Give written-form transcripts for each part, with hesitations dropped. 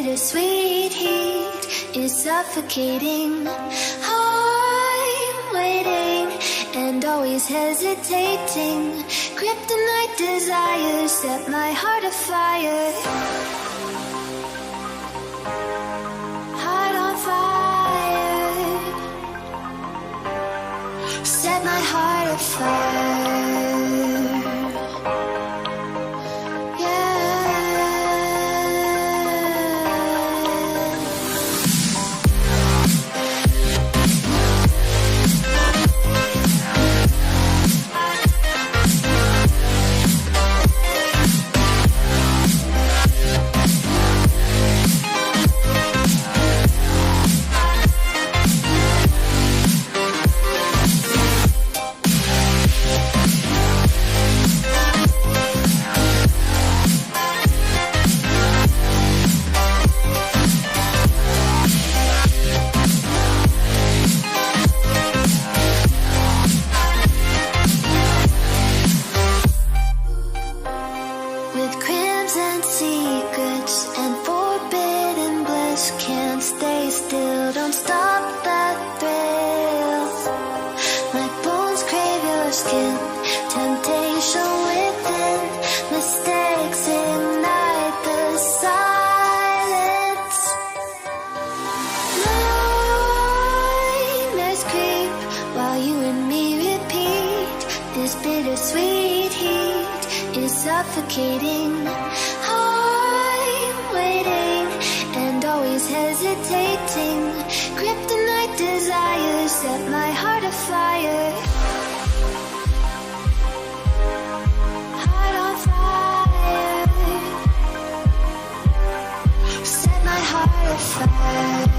bittersweet heat is suffocating. I'm waiting and always hesitating. Kryptonite desires set my heart afire. Heart on fire. Set my heart afire. Suffocating. I'm waiting and always hesitating. Kryptonite desires set my heart afire. Heart on fire. Set my heart afire.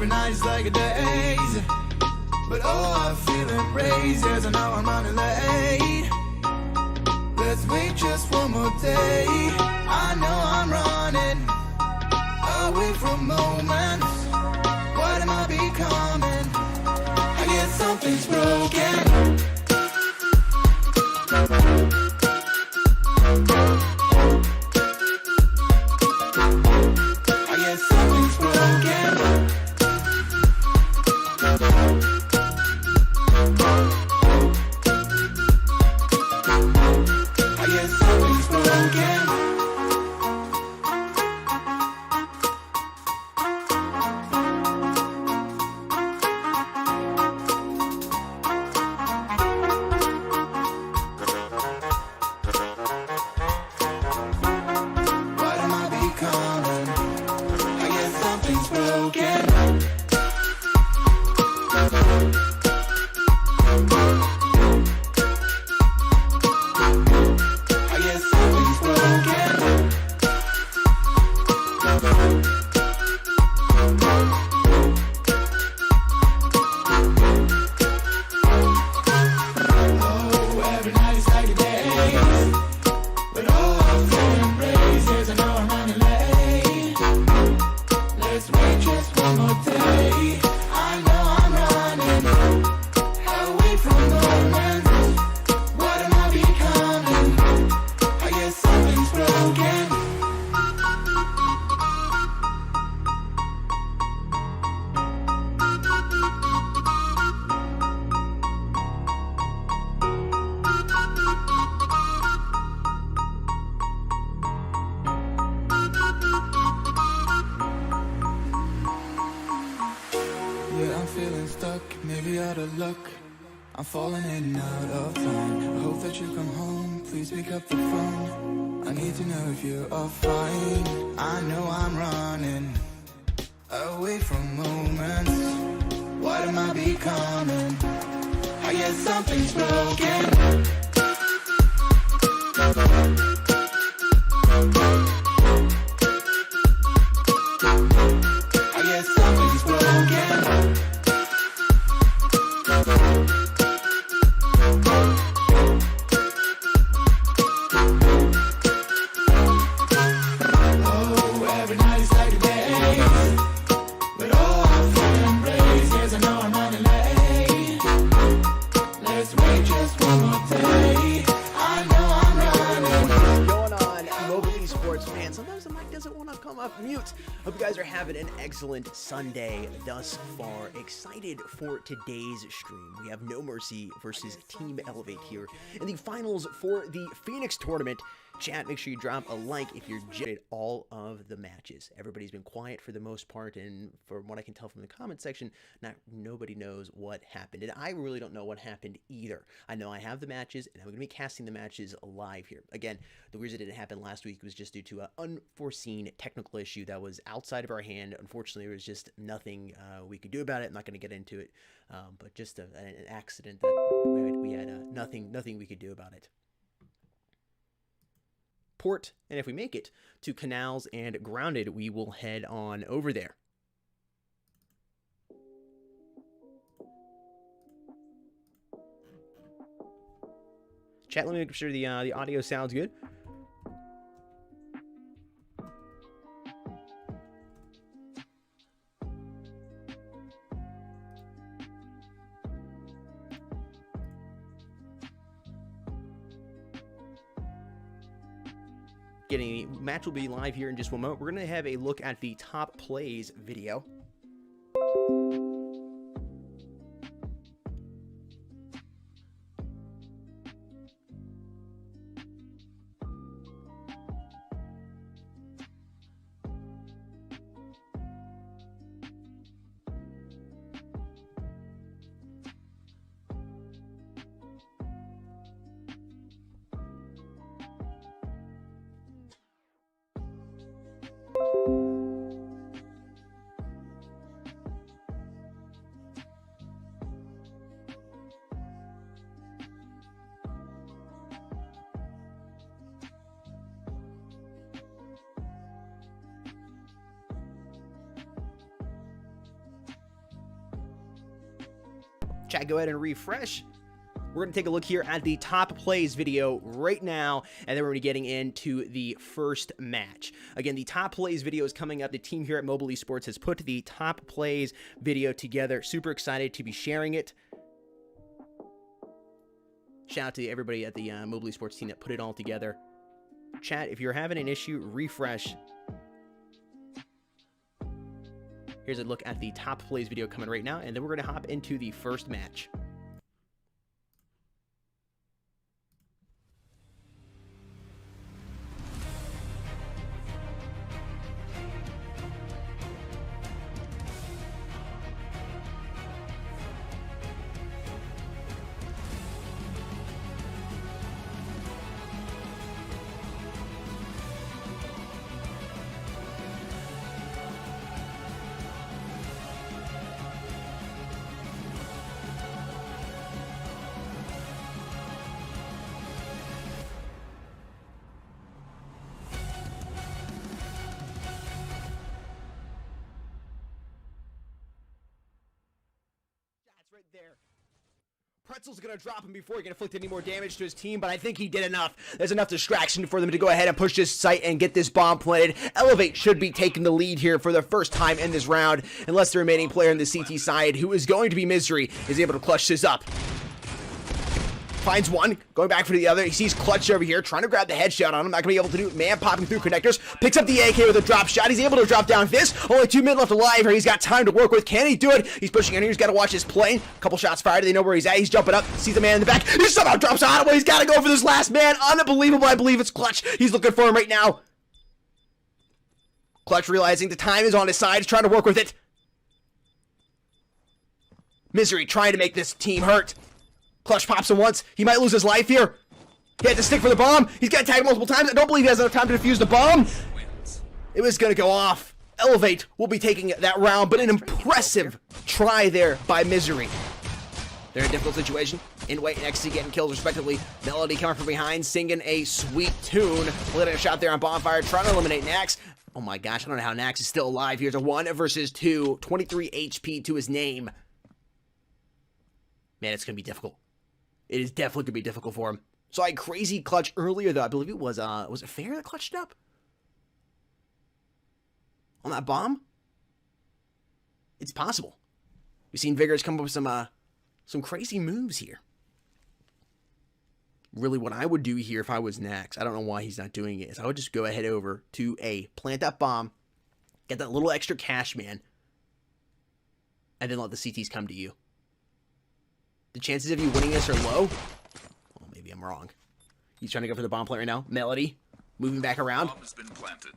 every night is like a daze. But oh, I feel embraced as I know I'm running late. Let's wait just one more day. I know I'm running away from moments. What am I becoming? I guess something's broken. I guess something's broken. I guess something's broken. What am I becoming? I guess something's broken. I guess something's broken. Oh, every night is like a daze. But oh, I'm feeling embraced as I know I'm running late. Let's wait just one more day. I know I'm running away from moments. What am I becoming? I guess something's broken. Yeah, I'm feeling stuck, maybe out of luck. I'm falling in and out of line. I hope that you come home, please pick up the phone. I need to know if you are fine. I know I'm running away from moments. What am I becoming? I guess something's broken. I guess something's broken. Oh, every night is like a daze. But oh, I'm feeling embraced as I know I'm running late. Let's wait just one more day. I know I'm running. Going on, mobile esports fans? Sometimes the mic doesn't want to come up mute. Hope you guys are having an excellent Sunday thus far. Excited for today's stream. We have NoMercy versus TeamElevate here in the finals for the Phoenix tournament. Chat, make sure you drop a like if you're enjoyed all of the matches. Everybody's been quiet for the most part, and from what I can tell from the comment section, nobody knows what happened. And I really don't know what happened either. I know I have the matches, and I'm going to be casting the matches live here. Again, the reason it didn't happen last week was just due to an unforeseen technical issue that was outside of our hand. Unfortunately, there was just nothing we could do about it. I'm not going to get into it, but just an accident that we had nothing we could do about it. Port, and if we make it to Canals and Grounded, we will head on over there. Chat, let me make sure the audio sounds good. Match will be live here in just one moment. We're going to have a look at the top plays video. Chat, go ahead and refresh. We're going to take a look here at the top plays video right now, and then we're going to be getting into the first match. Again, the top plays video is coming up. The team here at Mobile Esports has put the top plays video together. Super excited to be sharing it. Shout out to everybody at the Mobile Esports team that put it all together. Chat, if you're having an issue, refresh. Here's a look at the top plays video coming right now, and then we're going to hop into the first match. Right there. Pretzel's going to drop him before he can inflict any more damage to his team, but I think he did enough. There's enough distraction for them to go ahead and push this site and get this bomb planted. Elevate should be taking the lead here for the first time in this round, unless the remaining player in the CT side, who is going to be Misery, is able to clutch this up. Finds one, going back for the other. He sees Clutch over here, trying to grab the headshot on him. Not going to be able to do it. Man popping through connectors. Picks up the AK with a drop shot. He's able to drop down this. Only 2 minutes left alive here. He's got time to work with. Can he do it? He's pushing in here. He's got to watch his play. Couple shots fired. They know where he's at. He's jumping up. Sees the man in the back. He somehow drops out. He's got to go for this last man. Unbelievable. I believe it's Clutch. He's looking for him right now. Clutch realizing the time is on his side. He's trying to work with it. Misery trying to make this team hurt. Clutch pops him once. He might lose his life here. He had to stick for the bomb. He's got tagged multiple times. I don't believe he has enough time to defuse the bomb. It was going to go off. Elevate will be taking that round, but an impressive try there by Misery. They're in a difficult situation. Inway and XC getting kills respectively. Melody coming from behind, singing a sweet tune. Letting a shot there on Bonfire, trying to eliminate Nax. Oh my gosh, I don't know how Nax is still alive. Here's a 1 versus 2. 23 HP to his name. Man, it's going to be difficult. It is definitely going to be difficult for him. So I had crazy clutch earlier, though. I believe it was it Fair that clutched up? On that bomb? It's possible. We've seen Vigorous come up with some crazy moves here. Really, what I would do here if I was Nax, I don't know why he's not doing it, is I would just go ahead over to plant that bomb, get that little extra cash, man, and then let the CTs come to you. The chances of you winning this are low. Well, maybe I'm wrong. He's trying to go for the bomb plant right now. Melody moving back around. Bomb has been planted.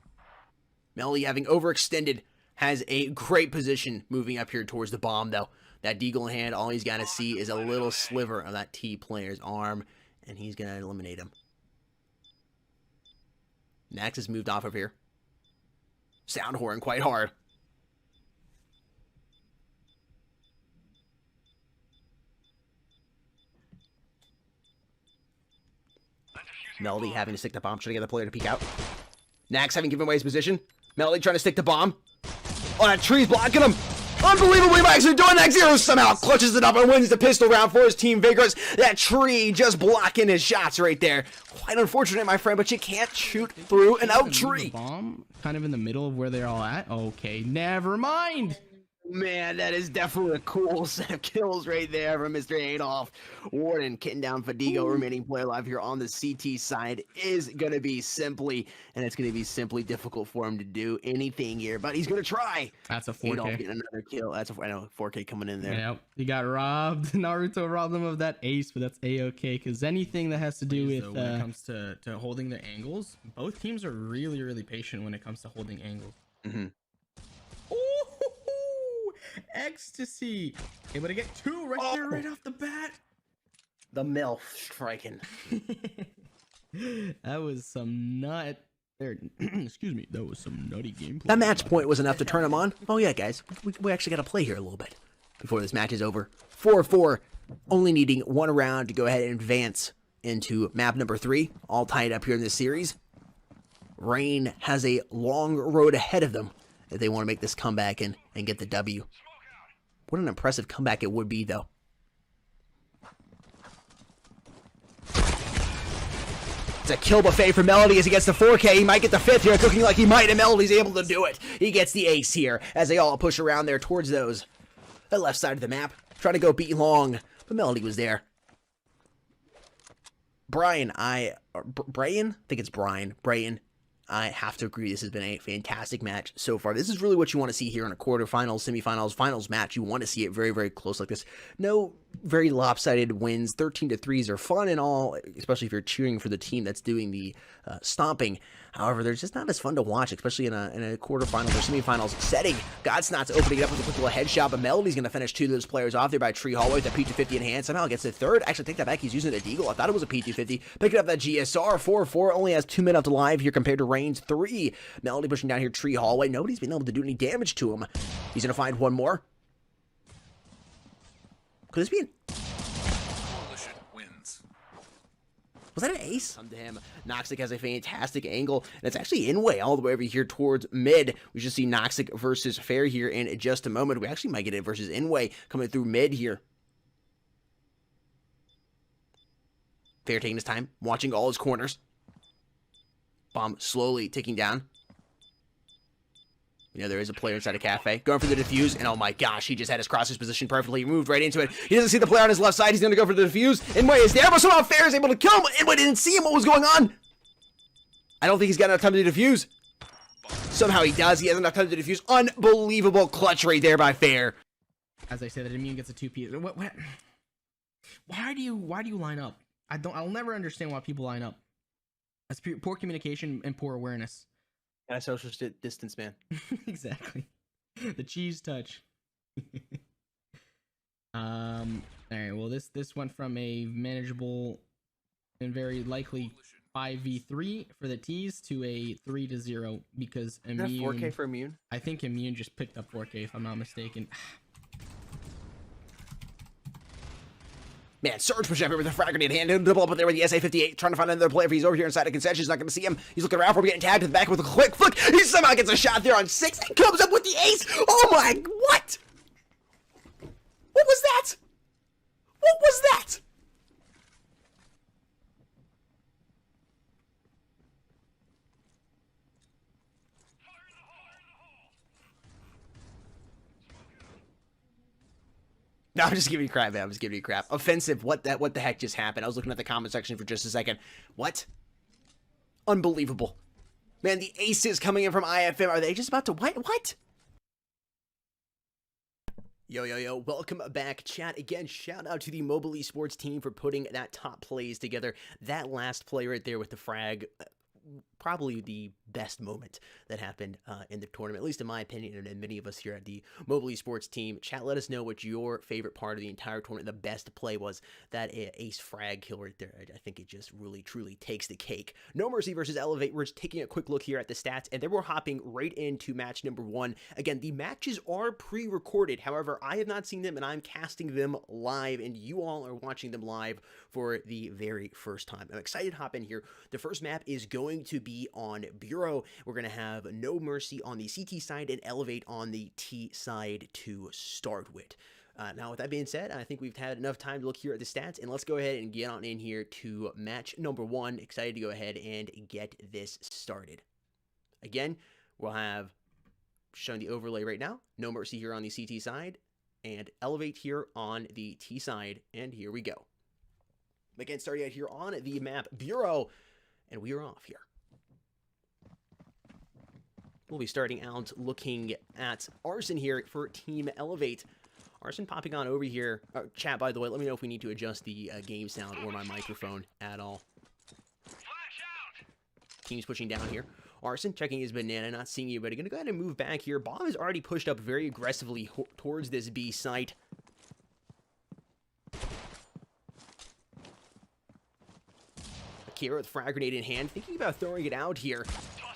Melody, having overextended, has a great position moving up here towards the bomb, though. That deagle in hand, all he's got to see is a little sliver of that T player's arm, and he's going to eliminate him. Nax has moved off of here. Sound horn quite hard. Melody having to stick the bomb, trying to get the player to peek out. Nax having given away his position. Melody trying to stick the bomb. Oh, that tree's blocking him. Unbelievably, Max are doing that. Zero somehow clutches it up and wins the pistol round for his team. Vigorous. That tree just blocking his shots right there. Quite unfortunate, my friend, but you can't shoot through an oak tree. Bomb kind of in the middle of where they're all at. Okay, never mind. Man, that is definitely a cool set of kills right there from Mr. Adolf. Warden kitting down Fadigo, remaining player alive here on the CT side, is going to be simply, and it's going to be simply difficult for him to do anything here, but he's going to try. That's a 4K. Adolf getting another kill. That's I know, 4K coming in there. Yep, he got robbed. Naruto robbed him of that ace, but that's A-okay, because anything that has to do with... when it comes to holding the angles, both teams are really, really patient when it comes to holding angles. Mm-hmm. Ecstasy, able to get 2 right there right off the bat. The MILF striking. That was some nut there. Excuse me, that was some nutty gameplay. That match point was enough to turn him on. Oh yeah, guys, we actually got to play here a little bit before this match is over. 4-4, only needing 1 round to go ahead and advance into map number 3, all tied up here in this series. Rain has a long road ahead of them if they want to make this comeback and get the W. What an impressive comeback it would be, though. It's a kill buffet for Melody as he gets the 4K. He might get the 5th here. It's looking like he might, and Melody's able to do it. He gets the ace here as they all push around there towards the left side of the map. Trying to go beat long, but Melody was there. Brian, I think it's Brian. I have to agree, this has been a fantastic match so far. This is really what you want to see here in a quarterfinals, semifinals, finals match. You want to see it very, very close like this. No very lopsided wins. 13-3s are fun and all, especially if you're cheering for the team that's doing the stomping. However, they're just not as fun to watch, especially in a quarterfinals or semifinals setting. Godsnot's opening it up with a quick little headshot, but Melody's going to finish 2 of those players off there by Tree Hallway with that P250 in hand. Somehow gets the 3rd. Actually, take that back. He's using a deagle. I thought it was a P250. Picking up that GSR. 4-4. Only has 2 minutes alive here compared to Reigns 3. Melody pushing down here Tree Hallway. Nobody's been able to do any damage to him. He's going to find one more. Could this be an... Was that an ace? Come to him. Noxic has a fantastic angle, and it's actually Inway all the way over here towards mid. We should see Noxic versus Fair here in just a moment. We actually might get it versus Inway coming through mid here. Fair taking his time, watching all his corners. Bomb slowly ticking down. You know, there is a player inside a cafe. Going for the defuse, and oh my gosh, he just had his crosses positioned perfectly. He moved right into it. He doesn't see the player on his left side. He's going to go for the defuse. Inway is there, but somehow Fair is able to kill him. Inway didn't see him. What was going on? I don't think he's got enough time to defuse. Somehow he does. He has enough time to defuse. Unbelievable clutch right there by Fair. As I say, that Immune gets a 2P. What? Why do you line up? I'll never understand why people line up. That's poor communication and poor awareness. And a social distance, man. Exactly. The cheese touch. All right. Well, this went from a manageable and very likely 5v3 for the T's to a 3-0 because Immune. Is that 4K for Immune? I think Immune just picked up 4K if I'm not mistaken. Man, Surge pushing up here with a frag grenade hand. He'll double up there with the SA-58, trying to find another player if he's over here inside a concession. He's not going to see him. He's looking around for him, getting tagged to the back with a quick flick. He somehow gets a shot there on 6 and comes up with the ace. Oh my, what? What was that? What was that? No, I'm just giving you crap, man. I'm just giving you crap. Offensive. What the heck just happened? I was looking at the comment section for just a second. What? Unbelievable. Man, the aces coming in from IFM. Are they just about to what? Yo, welcome back, chat. Again, shout out to the Mobile Esports team for putting that top plays together. That last play right there with the frag, probably the best moment that happened in the tournament, at least in my opinion, and many of us here at the Mobile Esports team. Chat, let us know what your favorite part of the entire tournament, the best play was. That ace frag kill right there, I think it just really, truly takes the cake. NoMercy versus Elevate. We're just taking a quick look here at the stats, and then we're hopping right into match number 1. Again, the matches are pre-recorded. However, I have not seen them, and I'm casting them live, and you all are watching them live for the very first time. I'm excited to hop in here. The first map is going to be on Bureau. We're going to have NoMercy on the CT side and Elevate on the T side to start with. Now, with that being said, I think we've had enough time to look here at the stats, and let's go ahead and get on in here to match number 1. Excited to go ahead and get this started. Again, we'll have showing the overlay right now. NoMercy here on the CT side and Elevate here on the T side, and here we go. Again, starting out here on the map Bureau, and we are off here. We'll be starting out looking at Arson here for TeamElevate. Arson popping on over here. Chat, by the way, let me know if we need to adjust the game sound or my microphone at all. Team's pushing down here. Arson checking his banana, not seeing you, but going to go ahead and move back here. Bomb is already pushed up very aggressively towards this B site. Akira with frag grenade in hand, thinking about throwing it out here.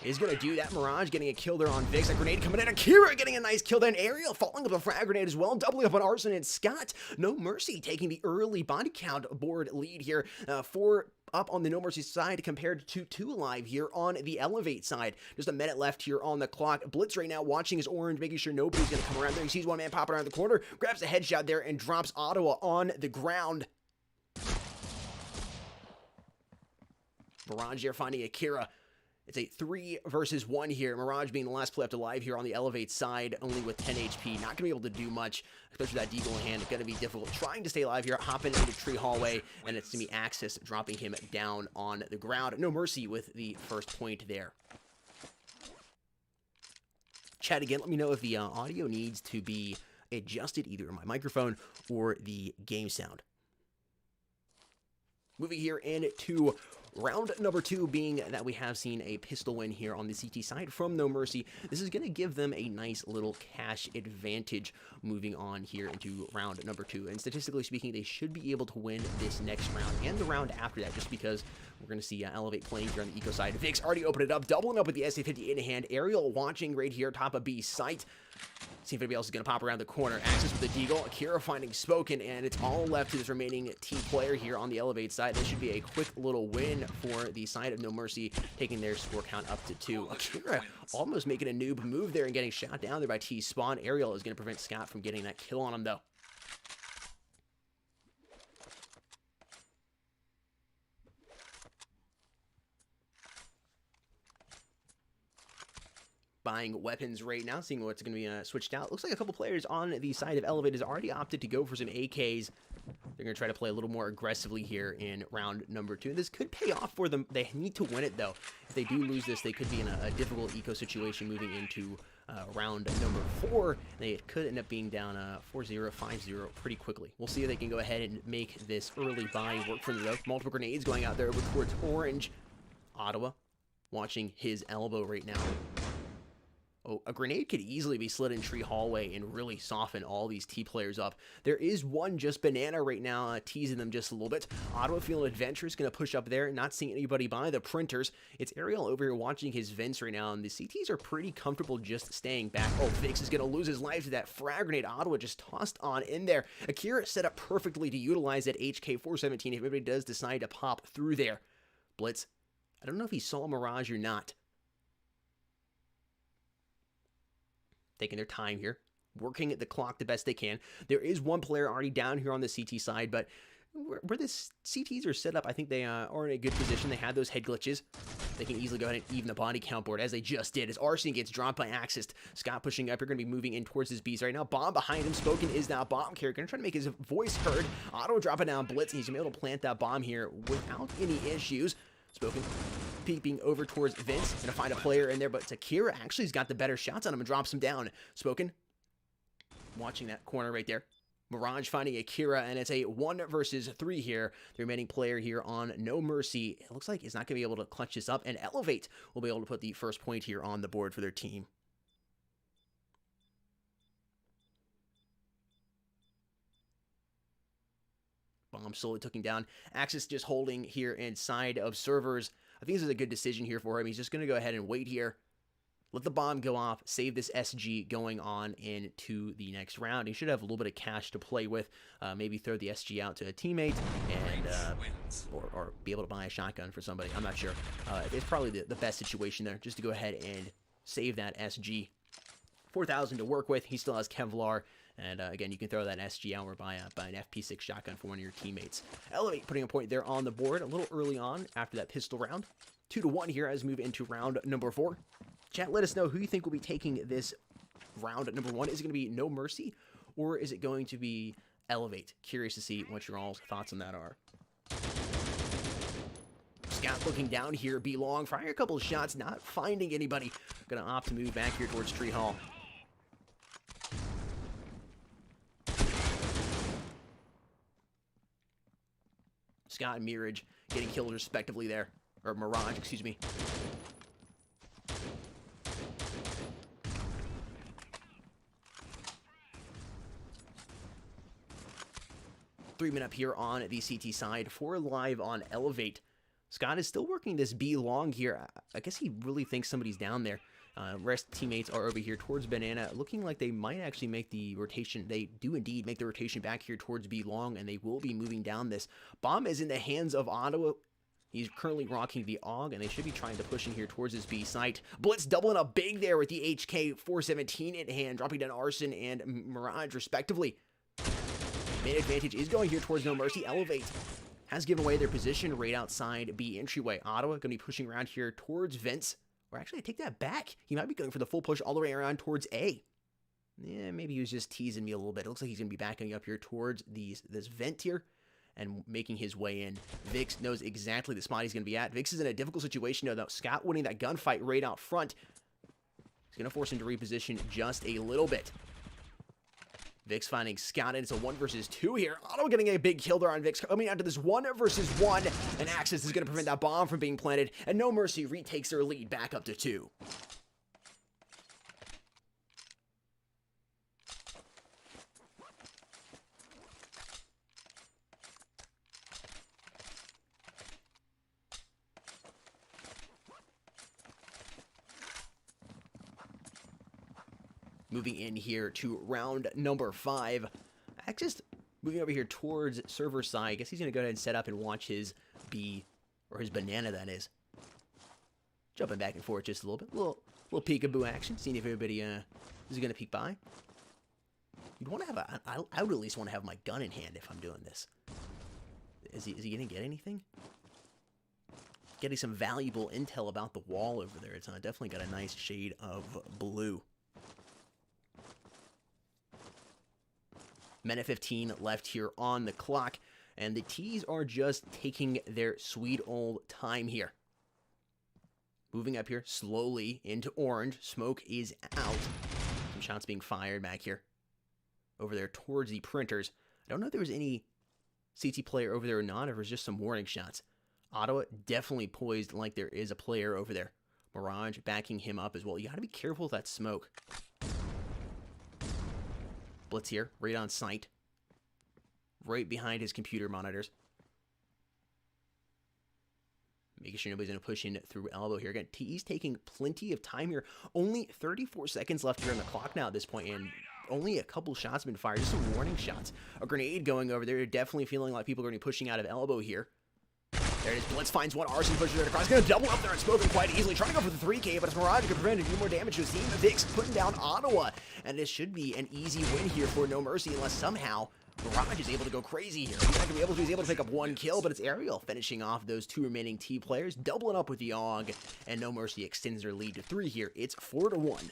Is going to do that. Mirage getting a kill there on Vix. A grenade coming in. Akira getting a nice kill there. Ariel following up a frag grenade as well. Doubling up on Arson and Scott. NoMercy taking the early body count board lead here. 4 up on the NoMercy side compared to 2 alive here on the Elevate side. Just a minute left here on the clock. Blitz right now watching his orange, making sure nobody's going to come around there. He sees one man popping around the corner. Grabs a headshot there and drops Ottawa on the ground. Mirage here finding Akira. It's a 3 versus 1 here. Mirage being the last player left alive here on the Elevate side, only with 10 HP. Not going to be able to do much, especially that Deagle in hand. It's going to be difficult trying to stay alive here. Hopping into Tree Hallway, and it's going to be Axis dropping him down on the ground. NoMercy with the first point there. Chat again, let me know if the audio needs to be adjusted either in my microphone or the game sound. Moving here into round number 2, being that we have seen a pistol win here on the CT side from NoMercy. This is going to give them a nice little cash advantage moving on here into round number 2. And statistically speaking, they should be able to win this next round and the round after that, just because we're going to see Elevate playing here on the eco side. Vix already opened it up, doubling up with the SA-50 in hand. Aerial watching right here, top of B site. See if anybody else is going to pop around the corner. Axis with the Deagle. Akira finding Spoken, and it's all left to this remaining T player here on the Elevate side. This should be a quick little win for the side of NoMercy, taking their score count up to 2. Akira almost making a noob move there and getting shot down there by T Spawn. Aerial is going to prevent Scott from getting that kill on him, though. Buying weapons right now, seeing what's going to be switched out. Looks like a couple players on the side of Elevate has already opted to go for some AKs. They're going to try to play a little more aggressively here in round number 2. This could pay off for them. They need to win it, though. If they do lose this, they could be in a difficult eco situation moving into round number 4. They could end up being down 4-0, 5-0 pretty quickly. We'll see if they can go ahead and make this early buy work for them, though. Multiple grenades going out there over towards Orange. Ottawa watching his elbow right now. Oh, a grenade could easily be slid in Tree Hallway and really soften all these T players up. There is one just Banana right now, teasing them just a little bit. Ottawa feeling adventurous, going to push up there, not seeing anybody by the printers. It's Aerial over here watching his vents right now, and the CTs are pretty comfortable just staying back. Oh, Vix is going to lose his life to that frag grenade. Ottawa just tossed on in there. Akira set up perfectly to utilize that HK-417 if anybody does decide to pop through there. Blitz, I don't know if he saw Mirage or not. Taking their time here, working at the clock the best they can. There is one player already down here on the CT side, but where the CTs are set up, I think they are in a good position. They have those head glitches. They can easily go ahead and even the body count board, as they just did. As Arson gets dropped by Axis, Scott pushing up. You're going to be moving in towards his beast right now. Bomb behind him. Spoken is now bomb carrier. Going to try to make his voice heard. Otto dropping down Blitz, and he's going to be able to plant that bomb here without any issues. Spoken peeping over towards Vince. Gonna find a player in there, but Akira actually has got the better shots on him and drops him down. Spoken watching that corner right there. Mirage finding Akira, and it's a 1 versus 3 here. The remaining player here on NoMercy, it looks like he's not going to be able to clutch this up, and Elevate will be able to put the first point here on the board for their team. Bomb slowly taking down. Axis just holding here inside of servers. I think this is a good decision here for him. He's just going to go ahead and wait here. Let the bomb go off. Save this SG going on into the next round. He should have a little bit of cash to play with. Maybe throw the SG out to a teammate and or be able to buy a shotgun for somebody. I'm not sure. It's probably the best situation there, just to go ahead and save that SG. 4,000 to work with. He still has Kevlar. And again, you can throw that SG out or buy an FP6 shotgun for one of your teammates. Elevate putting a point there on the board a little early on after that pistol round. 2-1 here as we move into round number 4. Chat, let us know who you think will be taking this round at number 1. Is it going to be NoMercy or is it going to be Elevate? Curious to see what your all's thoughts on that are. Scott looking down here. B long, firing a couple of shots, not finding anybody. Going to opt to move back here towards Tree Hall. Scott and Mirage getting killed respectively there. Or Mirage, excuse me. Three-minute up here on the CT side. 4 live on Elevate. Scott is still working this B long here. I guess he really thinks somebody's down there. Rest teammates are over here towards Banana, looking like they might actually make the rotation. They do indeed make the rotation back here towards B long, and they will be moving down this. Bomb is in the hands of Ottawa. He's currently rocking the AUG, and they should be trying to push in here towards his B site. Blitz doubling up big there with the HK-417 in hand, dropping down Arson and Mirage respectively. Main advantage is going here towards NoMercy. Elevate has given away their position right outside B entryway. Ottawa going to be pushing around here towards Vince. Or actually, I take that back. He might be going for the full push all the way around towards A. Yeah, maybe he was just teasing me a little bit. It looks like he's going to be backing up here towards this vent here and making his way in. Vix knows exactly the spot he's going to be at. Vix is in a difficult situation, though. Scott winning that gunfight right out front. He's going to force him to reposition just a little bit. Vix finding Scott, and it's a 1 versus 2 here. Otto getting a big kill there on Vix, coming out to this 1 versus 1, and Axis is going to prevent that bomb from being planted, and NoMercy retakes their lead back up to 2. Moving in here to round number 5. Axis moving over here towards server side. I guess he's going to go ahead and set up and watch his B, or his banana, that is. Jumping back and forth just a little bit. Little peekaboo action. Seeing if everybody is going to peek by. You'd want to have I would at least want to have my gun in hand if I'm doing this. Is he going to get anything? Getting some valuable intel about the wall over there. It's definitely got a nice shade of blue. Minute 15 left here on the clock, and the T's are just taking their sweet old time here. Moving up here slowly into orange. Smoke is out. Some shots being fired back here. Over there towards the printers. I don't know if there was any CT player over there or not, or if it was just some warning shots. Ottawa definitely poised like there is a player over there. Mirage backing him up as well. You got to be careful with that smoke. Blitz here, right on sight. Right behind his computer monitors. Making sure nobody's going to push in through elbow here. Again, T's taking plenty of time here. Only 34 seconds left here on the clock now at this point, and only a couple shots have been fired. Just some warning shots. A grenade going over there. Definitely feeling like people are going to be pushing out of elbow here. There it is. Blitz finds one. Arson pushes it across. Going to double up there and Smoking quite easily. Trying to go for the 3K, but it's Mirage could prevent it. Do more damage to his team. Vix putting down Ottawa. And this should be an easy win here for NoMercy unless somehow Mirage is able to go crazy here. He's not going to be able to. He's able to pick up 1 kill, but it's Ariel finishing off those 2 remaining T players. Doubling up with the AUG. And NoMercy extends their lead to 3 here. It's 4-1.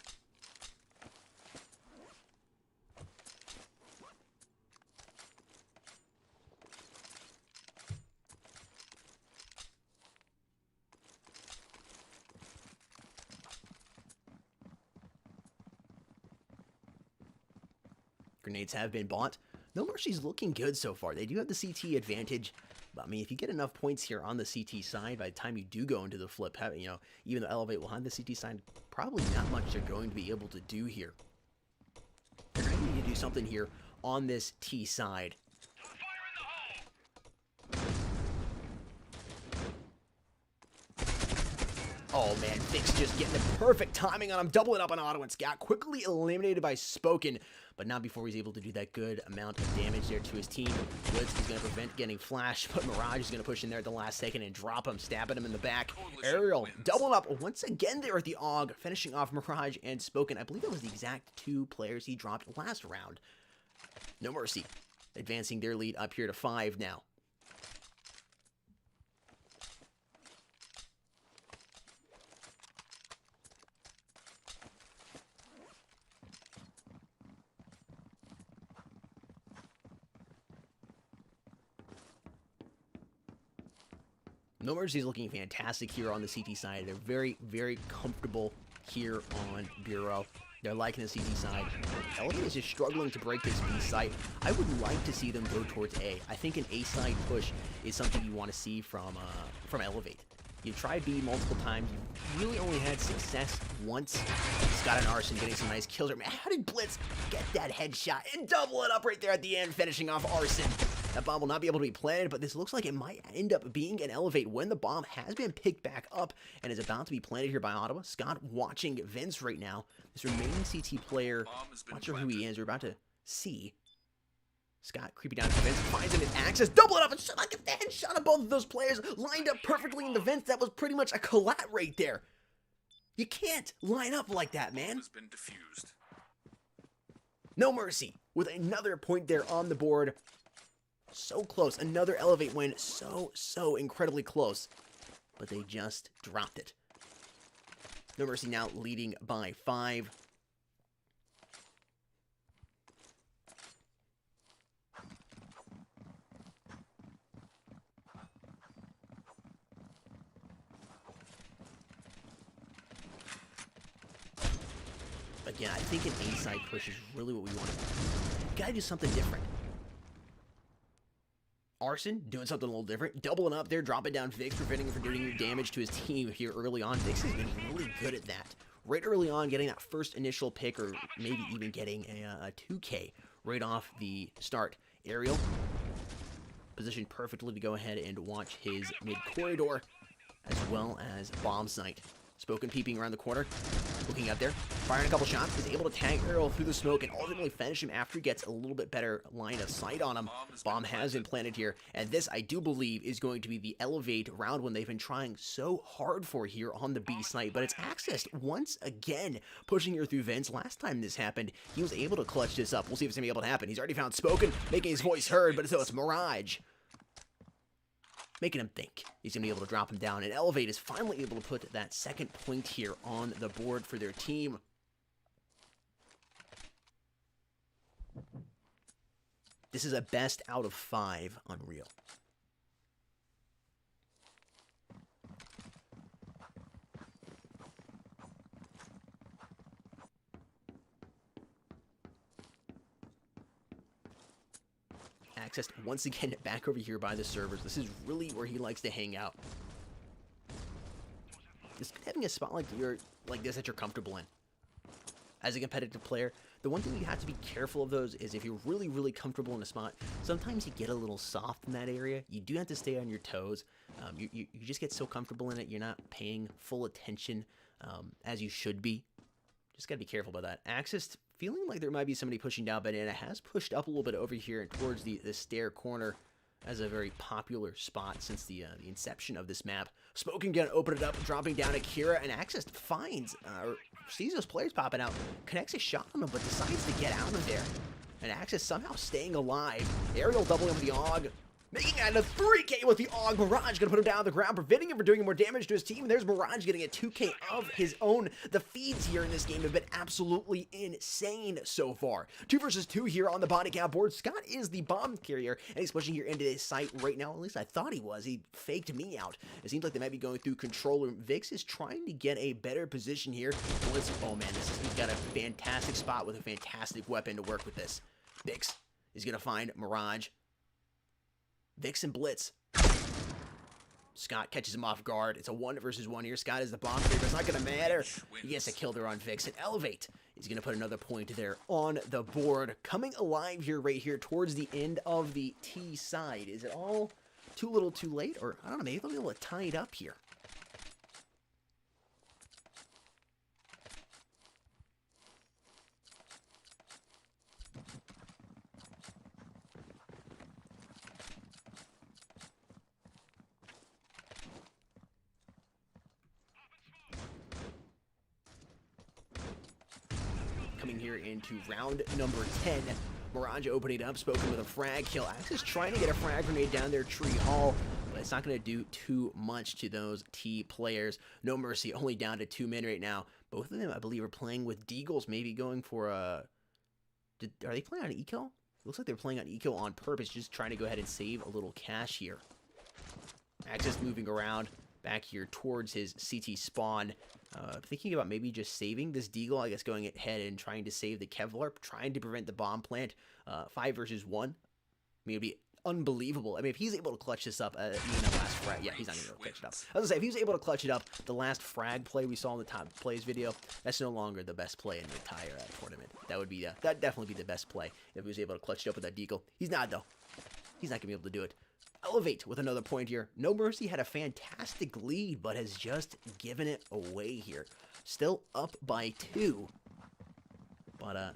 Grenades have been bought. NoMercy's looking good so far. They do have the CT advantage. But, I mean, if you get enough points here on the CT side, by the time you do go into the flip, you know, even though Elevate will have the CT side, probably not much they're going to be able to do here. They're going to need to do something here on this T side. Oh, man, Vix just getting the perfect timing on him, doubling up on Ottawa, and Scott quickly eliminated by Spoken, but not before he's able to do that good amount of damage there to his team. Blitz is going to prevent getting flashed, but Mirage is going to push in there at the last second and drop him, stabbing him in the back. Ariel doubling up once again there at the AUG, finishing off Mirage and Spoken. I believe that was the exact 2 players he dropped last round. NoMercy advancing their lead up here to 5 now. NoMercy is looking fantastic here on the CT side. They're very, very comfortable here on Bureau. They're liking the CT side. Elevate is just struggling to break this B site. I would like to see them go towards A. I think an A side push is something you want to see from Elevate. You tried B multiple times. You really only had success once. Scott and Arson getting some nice kills. Man, how did Blitz get that headshot and double it up right there at the end, finishing off Arson? That bomb will not be able to be planted, but this looks like it might end up being an Elevate when the bomb has been picked back up and is about to be planted here by Ottawa. Scott watching Vince right now. This remaining CT player, not sure who he is. We're about to see. Scott creeping down to Vince, finds him in access, double it up, and like a headshot of both of those players lined up perfectly in the Vince. That was pretty much a collat right there. You can't line up like that, man. Has been diffused. NoMercy with another point there on the board. So close. Another Elevate win. So incredibly close. But they just dropped it. NoMercy now leading by 5. Again, I think an A-side push is really what we want. Gotta do something different. Arson doing something a little different. Doubling up there, dropping down Vix, preventing him from doing any damage to his team here early on. Vix has been really good at that. Right early on, getting that first initial pick, or maybe even getting a 2K right off the start. Aerial, positioned perfectly to go ahead and watch his mid-corridor, as well as bomb sight. Spoken peeping around the corner, looking out there, firing a couple shots, is able to tag Aerial through the smoke and ultimately finish him after he gets a little bit better line of sight on him. Bomb has been planted here, and this, I do believe, is going to be the Elevate round one they've been trying so hard for here on the B site, but it's accessed once again, pushing her through vents. Last time this happened, he was able to clutch this up. We'll see if it's going to be able to happen. He's already found Spoken, making his voice heard, but so it's Mirage, making him think he's going to be able to drop him down. And Elevate is finally able to put that second point here on the board for their team. This is a best out of 5 Unreal. Accessed once again back over here by the servers. This is really where he likes to hang out. Just having a spot like this that you're comfortable in. As a competitive player, the one thing you have to be careful of those is if you're really comfortable in a spot, sometimes you get a little soft in that area. You do have to stay on your toes. You just get so comfortable in it, you're not paying full attention as you should be. Just got to be careful about that. Access, feeling like there might be somebody pushing down, but it has pushed up a little bit over here towards the stair corner as a very popular spot since the inception of this map. Spoken gonna open it up, dropping down Akira, and Access finds, or sees those players popping out, connects a shot on them, but decides to get out of there. And Access somehow staying alive. Aerial doubling up the AUG, making it a 3K with the AUG. Mirage gonna put him down on the ground, preventing him from doing more damage to his team. There's Mirage getting a 2K of his own. The feeds here in this game have been absolutely insane so far. 2 versus 2 here on the body count board. Scott is the bomb carrier, and he's pushing here into this site right now. At least I thought he was. He faked me out. It seems like they might be going through controller. Vix is trying to get a better position here. Oh man, he's got a fantastic spot with a fantastic weapon to work with this. Vix is gonna find Mirage. Vix and Blitz. Scott catches him off guard. It's a 1 versus 1 here. Scott is the bomb carrier, but it's not going to matter. He gets a kill there on Vix. And Elevate is going to put another point there on the board. Coming alive here, right here, towards the end of the T side. Is it all too little too late? Or, I don't know, maybe they'll be able to tie it up here. Coming here into round number 10. Mirage opening it up, Spoken with a frag kill. Axis trying to get a frag grenade down their tree hall, but it's not going to do too much to those T players. NoMercy only down to 2 men right now. Both of them, I believe, are playing with Deagles, maybe going for a... Are they playing on eco? Looks like they're playing on eco on purpose, just trying to go ahead and save a little cash here. Axis moving around back here towards his CT spawn. Thinking about maybe just saving this Deagle, I guess going ahead and trying to save the Kevlar, trying to prevent the bomb plant. 5 versus 1. I mean, it'd be unbelievable. I mean, if he's able to clutch this up, that last frag, yeah, he's not going to be able to clutch it up. I was going to say, if he was able to clutch it up, the last frag play we saw in the top plays video, that's no longer the best play in the entire tournament. That would be, that'd definitely be the best play if he was able to clutch it up with that Deagle. He's not, though. He's not going to be able to do it. Elevate with another point here. NoMercy had a fantastic lead, but has just given it away here. Still up by 2. But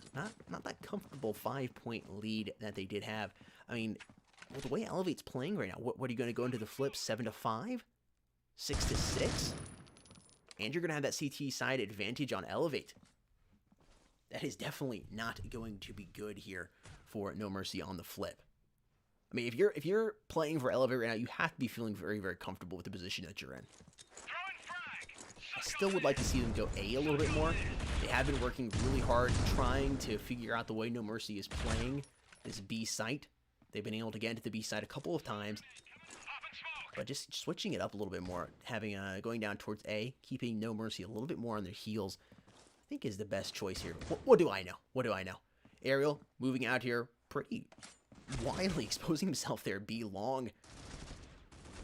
not that comfortable 5-point lead that they did have. I mean, with the way Elevate's playing right now, what are you going to go into the flip? 7-5? 6-6? And you're going to have that CT side advantage on Elevate. That is definitely not going to be good here for NoMercy on the flip. I mean, if you're playing for Elevate right now, you have to be feeling very, very comfortable with the position that you're in. I still would like to see them go A a little bit more. They have been working really hard trying to figure out the way NoMercy is playing this B site. They've been able to get into the B site a couple of times, but just switching it up a little bit more, having going down towards A, keeping NoMercy a little bit more on their heels, I think is the best choice here. What do I know? What do I know? Ariel moving out here pretty widely, exposing himself there. B long.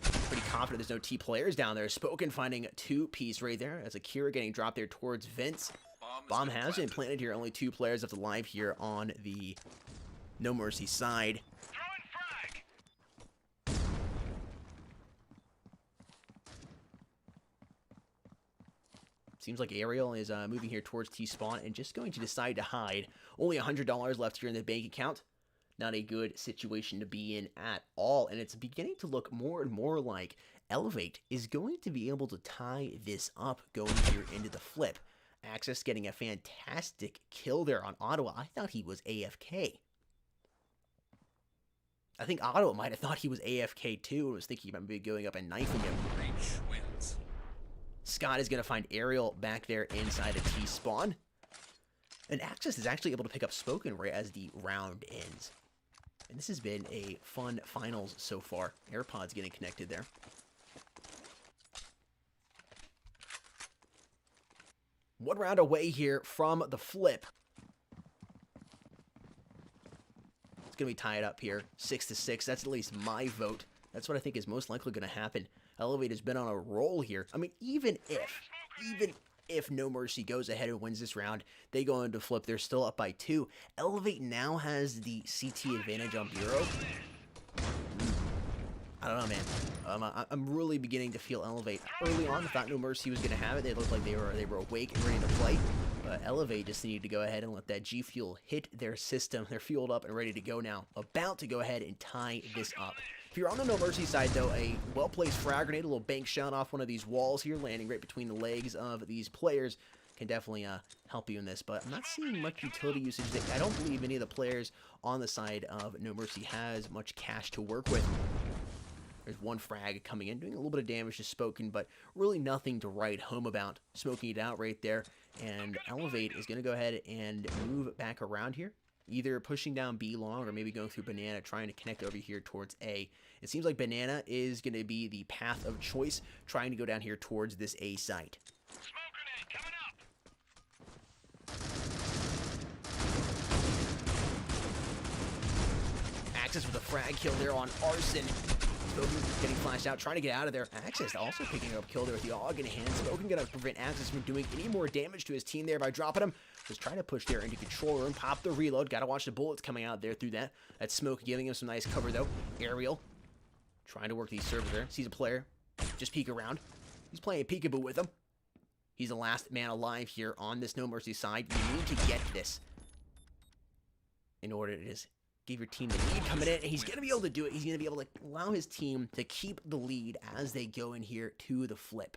Pretty confident there's no T players down there. Spoken finding a 2-piece right there as Akira getting dropped there towards Vince. Bomb has been planted here. Only 2 players left alive here on the NoMercy side. Seems like Ariel is moving here towards T-spawn and just going to decide to hide. Only $100 left here in the bank account. Not a good situation to be in at all, and it's beginning to look more and more like Elevate is going to be able to tie this up going here into the flip. Access getting a fantastic kill there on Ottawa. I thought he was AFK. I think Ottawa might have thought he was AFK too and was thinking about maybe going up and knifing him. Scott is going to find Ariel back there inside a T-spawn. And Access is actually able to pick up Spoken right as the round ends. And this has been a fun finals so far. AirPods getting connected there. One round away here from the flip. It's going to be tied up here. 6-6. That's at least my vote. That's what I think is most likely going to happen. Elevate has been on a roll here. I mean, even if NoMercy goes ahead and wins this round, they go into flip. They're still up by 2. Elevate now has the CT advantage on Bureau. I don't know, man. I'm really beginning to feel Elevate. Early on, I thought NoMercy was going to have it. They looked like they were awake and ready to play. But Elevate just needed to go ahead and let that G Fuel hit their system. They're fueled up and ready to go now. About to go ahead and tie this up. If you're on the NoMercy side, though, a well-placed frag grenade, a little bank shot off one of these walls here, landing right between the legs of these players, can definitely help you in this. But I'm not seeing much utility usage. I don't believe any of the players on the side of NoMercy has much cash to work with. There's one frag coming in, doing a little bit of damage to Spoken, but really nothing to write home about. Smoking it out right there, and Elevate is going to go ahead and move back around here. Either pushing down B long or maybe going through Banana, trying to connect over here towards A. It seems like Banana is going to be the path of choice, trying to go down here towards this A site. Access with a frag kill there on Arson. Spoken getting flashed out, trying to get out of there. Access also picking up kill there with the AUG in hand. Spoken going to prevent Access from doing any more damage to his team there by dropping him. Just trying to push there into control room, pop the reload. Got to watch the bullets coming out there through that. That Smoke giving him some nice cover though. Ariel trying to work these servers there. Sees a player, just peek around. He's playing peekaboo with him. He's the last man alive here on this NoMercy side. You need to get this in order to just give your team the lead coming in, and he's going to be able to do it. He's going to be able to allow his team to keep the lead as they go in here to the flip.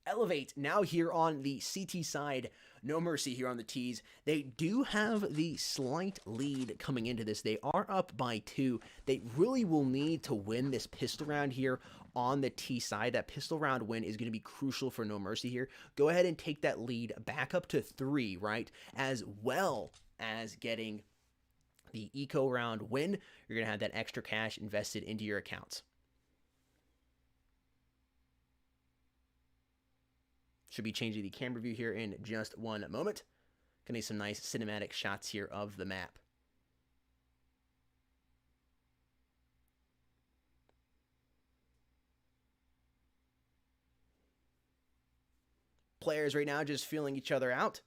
Elevate now here on the CT side. NoMercy here on the T's. They do have the slight lead coming into this. They are up by 2. They really will need to win this pistol round here on the T side. That pistol round win is going to be crucial for NoMercy here. Go ahead and take that lead back up to 3, right? As well as getting the eco round win. You're going to have that extra cash invested into your accounts. Should be changing the camera view here in just one moment. Gonna need some nice cinematic shots here of the map. Players right now just feeling each other out.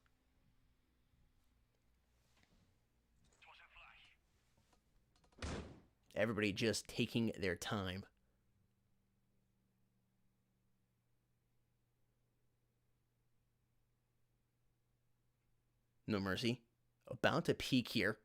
Everybody just taking their time. NoMercy about to peek here.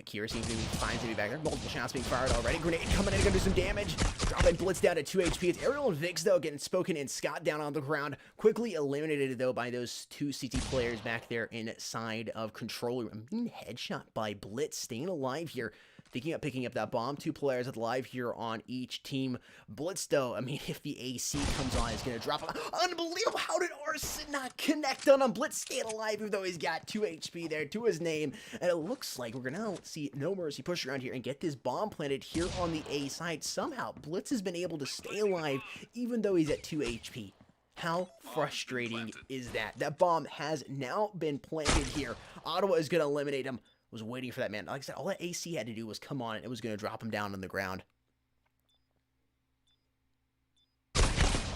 Akira seems to be fine to be back there. Multiple shots being fired already. Grenade coming in, gonna do some damage. Dropping Blitz down to 2 HP. It's Ariel and Vix, though, getting spoken, and Scott down on the ground. Quickly eliminated, though, by those 2 CT players back there inside of control room. Being headshot by Blitz, staying alive here. Thinking of picking up that bomb. 2 players alive here on each team. Blitz, though, I mean, if the AC comes on, it's going to drop him. Unbelievable. How did Arson not connect on him? Blitz staying alive, even though he's got 2 HP there to his name. And it looks like we're going to now see NoMercy push around here and get this bomb planted here on the A side. Somehow, Blitz has been able to stay alive, even though he's at 2 HP. How frustrating is that? That bomb has now been planted here. Ottawa is going to eliminate him. Was waiting for that man. Like I said, all that AC had to do was come on, and it was going to drop him down on the ground.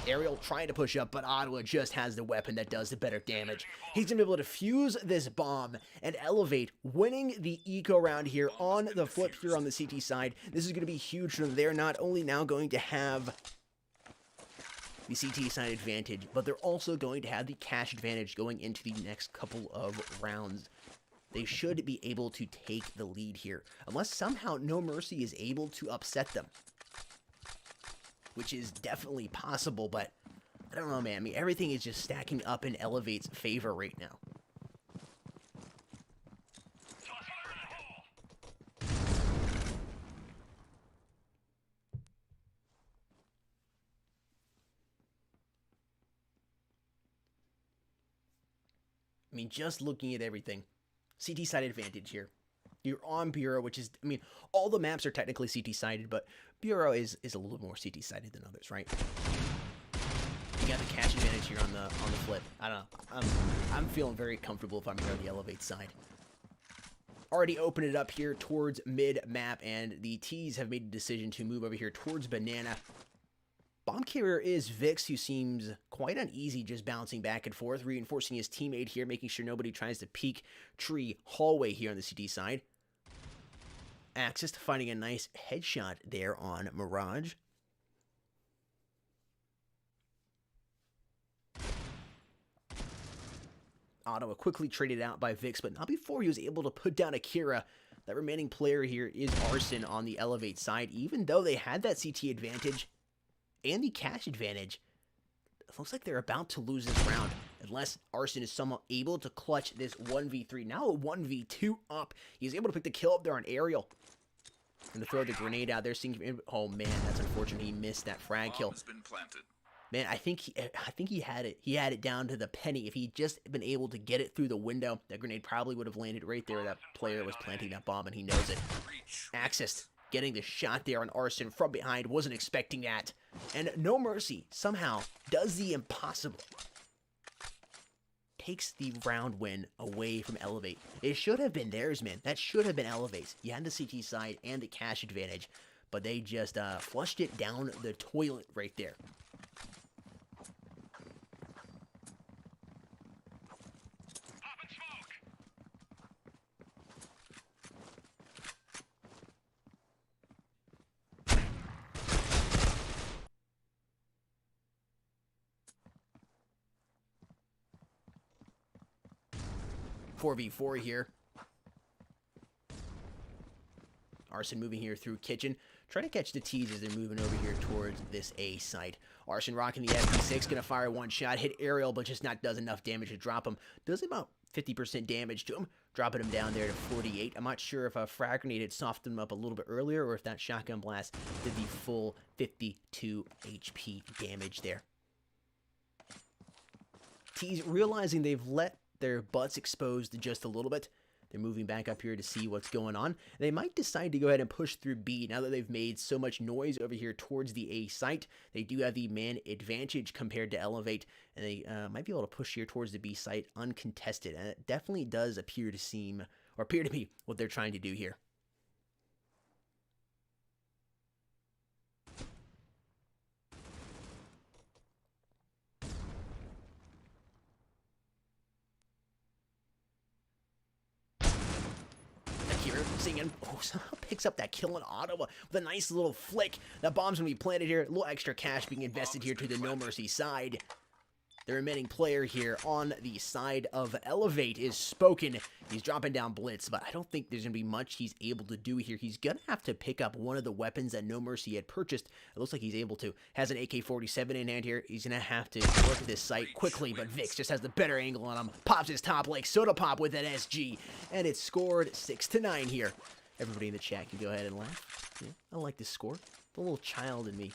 Ariel trying to push up, but Ottawa just has the weapon that does the better damage. He's going to be able to defuse this bomb and elevate, winning the eco round here on the flip here on the CT side. This is going to be huge for them. They're not only now going to have the CT side advantage, but they're also going to have the cash advantage going into the next couple of rounds. They should be able to take the lead here, unless somehow NoMercy is able to upset them, which is definitely possible, but I don't know, man. I mean, everything is just stacking up in Elevate's favor right now. I mean, just looking at everything, CT side advantage here. You're on Bureau, which is, I mean, all the maps are technically CT sided, but Bureau is a little more CT sided than others, right? You got the cash advantage here on the flip. I don't know. I'm feeling very comfortable if I'm here on the Elevate side. Already opened it up here towards mid map, and the T's have made a decision to move over here towards Banana. Bomb carrier is Vix, who seems quite uneasy just bouncing back and forth, reinforcing his teammate here, making sure nobody tries to peek tree hallway here on the CT side. Axis finding a nice headshot there on Mirage. Ottawa quickly traded out by Vix, but not before he was able to put down Akira. That remaining player here is Arson on the Elevate side, even though they had that CT advantage and the cash advantage. It looks like they're about to lose this round unless Arson is somehow able to clutch this 1v3. Now a 1v2 up. He's able to pick the kill up there on Ariel. Gonna throw the grenade out there. Oh man, that's unfortunate. He missed that frag kill. Man, I think he had it. He had it down to the penny. If he'd just been able to get it through the window, that grenade probably would have landed right there where that player was planting that bomb, and he knows it. Axis getting the shot there on Arson from behind. Wasn't expecting that. And NoMercy somehow does the impossible. Takes the round win away from Elevate. It should have been theirs, man. That should have been Elevate's. You had the CT side and the cash advantage, but they just flushed it down the toilet right there. 4v4 here. Arson moving here through kitchen. Trying to catch the T's as they're moving over here towards this A site. Arson rocking the SP6. Going to fire one shot. Hit Ariel, but just not does enough damage to drop him. Does about 50% damage to him. Dropping him down there to 48. I'm not sure if a frag grenade had softened him up a little bit earlier or if that shotgun blast did the full 52 HP damage there. T's realizing they've let their butts exposed just a little bit. They're moving back up here to see what's going on. They might decide to go ahead and push through B now that they've made so much noise over here towards the A site. They do have the man advantage compared to Elevate, and they might be able to push here towards the B site uncontested. And it definitely does appear to be what they're trying to do here. Singing, somehow picks up that kill in Ottawa with a nice little flick. That bomb's gonna be planted here. A little extra cash being invested here to the NoMercy side. The remaining player here on the side of Elevate is Spoken. He's dropping down Blitz, but I don't think there's going to be much he's able to do here. He's going to have to pick up one of the weapons that NoMercy had purchased. It looks like he's able to. Has an AK-47 in hand here. He's going to have to work this site quickly, but Vix just has the better angle on him. Pops his top like Soda Pop with an SG, and it's scored 6-9 here. Everybody in the chat can go ahead and laugh. Yeah, I like this score. The little child in me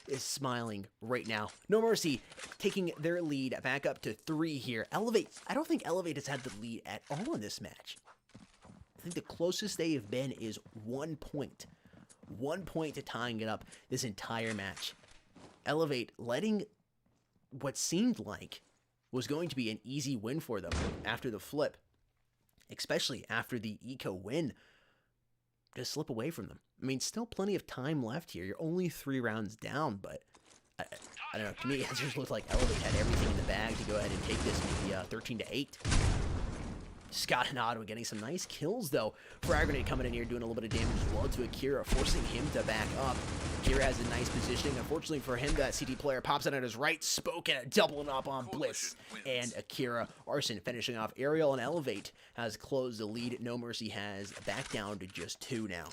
is smiling right now. NoMercy taking their lead back up to 3 here. Elevate, I don't think Elevate has had the lead at all in this match. I think the closest they have been is 1 point. 1 point to tying it up this entire match. Elevate letting what seemed like was going to be an easy win for them after the flip, especially after the eco win, just slip away from them. I mean, still plenty of time left here. You're only 3 rounds down, but I don't know. To me, it just looked like Elevate had everything in the bag to go ahead and take this, maybe 13-8. Scott and Ottawa getting some nice kills, though. Frag Grenade coming in here, doing a little bit of damage as well to Akira, forcing him to back up. Akira has a nice positioning. Unfortunately for him, that CT player pops out on his right, Spoken doubling up on Blitz and Akira. Arson finishing off Aerial, and Elevate has closed the lead. NoMercy has back down to just 2 now.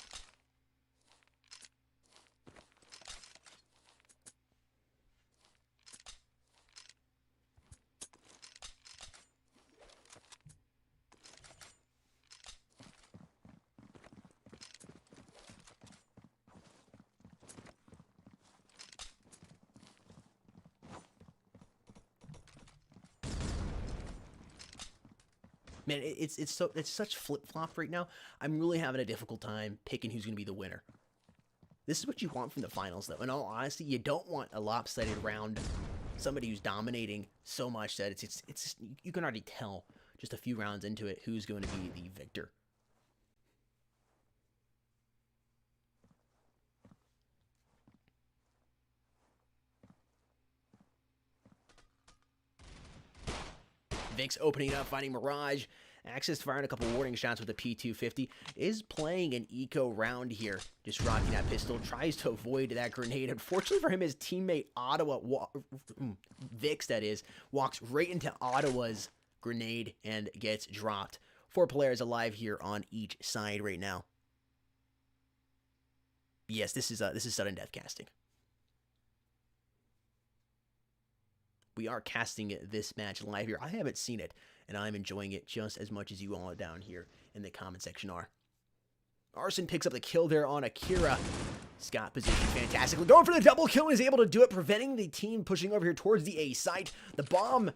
Man, it's such flip-flop right now. I'm really having a difficult time picking who's going to be the winner. This is what you want from the finals, though. In all honesty, you don't want a lopsided round. Somebody who's dominating so much that it's you can already tell just a few rounds into it who's going to be the victor. Vix opening up, finding Mirage. Axis firing a couple warning shots with the P250. Is playing an eco round here. Just rocking that pistol. Tries to avoid that grenade. Unfortunately for him, his teammate Ottawa, Vix that is, walks right into Ottawa's grenade and gets dropped. 4 players alive here on each side right now. Yes, this is sudden death casting. We are casting this match live here. I haven't seen it, and I'm enjoying it just as much as you all down here in the comment section are. Arson picks up the kill there on Akira. Scott positioned fantastically. Going for the double kill and is able to do it, preventing the team pushing over here towards the A site. The bomb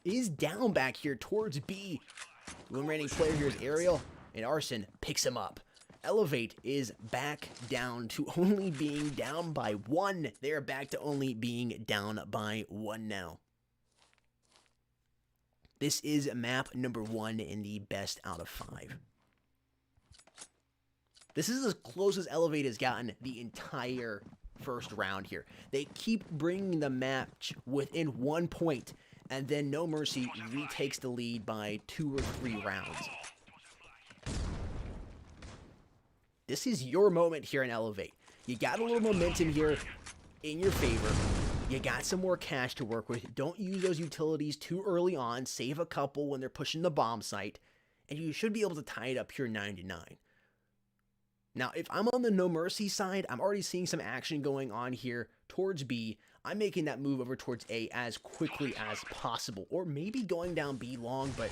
is down back here towards B. The remaining player here is Aerial, and Arson picks him up. Elevate is back down to only being down by 1. They're back to only being down by 1 now. This is map number 1 in the best out of 5. This is as close as Elevate has gotten the entire first round here. They keep bringing the match within 1 point, and then NoMercy retakes the lead by 2 or 3 rounds. This is your moment here in Elevate. You got a little momentum here in your favor. You got some more cash to work with. Don't use those utilities too early on. Save a couple when they're pushing the bomb site. And you should be able to tie it up here 9-9. Now, if I'm on the NoMercy side, I'm already seeing some action going on here towards B. I'm making that move over towards A as quickly as possible. Or maybe going down B long, but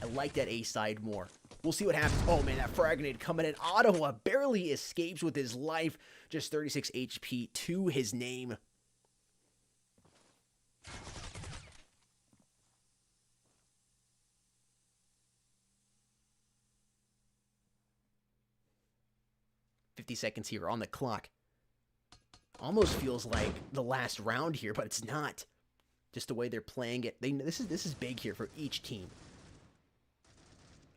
I like that A side more. We'll see what happens. Oh, man, that frag grenade coming in. Ottawa barely escapes with his life. Just 36 HP to his name. Seconds here on the clock. Almost feels like the last round here, but it's not. Just the way they're playing it. This is big here for each team.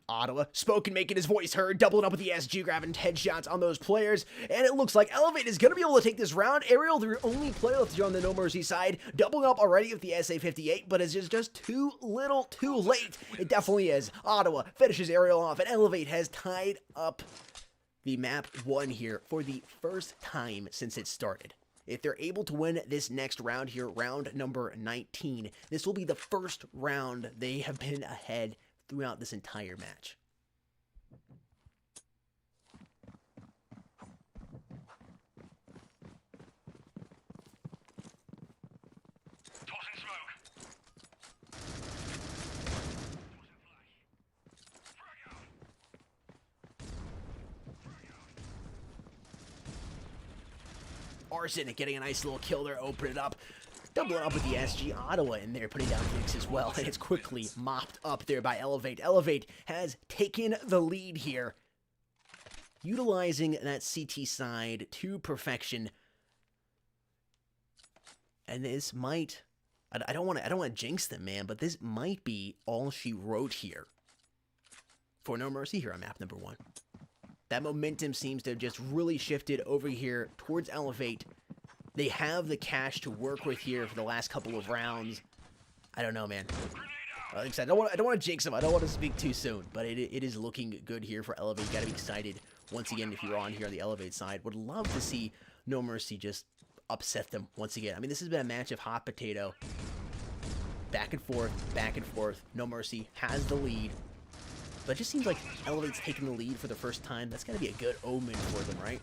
Ottawa, Spoken making his voice heard, doubling up with the SG, grabbing headshots on those players, and it looks like Elevate is going to be able to take this round. Aerial, the only player left here on the NoMercy side, doubling up already with the SA-58, but it's just too little, too late. It definitely is. Ottawa finishes Aerial off, and Elevate has tied up the map 1 here for the first time since it started. If they're able to win this next round here, round number 19, this will be the first round they have been ahead throughout this entire match. Arson getting a nice little kill there, open it up. Doubling up with the SG Ottawa in there, putting down Vix as well, and it's quickly mopped up there by Elevate. Elevate has taken the lead here, utilizing that CT side to perfection. And this might, I don't want to jinx them, man, but this might be all she wrote here for NoMercy here on map number 1. That momentum seems to have just really shifted over here towards Elevate. They have the cash to work with here for the last couple of rounds. I don't know, man. Like I said, I don't want to jinx them. I don't want to speak too soon, but it is looking good here for Elevate. Got to be excited once again if you're on here on the Elevate side. Would love to see NoMercy just upset them once again. I mean, this has been a match of hot potato. Back and forth, back and forth. NoMercy has the lead. But it just seems like Elevate's taking the lead for the first time. That's got to be a good omen for them, right?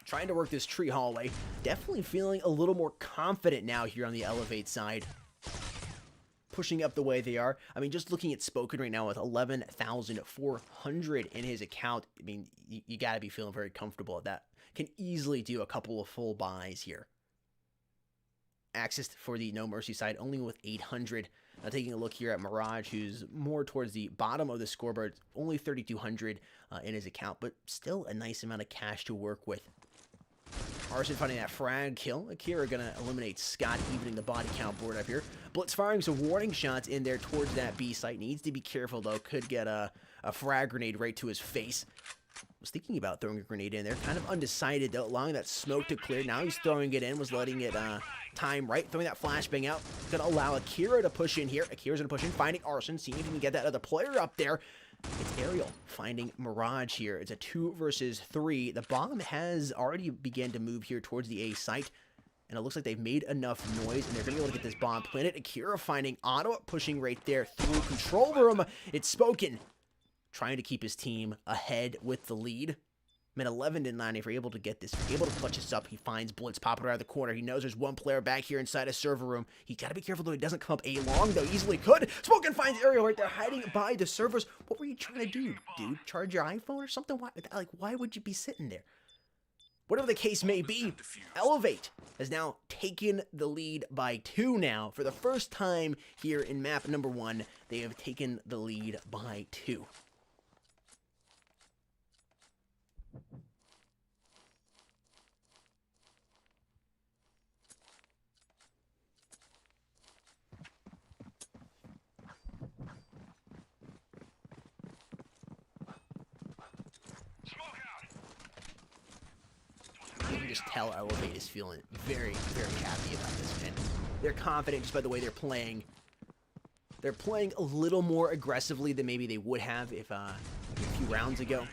Trying to work this tree hallway. Definitely feeling a little more confident now here on the Elevate side. Pushing up the way they are. I mean, just looking at Spoken right now with 11,400 in his account. I mean, you got to be feeling very comfortable at that. Can easily do a couple of full buys here. Access for the NoMercy side only with 800. Now taking a look here at Mirage, who's more towards the bottom of the scoreboard, only 3,200 in his account, but still a nice amount of cash to work with. Arson finding that frag kill. Akira gonna eliminate Scott, evening the body count board up here. Blitz firing some warning shots in there towards that B site. Needs to be careful though. Could get a frag grenade right to his face. Was thinking about throwing a grenade in there. Kind of undecided though, allowing that smoke to clear. Now he's throwing it in. Was letting it time right. Throwing that flashbang out. Gonna allow Akira to push in here. Akira's gonna push in. Finding Arson. Seeing if he can get that other player up there. It's Ariel finding Mirage here. It's a 2 versus 3. The bomb has already began to move here towards the A site. And it looks like they've made enough noise. And they're going to be able to get this bomb planted. Akira finding Ottawa. Pushing right there through control room. It's Spoken. Trying to keep his team ahead with the lead. I'm at 11-9. If you're able to get this, if you're able to clutch this up, he finds Blitz popping around the corner. He knows there's one player back here inside a server room. He's got to be careful, though. He doesn't come up A long, though. Easily could. Spoken finds Ariel right there, hiding by the servers. What were you trying to do, dude? Charge your iPhone or something? Why would you be sitting there? Whatever the case may be, Elevate has now taken the lead by 2 now. For the first time here in map number 1, they have taken the lead by 2. You can just tell Elevate is feeling very, very happy about this, man. They're confident just by the way they're playing. They're playing a little more aggressively than maybe they would have if a few rounds ago.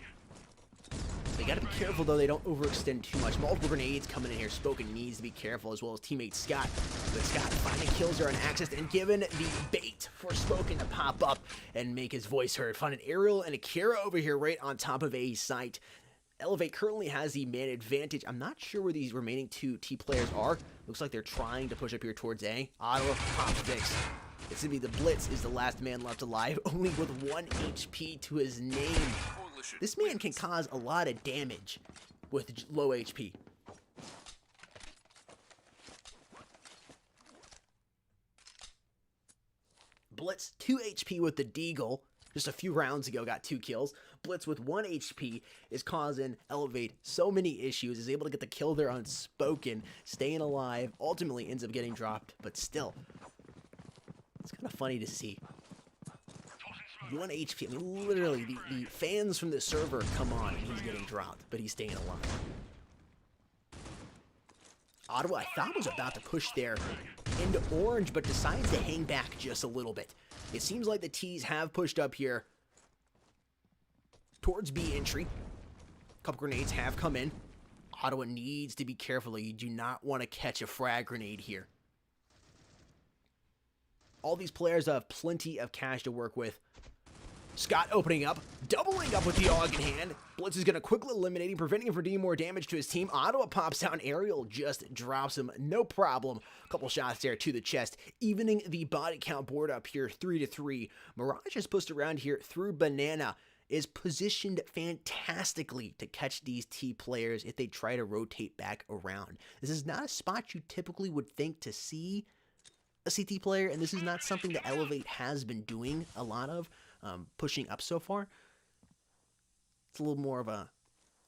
They gotta be careful, though, they don't overextend too much. Multiple grenades coming in here. Spoken needs to be careful, as well as teammate Scott. But Scott finding kills there on access and given the bait for Spoken to pop up and make his voice heard. Finding Ariel and Akira over here right on top of A site. Elevate currently has the man advantage. I'm not sure where these remaining 2 T players are. Looks like they're trying to push up here towards A. Ottawa pops Vix. It's gonna be the Blitz is the last man left alive, only with 1 HP to his name. This man can cause a lot of damage with low HP. Blitz 2 HP with the Deagle. Just a few rounds ago got 2 kills. Blitz with 1 HP is causing Elevate so many issues. Is able to get the kill there on Spoken. Staying alive. Ultimately ends up getting dropped. But still, it's kind of funny to see. 1 HP. I mean, literally, the fans from the server come on and he's getting dropped. But he's staying alive. Ottawa, I thought, was about to push there into orange, but decides to hang back just a little bit. It seems like the T's have pushed up here towards B entry. A couple grenades have come in. Ottawa needs to be careful. You do not want to catch a frag grenade here. All these players have plenty of cash to work with. Scott opening up, doubling up with the AUG in hand. Blitz is going to quickly eliminate him, preventing him from doing more damage to his team. Ottawa pops down. Ariel just drops him. No problem. A couple shots there to the chest, evening the body count board up here, 3-3. Mirage is pushed around here through Banana. Is positioned fantastically to catch these T players if they try to rotate back around. This is not a spot you typically would think to see a CT player, and this is not something that Elevate has been doing a lot of. Pushing up so far. It's a little more of an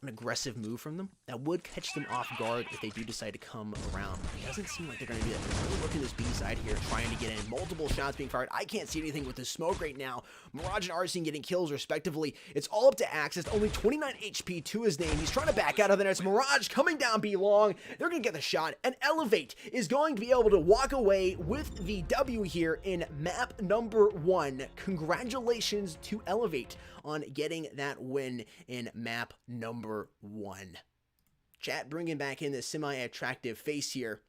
aggressive move from them that would catch them off guard if they do decide to come around. It doesn't seem like they're going to do that. They're really looking this B side here, trying to get in. Multiple shots being fired. I can't see anything with the smoke right now. Mirage and Arsene getting kills respectively. It's all up to Axis. Only 29 HP to his name. He's trying to back out of there. It's Mirage coming down B long. They're going to get the shot. And Elevate is going to be able to walk away with the W here in map number 1. Congratulations to Elevate on getting that win in map number 1. Chat bringing back in this semi-attractive face here.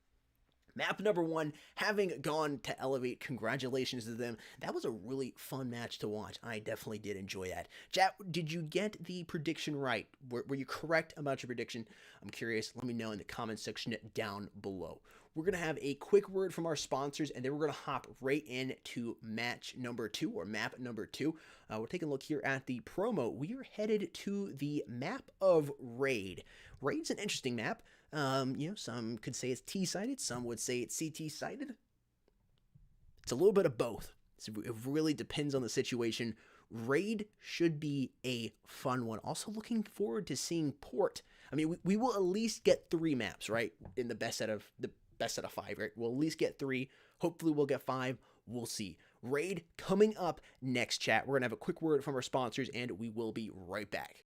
Map number 1 having gone to Elevate. Congratulations to them. That was a really fun match to watch. I definitely did enjoy that. Chat, did you get the prediction right? Were you correct about your prediction? I'm curious. Let me know in the comment section down below. We're going to have a quick word from our sponsors, and then we're going to hop right into match number 2, or map number 2. We're taking a look here at the promo. We are headed to the map of Raid. Raid's an interesting map. Some could say it's T-sided, some would say it's CT-sided. It's a little bit of both. So it really depends on the situation. Raid should be a fun one. Also looking forward to seeing Port. I mean, we will at least get 3 maps, right? In the best set of 5, right? We'll at least get 3. Hopefully we'll get 5. We'll see. Raid coming up next, chat. We're going to have a quick word from our sponsors, and we will be right back.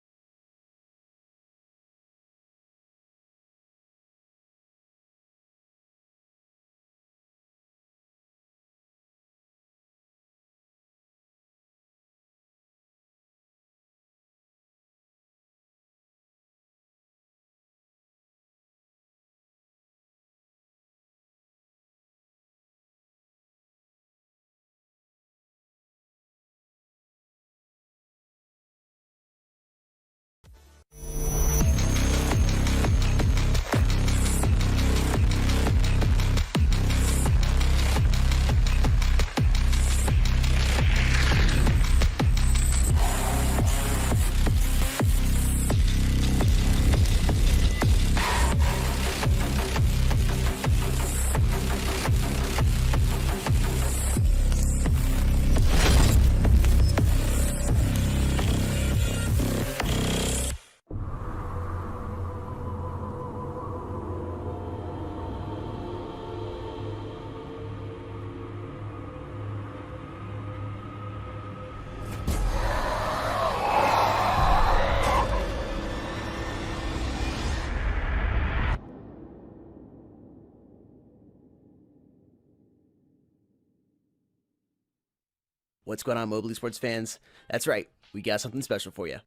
What's going on, Mobile Esports fans? That's right, we got something special for you.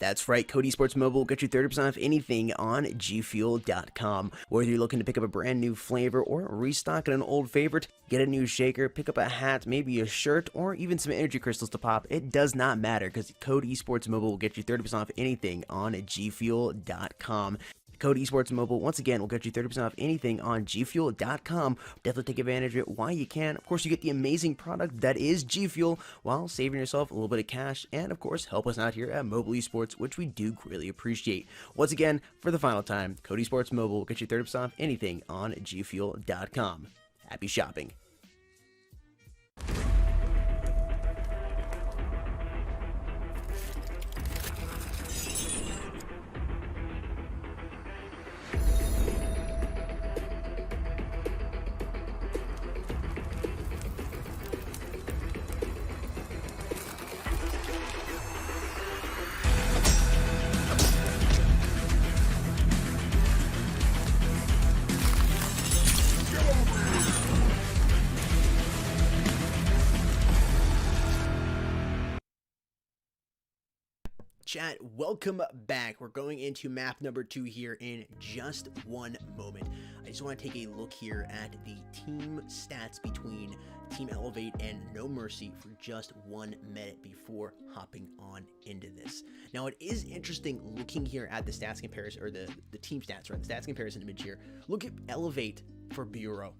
That's right, Code Esports Mobile will get you 30% off anything on gfuel.com. Whether you're looking to pick up a brand new flavor or restock an old favorite, get a new shaker, pick up a hat, maybe a shirt, or even some energy crystals to pop, it does not matter because Code Esports Mobile will get you 30% off anything on gfuel.com. Code Esports Mobile, once again, will get you 30% off anything on gfuel.com. Definitely take advantage of it while you can. Of course, you get the amazing product that is G Fuel while saving yourself a little bit of cash. And, of course, help us out here at Mobile Esports, which we do greatly appreciate. Once again, for the final time, Code Esports Mobile will get you 30% off anything on gfuel.com. Happy shopping. Chat, welcome back. We're going into map number 2 here in just one moment. I just want to take a look here at the team stats between TeamElevate and NoMercy for just 1 minute before hopping on into this. Now, it is interesting looking here at the stats comparison, or the team stats, right? The stats comparison image here. Look at Elevate for Bureau.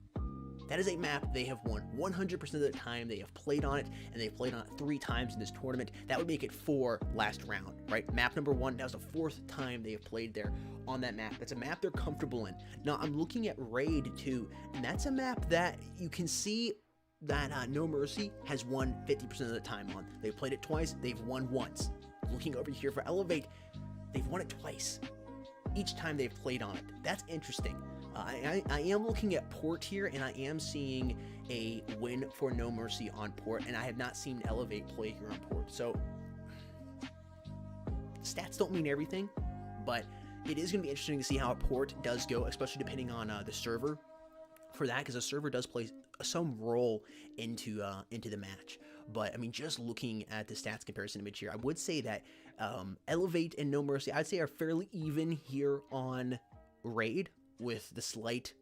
That is a map they have won 100% of the time. They have played on it, and they've played on it 3 times in this tournament. That would make it 4 last round, right? Map number 1, that was the 4th time they have played there on that map. That's a map they're comfortable in. Now, I'm looking at Raid 2, and that's a map that you can see that NoMercy has won 50% of the time on. They've played it twice, they've won once. Looking over here for Elevate, they've won it twice. Each time they've played on it. That's interesting. I am looking at Port here, and I am seeing a win for NoMercy on Port, and I have not seen Elevate play here on Port. So, stats don't mean everything, but it is going to be interesting to see how Port does go, especially depending on the server for that, because the server does play some role into the match. But, I mean, just looking at the stats comparison image here, I would say that Elevate and NoMercy, I'd say, are fairly even here on Raid, with the slight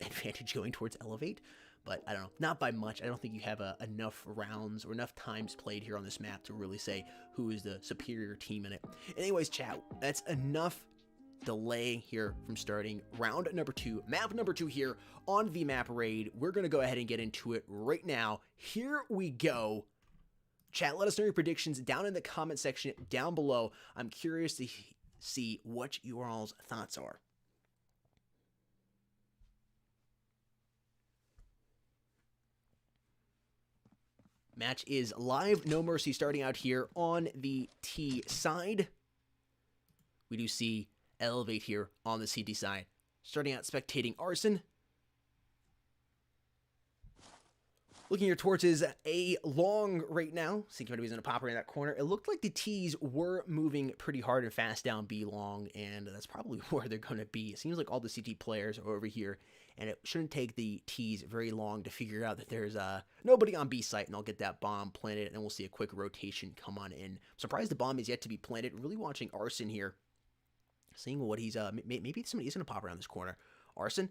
advantage going towards Elevate, but I don't know, not by much. I don't think you have enough rounds or enough times played here on this map to really say who is the superior team in it. Anyways, chat, that's enough delay here from starting round number 2, map number 2 here on the map Raid. We're going to go ahead and get into it right now. Here we go. Chat, let us know your predictions down in the comment section down below. I'm curious to see what your all's thoughts are. Match is live. NoMercy starting out here on the T side. We do see Elevate here on the CT side. Starting out spectating Arson. Looking here towards his A long right now. Seeing somebody was going to pop right in that corner. It looked like the T's were moving pretty hard and fast down B long, and that's probably where they're going to be. It seems like all the CT players are over here, and it shouldn't take the T's very long to figure out that there's nobody on B site, and I'll get that bomb planted, and we'll see a quick rotation come on in. I'm surprised the bomb is yet to be planted. Really watching Arson here, seeing what he's maybe somebody is going to pop around this corner. Arson,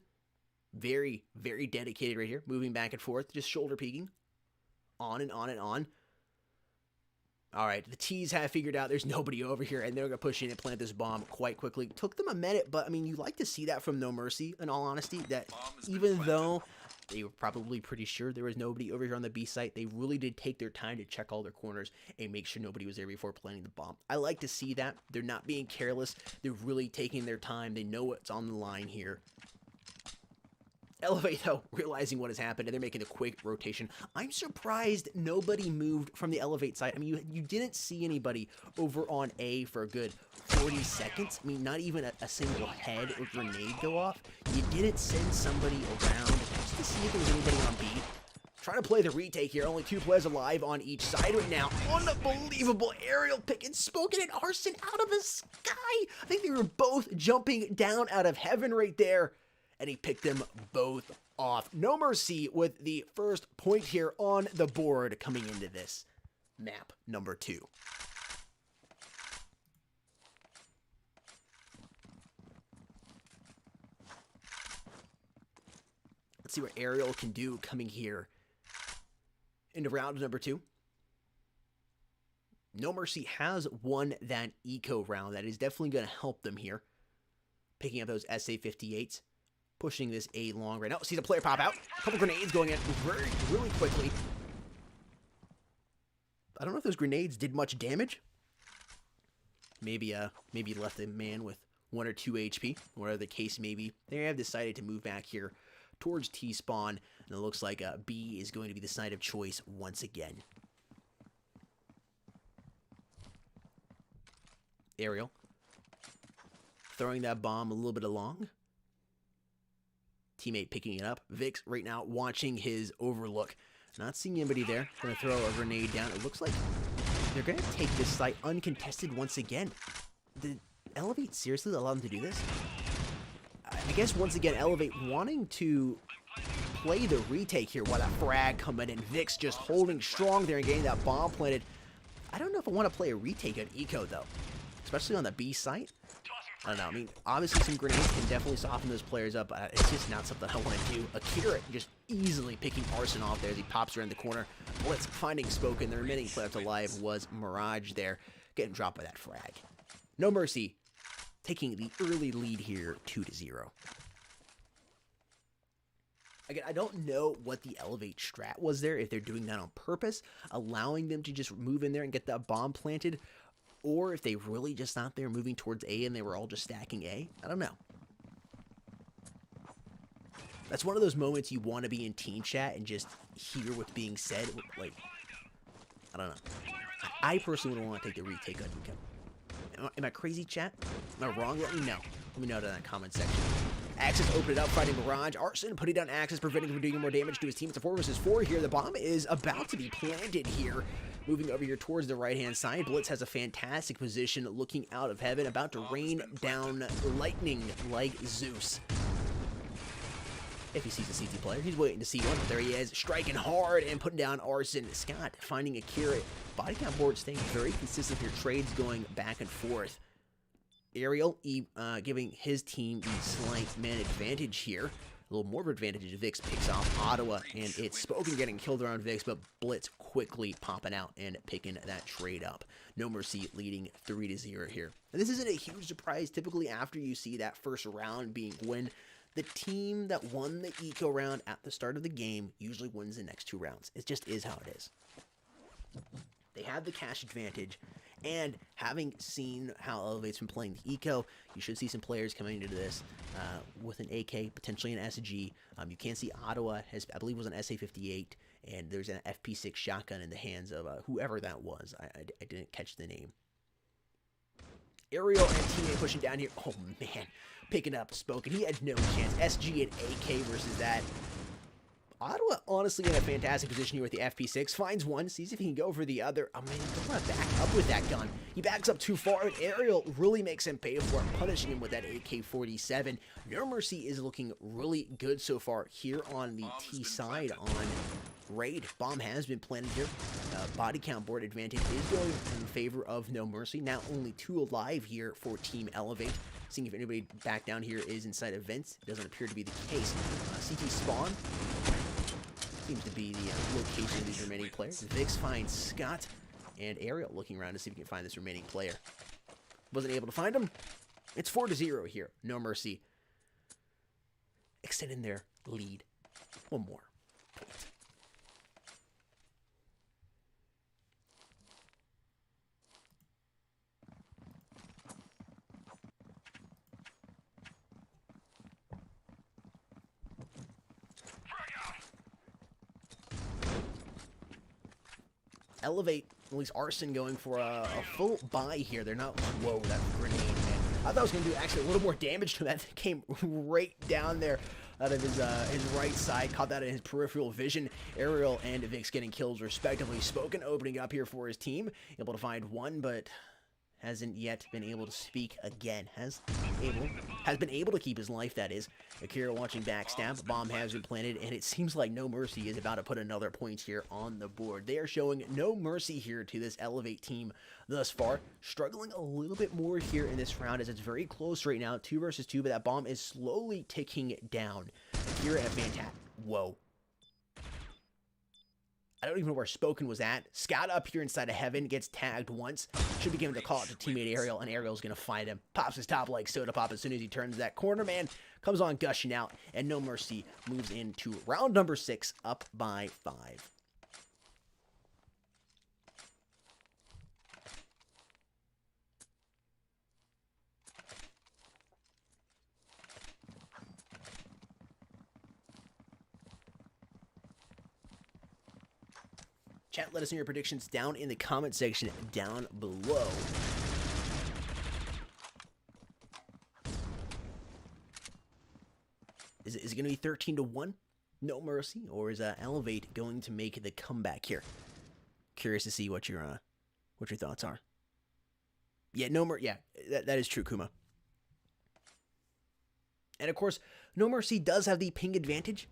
very, very dedicated right here, moving back and forth, just shoulder peeking, on and on and on. All right, the T's have figured out there's nobody over here, and they're going to push in and plant this bomb quite quickly. Took them a minute, but, I mean, you like to see that from NoMercy, in all honesty, that even though they were probably pretty sure there was nobody over here on the B site, they really did take their time to check all their corners and make sure nobody was there before planting the bomb. I like to see that. They're not being careless. They're really taking their time. They know what's on the line here. Elevate, though, realizing what has happened, and they're making a quick rotation. I'm surprised nobody moved from the Elevate side. I mean, you didn't see anybody over on A for a good 40 seconds. I mean, not even a single head or grenade go off. You didn't send somebody around just to see if there was anybody on B. Trying to play the retake here. Only 2 players alive on each side right now. Unbelievable aerial pick and Spoken and Arson out of the sky. I think they were both jumping down out of heaven right there, and he picked them both off. NoMercy with the first point here on the board coming into this map number 2. Let's see what Ariel can do coming here into round number 2. NoMercy has won that eco round. That is definitely going to help them here. Picking up those SA-58s. Pushing this A long right now. See the player pop out. A couple grenades going in really quickly. I don't know if those grenades did much damage. Maybe left a man with 1 or 2 HP, whatever the case may be. They have decided to move back here towards T-spawn, and it looks like B is going to be the side of choice once again. Ariel throwing that bomb a little bit along. Teammate picking it up. Vix right now watching his overlook. Not seeing anybody there. Going to throw a grenade down. It looks like they're going to take this site uncontested once again. Did Elevate seriously allow them to do this? I guess once again Elevate wanting to play the retake here while that frag coming in. Vix just holding strong there and getting that bomb planted. I don't know if I want to play a retake on Eco, though. Especially on the B site. I don't know. I mean, obviously some grenades can definitely soften those players up. It's just not something I want to do. Akira just easily picking Arson off there as he pops around the corner. Blitz finding Spoken. The remaining player left alive was Mirage there, getting dropped by that frag. NoMercy taking the early lead here, 2-0. Again, I don't know what the Elevate strat was there, if they're doing that on purpose, allowing them to just move in there and get that bomb planted, or if they really just thought they were moving towards A and they were all just stacking A. I don't know. That's one of those moments you want to be in team chat and just hear what's being said. Like, I don't know. I personally would want to take the retake on Eco. Am I crazy, chat? Am I wrong? Let me know. Let me know down in that comment section. Axis opened it up, fighting Mirage. Arson putting down Axis, preventing him from doing more damage to his team. It's a 4 versus 4 here. The bomb is about to be planted here. Moving over here towards the right-hand side. Blitz has a fantastic position looking out of heaven, about to rain down lightning like Zeus. If he sees a CT player, he's waiting to see one. There he is, striking hard and putting down Arson. Scott finding Akira. Body count board staying very consistent here. Trades going back and forth. Ariel giving his team the slight man advantage here. A little more of an advantage as Vix picks off Ottawa, and it's Spoken getting killed around Vix, but Blitz quickly popping out and picking that trade up. NoMercy leading 3-0 here. And this isn't a huge surprise. Typically, after you see that first round being win, the team that won the Eco round at the start of the game usually wins the next 2 rounds. It just is how it is. They have the cash advantage, and having seen how Elevate's been playing the Eco, you should see some players coming into this with an AK, potentially an SG. You can see Ottawa has, I believe, was an SA-58, and there's an FP6 shotgun in the hands of whoever that was. I didn't catch the name. Ariel and teammate pushing down here. Oh, man. Picking up Spoken. He had no chance. SG and AK versus that. Ottawa, honestly, in a fantastic position here with the FP6. Finds one, sees if he can go for the other. Oh, man, he doesn't want to back up with that gun. He backs up too far, and Ariel really makes him pay for it, punishing him with that AK-47. NoMercy is looking really good so far here on the T side on Raid. Bomb has been planted here. Body count board advantage is going in favor of NoMercy. Now only 2 alive here for TeamElevate. Seeing if anybody back down here is inside of vents. It doesn't appear to be the case. CT spawn seems to be the location of these remaining players. Vix finds Scott, and Ariel looking around to see if he can find this remaining player. Wasn't able to find him. It's 4-0 here. NoMercy extending their lead. One more point. Elevate, at least Arson going for a full buy here. They're not, whoa, that grenade, man. I thought I was going to do actually a little more damage to that. That came right down there out of his right side. Caught that in his peripheral vision. Ariel and Vix getting kills respectively. Spoken opening up here for his team. Able to find one, but hasn't yet been able to speak again. Has been able to keep his life, that is. Akira watching backstab. Bomb has been planted, and it seems like NoMercy is about to put another point here on the board. They are showing no mercy here to this Elevate team thus far. Struggling a little bit more here in this round as it's very close right now. 2 versus 2, but that bomb is slowly ticking down. Akira and Fantat. Whoa. I don't even know where Spoken was at. Scott up here inside of heaven, gets tagged once. Should be given the call out to teammate Ariel, and Ariel's going to find him. Pops his top like soda pop as soon as he turns that corner, man. Comes on gushing out, and NoMercy moves into round number 6, up by 5. Chat, let us know your predictions down in the comment section down below. Is it going to be 13-1? NoMercy, or is Elevate going to make the comeback here? Curious to see what your thoughts are. Yeah, yeah, that is true, Kuma. And of course, NoMercy does have the ping advantage.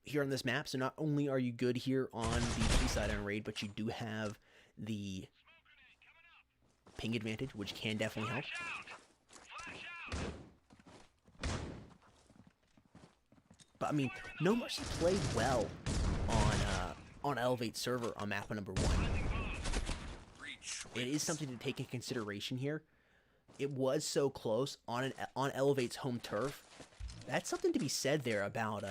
here on this map. So not only are you good here on the T side on raid, but you do have the ping advantage, which can definitely help. But I mean, NoMercy played well on Elevate server on map number 1. It is something to take in consideration here. It was so close on Elevate's home turf. That's something to be said there about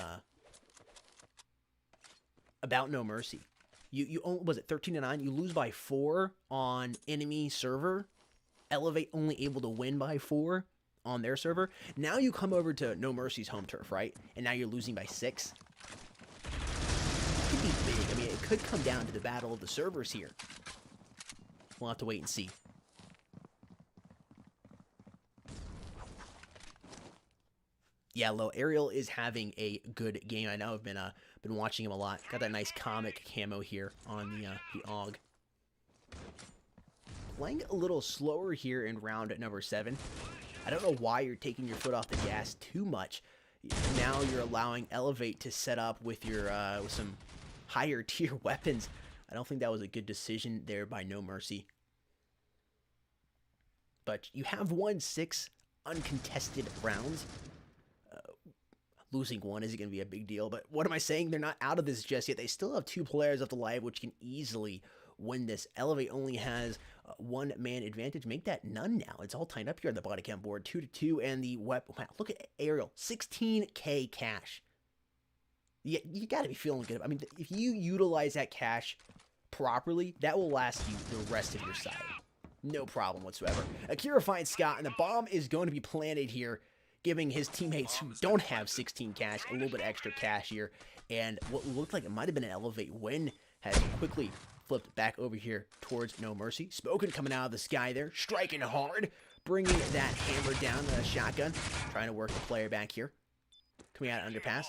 NoMercy. You was it 13-9? You lose by 4 on enemy server. Elevate only able to win by 4 on their server. Now you come over to NoMercy's home turf, right? And now you're losing by 6. It could be big. I mean, it could come down to the battle of the servers here. We'll have to wait and see. Yeah, Lo, Ariel is having a good game. I know I've been watching him a lot. Got that nice comic camo here on the AUG. Playing a little slower here in round number 7. I don't know why you're taking your foot off the gas too much. Now you're allowing Elevate to set up with your with some higher tier weapons. I don't think that was a good decision there by NoMercy. But you have won 6 uncontested rounds. Losing 1 isn't going to be a big deal, but what am I saying? They're not out of this just yet. They still have 2 players up to live, which can easily win this. Elevate only has 1-man advantage. Make that none now. It's all tied up here on the body count board. 2-2, and the weapon. Wow, look at Ariel. 16K cash. You got to be feeling good. I mean, if you utilize that cash properly, that will last you the rest of your side. No problem whatsoever. Akira finds Scott, and the bomb is going to be planted here, giving his teammates who don't have 16 cash a little bit extra cash here. And what looked like it might have been an Elevate win has quickly flipped back over here towards NoMercy. Spoken coming out of the sky there, striking hard, bringing that hammer down the shotgun, trying to work the player back here. Coming out of underpass,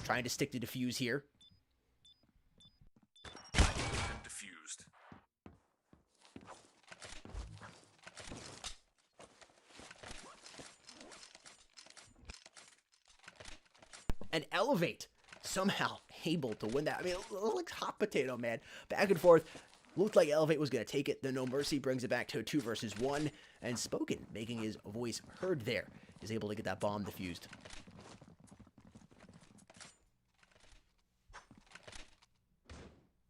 trying to stick to defuse here. Diffused. And Elevate somehow able to win that. I mean, it looked like hot potato, man. Back and forth. Looked like Elevate was going to take it. The NoMercy brings it back to a 2 versus 1. And Spoken, making his voice heard there, is able to get that bomb defused.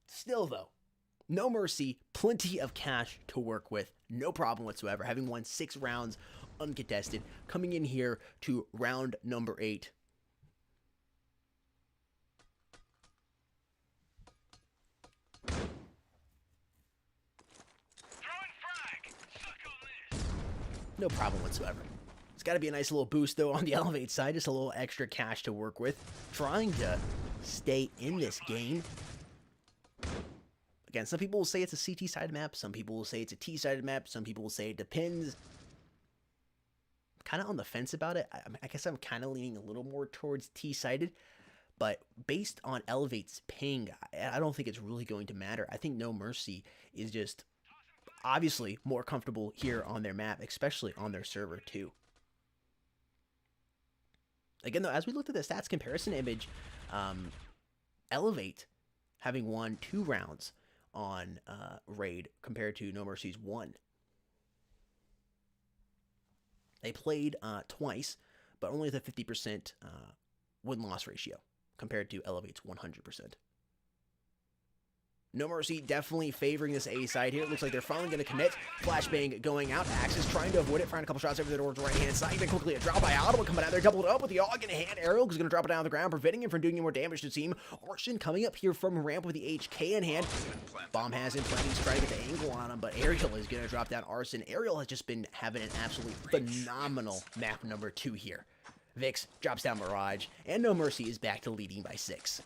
Still, though, NoMercy, plenty of cash to work with. No problem whatsoever. Having won 6 rounds uncontested. Coming in here to round number 8. No problem whatsoever. It's got to be a nice little boost, though, on the Elevate side. Just a little extra cash to work with. Trying to stay in this game. Again, some people will say it's a CT-sided map. Some people will say it's a T-sided map. Some people will say it depends. Kind of on the fence about it. I guess I'm kind of leaning a little more towards T-sided. But based on Elevate's ping, I don't think it's really going to matter. I think NoMercy is just obviously more comfortable here on their map, especially on their server too. Again, though, as we looked at the stats comparison image, Elevate having won 2 rounds on Raid compared to NoMercy's 1. They played twice, but only with a 50% win-loss ratio compared to Elevate's 100%. NoMercy definitely favoring this A side here. It looks like they're finally going to commit. Flashbang going out. Axis trying to avoid it. Firing a couple shots over the door to the right-hand side. Then quickly a drop by Audible coming out there. Doubled up with the AUG in hand. Ariel is going to drop it down on the ground, preventing him from doing any more damage to the team. Arson coming up here from ramp with the HK in hand. Bomb has him planting. He's trying to get the angle on him, but Ariel is going to drop down Arson. Ariel has just been having an absolutely phenomenal map number 2 here. Vix drops down Mirage, and NoMercy is back to leading by 6.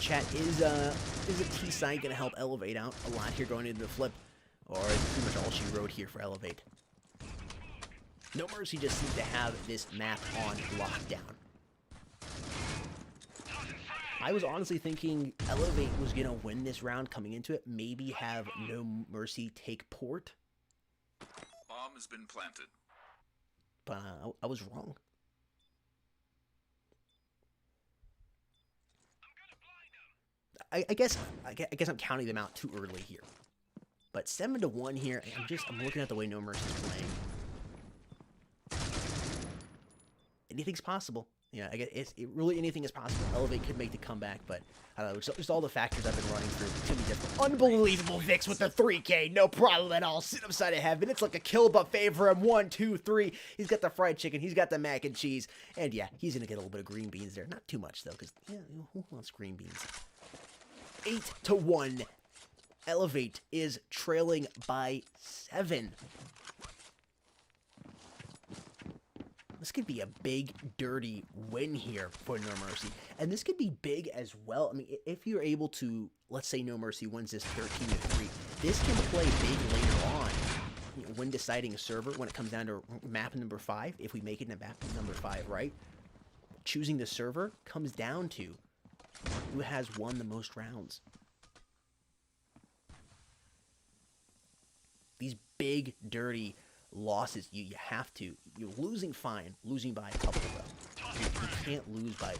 chat, is a T side going to help Elevate out a lot here going into the flip? Or is it pretty much all she wrote here for Elevate? NoMercy just seems to have this map on lockdown. I was honestly thinking Elevate was going to win this round coming into it. Maybe have NoMercy take port. Bomb has been planted. But I was wrong. I guess I'm counting them out too early here. But 7-1 here. I'm looking at the way NoMercy's playing. Anything's possible. Yeah, I guess really anything is possible. Elevate could make the comeback, but I don't know. Just all the factors I've been running through. It's gonna be different. Unbelievable Vix with the 3K, no problem at all. Sit upside of heaven. It's like a kill buffet for him. 1, 2, 3. He's got the fried chicken. He's got the mac and cheese, and yeah, he's gonna get a little bit of green beans there. Not too much though, because yeah, who wants green beans? 8-1. Elevate is trailing by 7. This could be a big, dirty win here for NoMercy. And this could be big as well. I mean, if you're able to, let's say NoMercy wins this 13-3, this can play big later on. You know, when deciding a server, when it comes down to map number 5, if we make it in map number 5, right? Choosing the server comes down to who has won the most rounds. These big, dirty losses, you have to. You're losing fine. Losing by a couple, though. You can't lose by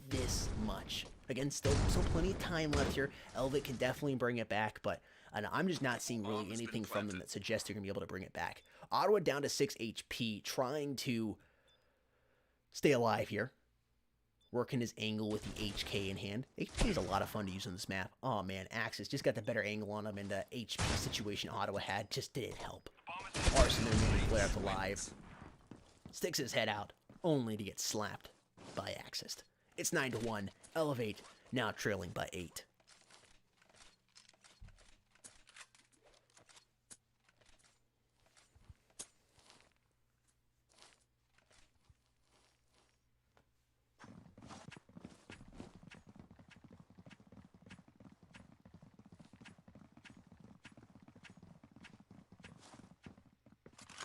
this much. Again, still plenty of time left here. Elevate can definitely bring it back, but I'm just not seeing really anything from them that suggests they're going to be able to bring it back. Ottawa down to 6 HP, trying to stay alive here. Working his angle with the HK in hand. HK is a lot of fun to use on this map. Oh man, Axis just got the better angle on him, and the HP situation Ottawa had just didn't help. Arson there moving flare up alive. Sticks his head out, only to get slapped by Axis. It's 9-1. Elevate now trailing by 8.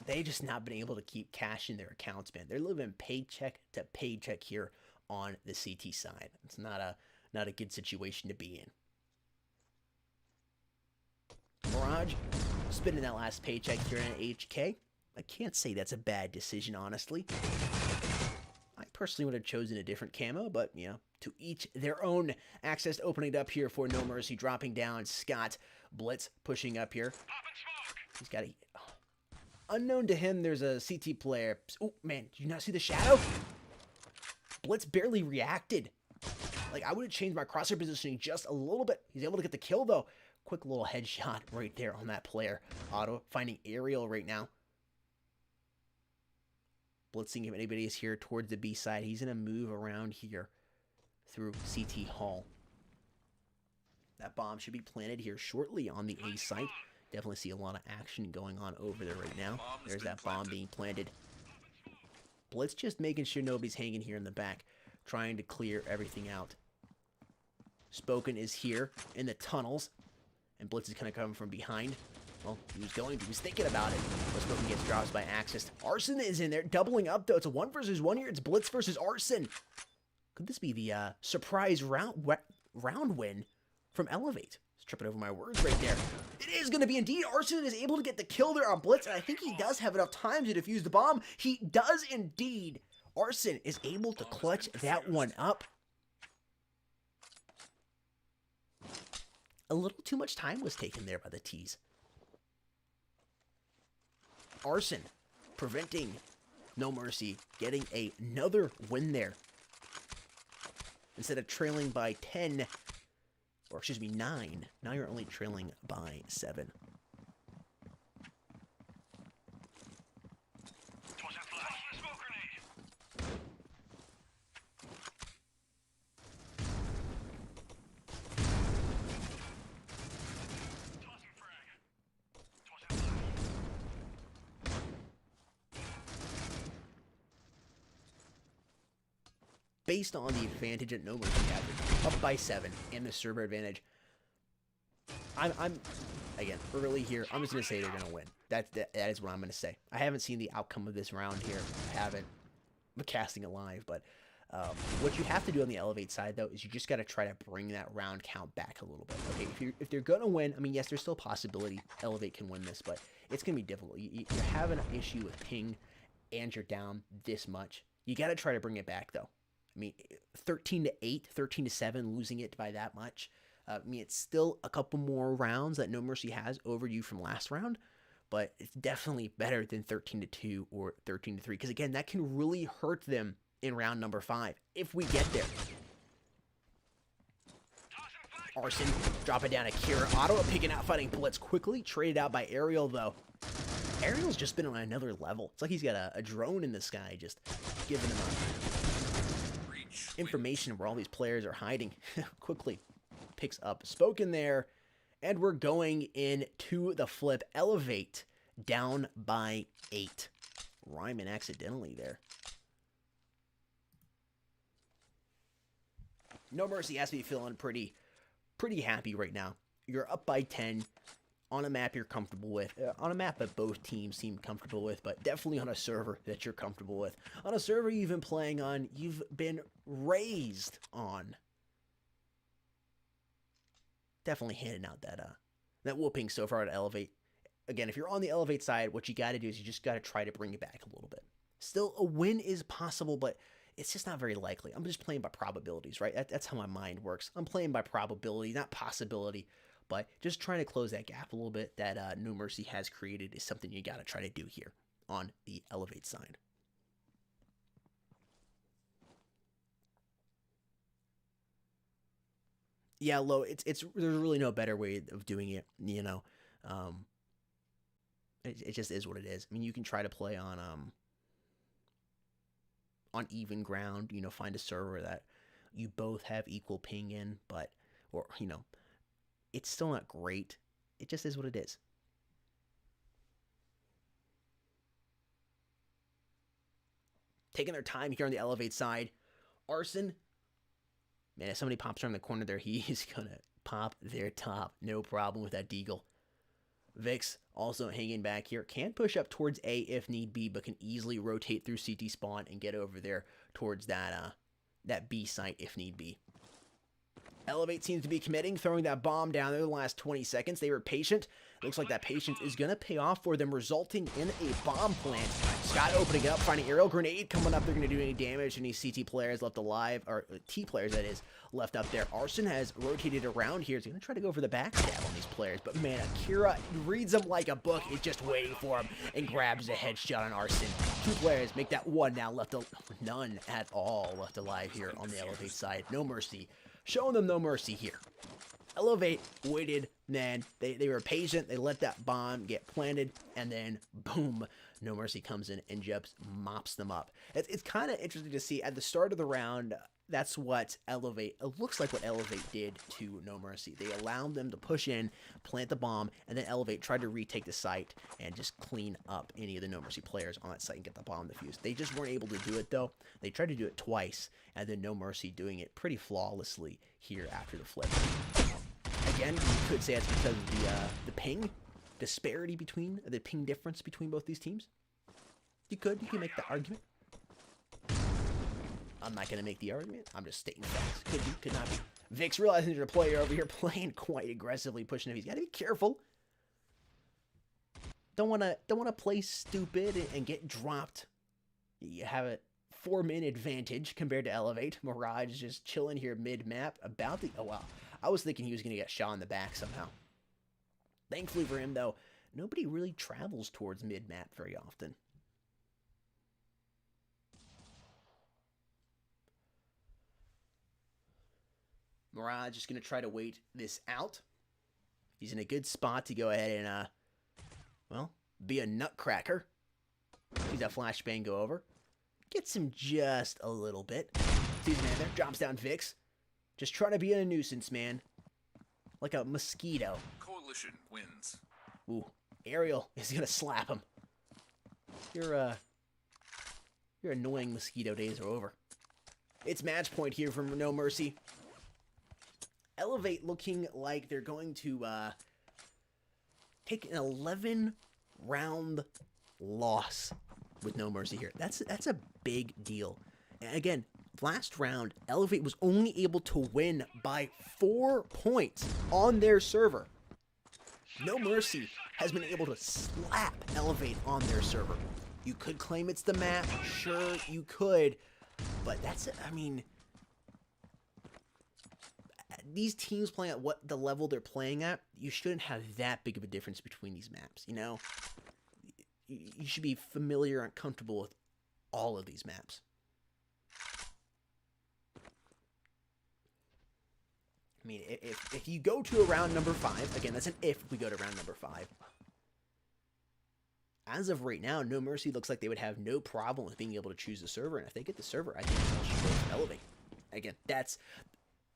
They just not been able to keep cash in their accounts, man. They're living paycheck to paycheck here on the CT side. It's not a good situation to be in. Mirage spending that last paycheck here in HK. I can't say that's a bad decision, honestly. I personally would have chosen a different camo, but you know, to each their own. Access opening it up here for NoMercy, dropping down. Scott Blitz pushing up here. He's got a. Unknown to him, there's a CT player. Oh, man, did you not see the shadow? Blitz barely reacted. Like, I would have changed my crosshair positioning just a little bit. He's able to get the kill, though. Quick little headshot right there on that player. Otto finding aerial right now. Blitzing if anybody is here towards the B side. He's going to move around here through CT Hall. That bomb should be planted here shortly on the A site. Definitely see a lot of action going on over there right now. There's that bomb being planted. Blitz just making sure nobody's hanging here in the back. Trying to clear everything out. Spoken is here in the tunnels. And Blitz is kind of coming from behind. Well, he was thinking about it. But Spoken gets dropped by Axis. Arson is in there, doubling up though. It's a 1-versus-1 here. It's Blitz versus Arson. Could this be the surprise round win from Elevate? Tripping over my words right there. It is going to be indeed. Arson is able to get the kill there on Blitz, and I think he does have enough time to defuse the bomb. He does indeed. Arson is able to clutch that one up. A little too much time was taken there by the T's. Arson preventing NoMercy getting another win there. Instead of trailing by 10, or excuse me, 9. Now you're only trailing by 7. based on the advantage that NoMercy has, up by 7 and the server advantage. I'm again early here. I'm just gonna say they're gonna win. That is what I'm gonna say. I haven't seen the outcome of this round here. I haven't. I'm casting it live, but what you have to do on the Elevate side though is you just gotta try to bring that round count back a little bit. Okay, if they're gonna win, I mean yes, there's still a possibility Elevate can win this, but it's gonna be difficult. You're having an issue with ping, and you're down this much. You gotta try to bring it back though. I mean, 13-8, 13-7, losing it by that much. I mean, it's still a couple more rounds that NoMercy has over you from last round, but it's definitely better than 13-2 or 13-3, because again, that can really hurt them in round number 5 if we get there. Arson dropping down Akira. Ottawa picking out fighting Blitz quickly, traded out by Ariel though. Ariel's just been on another level. It's like he's got a drone in the sky just giving him information where all these players are hiding. Quickly picks up Spoken there, and we're going into the flip. Elevate down by 8. Rhyming accidentally there. NoMercy has to be feeling pretty happy right now. You're up by 10 on a map you're comfortable with, on a map that both teams seem comfortable with, but definitely on a server that you're comfortable with. On a server you've been playing on, you've been raised on. Definitely handing out that whooping so far to Elevate. Again, if you're on the Elevate side, what you got to do is you just got to try to bring it back a little bit. Still, a win is possible, but it's just not very likely. I'm just playing by probabilities, right? That's how my mind works. I'm playing by probability, not possibility, but just trying to close that gap a little bit that NoMercy has created is something you got to try to do here on the Elevate side. Yeah, Lo, there's really no better way of doing it, you know. It just is what it is. I mean, you can try to play on even ground, you know, find a server that you both have equal ping in, but, or, you know, it's still not great. It just is what it is. Taking their time here on the Elevate side. Arson, man, if somebody pops around the corner there, he's gonna pop their top. No problem with that deagle. Vix also hanging back here. Can push up towards A if need be, but can easily rotate through CT spawn and get over there towards that B site if need be. Elevate seems to be committing, throwing that bomb down there the last 20 seconds. They were patient. Looks like that patience is going to pay off for them, resulting in a bomb plant. Scott opening up, finding aerial grenade coming up. They're going to do any damage. Any CT players left alive, or T players that is, left up there. Arson has rotated around here. He's going to try to go for the backstab on these players. But man, Akira reads them like a book. Is just waiting for him and grabs a headshot on Arson. 2 players make that one now left, none at all left alive here on the Elevate side. NoMercy. Showing them no mercy here. Elevate waited, man. They were patient. They let that bomb get planted, and then boom, NoMercy comes in and just mops them up. It's kind of interesting to see at the start of the round. That's what Elevate, it looks like what Elevate did to NoMercy. They allowed them to push in, plant the bomb, and then Elevate tried to retake the site and just clean up any of the NoMercy players on that site and get the bomb defused. They just weren't able to do it though. They tried to do it twice, and then NoMercy doing it pretty flawlessly here after the flip. Again, you could say it's because of the ping disparity between, the ping difference between both these teams. You can make the argument. I'm not going to make the argument. I'm just stating facts. Could be, could not be. Vix realizing there's a player over here playing quite aggressively, pushing him. He's got to be careful. Don't want to play stupid and get dropped. You have a 4-minute advantage compared to Elevate. Mirage is just chilling here mid-map. About the... Oh, wow. I was thinking he was going to get shot in the back somehow. Thankfully for him, though, nobody really travels towards mid-map very often. Mirage is going to try to wait this out. He's in a good spot to go ahead and, well, be a nutcracker. Sees that flashbang go over. Gets him just a little bit. Sees man there. Drops down Vix. Just trying to be a nuisance, man. Like a mosquito. Coalition wins. Ooh. Ariel is going to slap him. Your annoying mosquito days are over. It's match point here from NoMercy. Elevate looking like they're going to take an 11-round loss with NoMercy here. That's a big deal. And again, last round, Elevate was only able to win by 4 points on their server. NoMercy has been able to slap Elevate on their server. You could claim it's the map, sure you could, but that's, I mean, these teams playing at what the level they're playing at, you shouldn't have that big of a difference between these maps, you know? You should be familiar and comfortable with all of these maps. I mean, if you go to a round number 5, again, that's an if we go to round number 5. As of right now, NoMercy looks like they would have no problem with being able to choose the server, and if they get the server, I think they should go Elevate. Again, that's...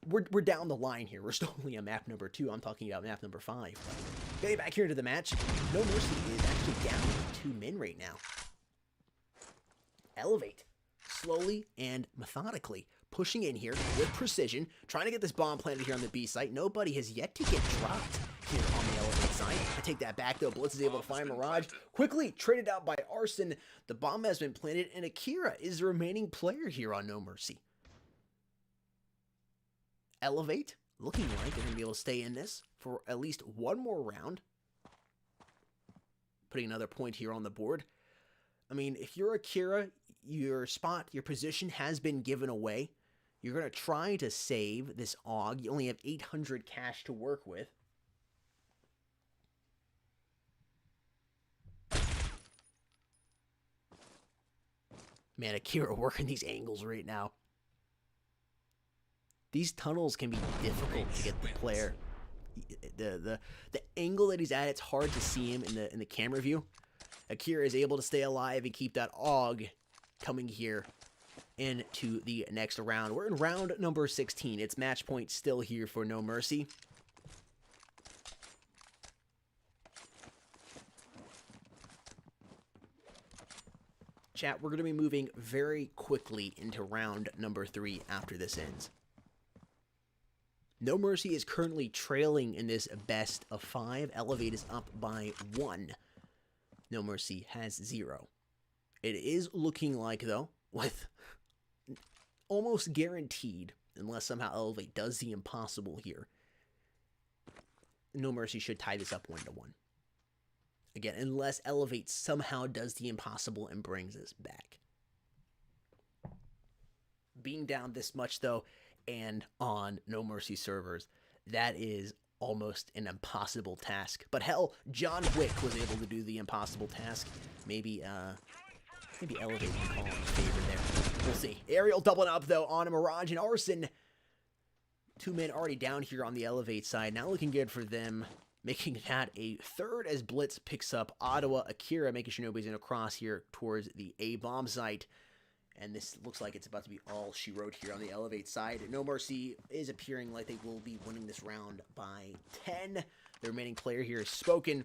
We're down the line here. We're still only on map number 2. I'm talking about map number 5. Getting back here into the match, NoMercy is actually down 2 men right now. Elevate, slowly and methodically, pushing in here with precision, trying to get this bomb planted here on the B site. Nobody has yet to get dropped here on the Elevate side. I take that back, though. Blitz is able to find Mirage. Quickly traded out by Arson. The bomb has been planted, and Akira is the remaining player here on NoMercy. Elevate, looking like they're going to be able to stay in this for at least one more round. Putting another point here on the board. I mean, if you're Akira, your spot, your position has been given away. You're going to try to save this AUG. You only have 800 cash to work with. Man, Akira working these angles right now. These tunnels can be difficult to get the player. The angle that he's at, it's hard to see him in the camera view. Akira is able to stay alive and keep that AUG coming here into the next round. We're in round number 16. It's match point still here for NoMercy. Chat, we're going to be moving very quickly into round number 3 after this ends. NoMercy is currently trailing in this best of 5. Elevate is up by 1. NoMercy has 0. It is looking like, though, with almost guaranteed, unless somehow Elevate does the impossible here, NoMercy should tie this up 1-1. Again, unless Elevate somehow does the impossible and brings us back. Being down this much, though, and on NoMercy servers, that is almost an impossible task. But hell, John Wick was able to do the impossible task. Maybe Elevate can call in favor there. We'll see. Aerial doubling up, though, on Mirage and Arson. 2 men already down here on the Elevate side. Now looking good for them, making that a third as Blitz picks up Ottawa. Akira making sure nobody's in a cross here towards the A-bomb site. And this looks like it's about to be all she wrote here on the Elevate side. NoMercy is appearing like they will be winning this round by 10. The remaining player here is Spoken.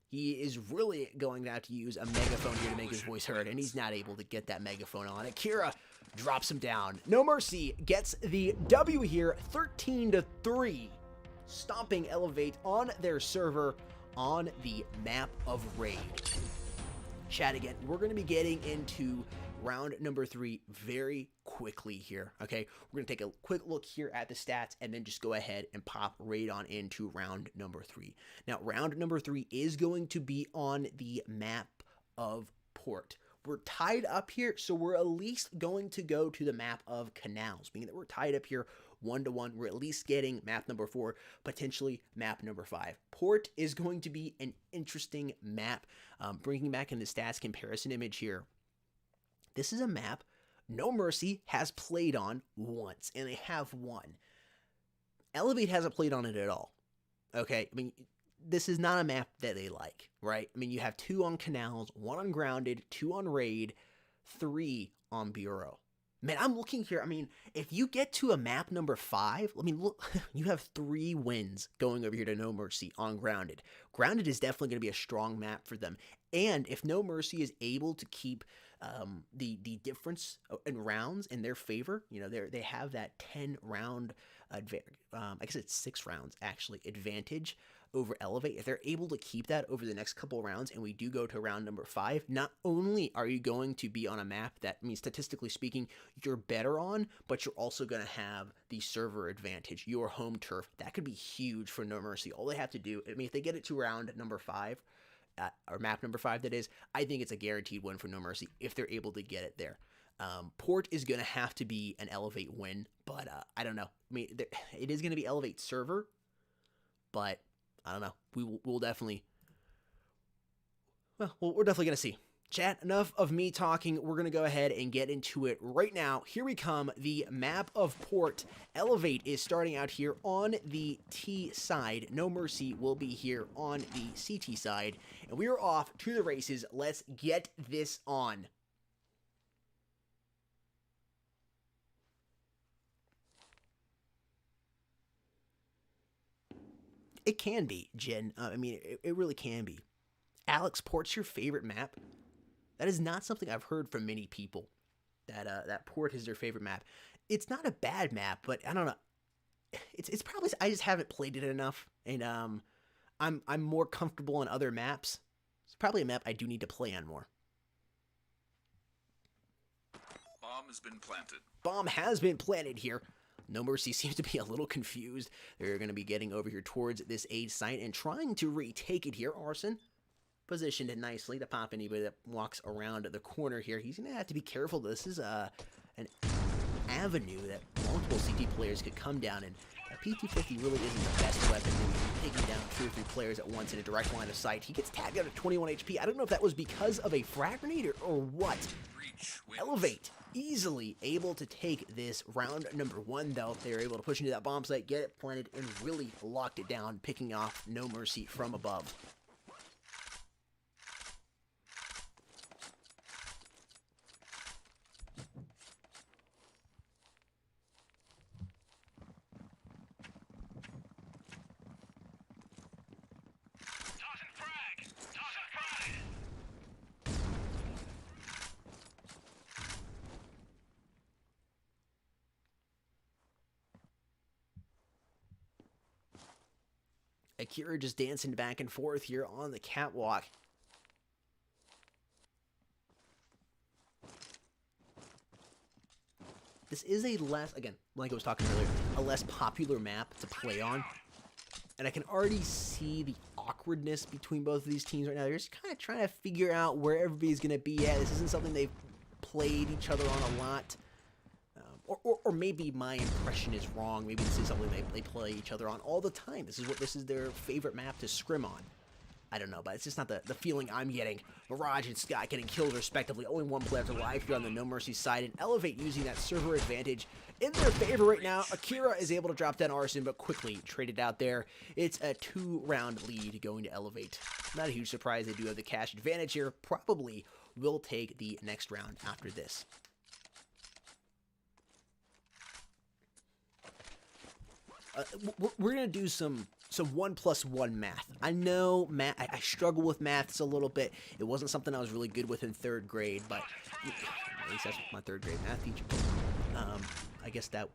He is really going to have to use a megaphone here to make his voice heard, and he's not able to get that megaphone on. Akira drops him down. NoMercy gets the W here, 13-3, stomping Elevate on their server on the map of Raid. Chat again, we're going to be getting into round number 3 very quickly here, okay? We're going to take a quick look here at the stats and then just go ahead and pop right on into round number 3. Now, round number 3 is going to be on the map of Port. We're tied up here, so we're at least going to go to the map of Canals, meaning that we're tied up here 1-1. We're at least getting map number 4, potentially map number 5. Port is going to be an interesting map. Bringing back in the stats comparison image here, this is a map NoMercy has played on once, and they have won. Elevate hasn't played on it at all. Okay, I mean, this is not a map that they like, right? I mean, you have 2 on Canals, 1 on Grounded, 2 on Raid, 3 on Bureau. Man, I'm looking here. I mean, if you get to a map number 5, I mean, look, you have 3 wins going over here to NoMercy on Grounded. Grounded is definitely going to be a strong map for them. And if NoMercy is able to keep the difference in rounds in their favor. You know, they have that 10 round I guess it's 6 rounds actually advantage over Elevate. If they're able to keep that over the next couple rounds and we do go to round number 5, not only are you going to be on a map that, I mean, statistically speaking, you're better on, but you're also going to have the server advantage, your home turf. That could be huge for NoMercy. All they have to do, I mean, if they get it to round number 5, or map number 5 that is, I think it's a guaranteed win for NoMercy if they're able to get it there. Port is going to have to be an Elevate win, but I don't know. I mean, it is going to be Elevate server, but I don't know. We'll definitely, well, we're definitely going to see. Chat, enough of me talking. We're going to go ahead and get into it right now. Here we come, the map of Port. Elevate is starting out here on the T side. NoMercy will be here on the CT side. And we are off to the races. Let's get this on. It can be, Jen. I mean, it really can be. Alex, Port's your favorite map? That is not something I've heard from many people, that Port is their favorite map. It's not a bad map, but I don't know. It's probably, I just haven't played it enough, and I'm more comfortable on other maps. It's probably a map I do need to play on more. Bomb has been planted. Bomb has been planted here. NoMercy seems to be a little confused. They're going to be getting over here towards this A site and trying to retake it here. Arson positioned it nicely to pop anybody that walks around the corner here. He's going to have to be careful. This is an avenue that multiple CT players could come down, and a PT-50 really isn't the best weapon. Taking down 2 or 3 players at once in a direct line of sight. He gets tagged out at 21 HP. I don't know if that was because of a frag grenade or what. Elevate easily able to take this round number 1, though. They were able to push into that bomb site, get it planted, and really locked it down, picking off NoMercy from above. Akira just dancing back and forth here on the catwalk. This is a less, again, like I was talking earlier, a less popular map to play on. And I can already see the awkwardness between both of these teams right now. They're just kind of trying to figure out where everybody's going to be at. This isn't something they've played each other on a lot. Or maybe my impression is wrong. Maybe this is something they play each other on all the time. This is their favorite map to scrim on. I don't know, but it's just not the feeling I'm getting. Mirage and Scott getting killed respectively. Only 1 player alive here on the NoMercy side, and Elevate using that server advantage in their favor right now. Akira is able to drop down Arson, but quickly traded out there. It's a 2-round lead going to Elevate. Not a huge surprise. They do have the cash advantage here. Probably will take the next round after this. We're going to do some 1+1 math. I know math, I struggle with maths a little bit. It wasn't something I was really good with in 3rd grade, but at least that's my 3rd grade math teacher. I guess that,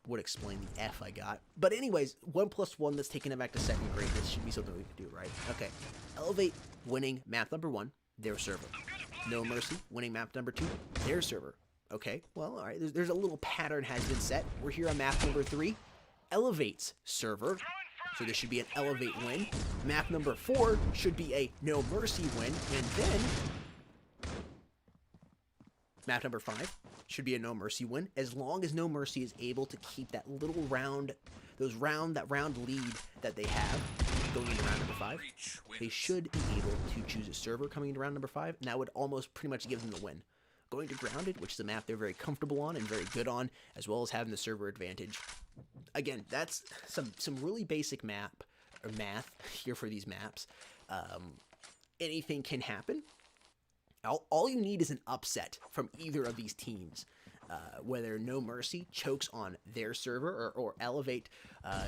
would explain the F I got. But anyways, 1+1, that's taking it back to 2nd grade. This should be something we can do, right? Okay. Elevate winning map number 1, their server. NoMercy winning map number 2, their server. Okay, well, all right. There's a little pattern has been set. We're here on map number 3. Elevate's server, so this should be an Elevate win. Map number 4 should be a NoMercy win, and then map number 5 should be a NoMercy win, as long as NoMercy is able to keep that little round, that round lead that they have going into round number 5. They should be able to choose a server coming into round number 5, and that would almost pretty much give them the win. Going to Grounded, which is a map they're very comfortable on and very good on, as well as having the server advantage. Again, that's some really basic math here for these maps. Anything can happen. All you need is an upset from either of these teams. Whether NoMercy chokes on their server or Elevate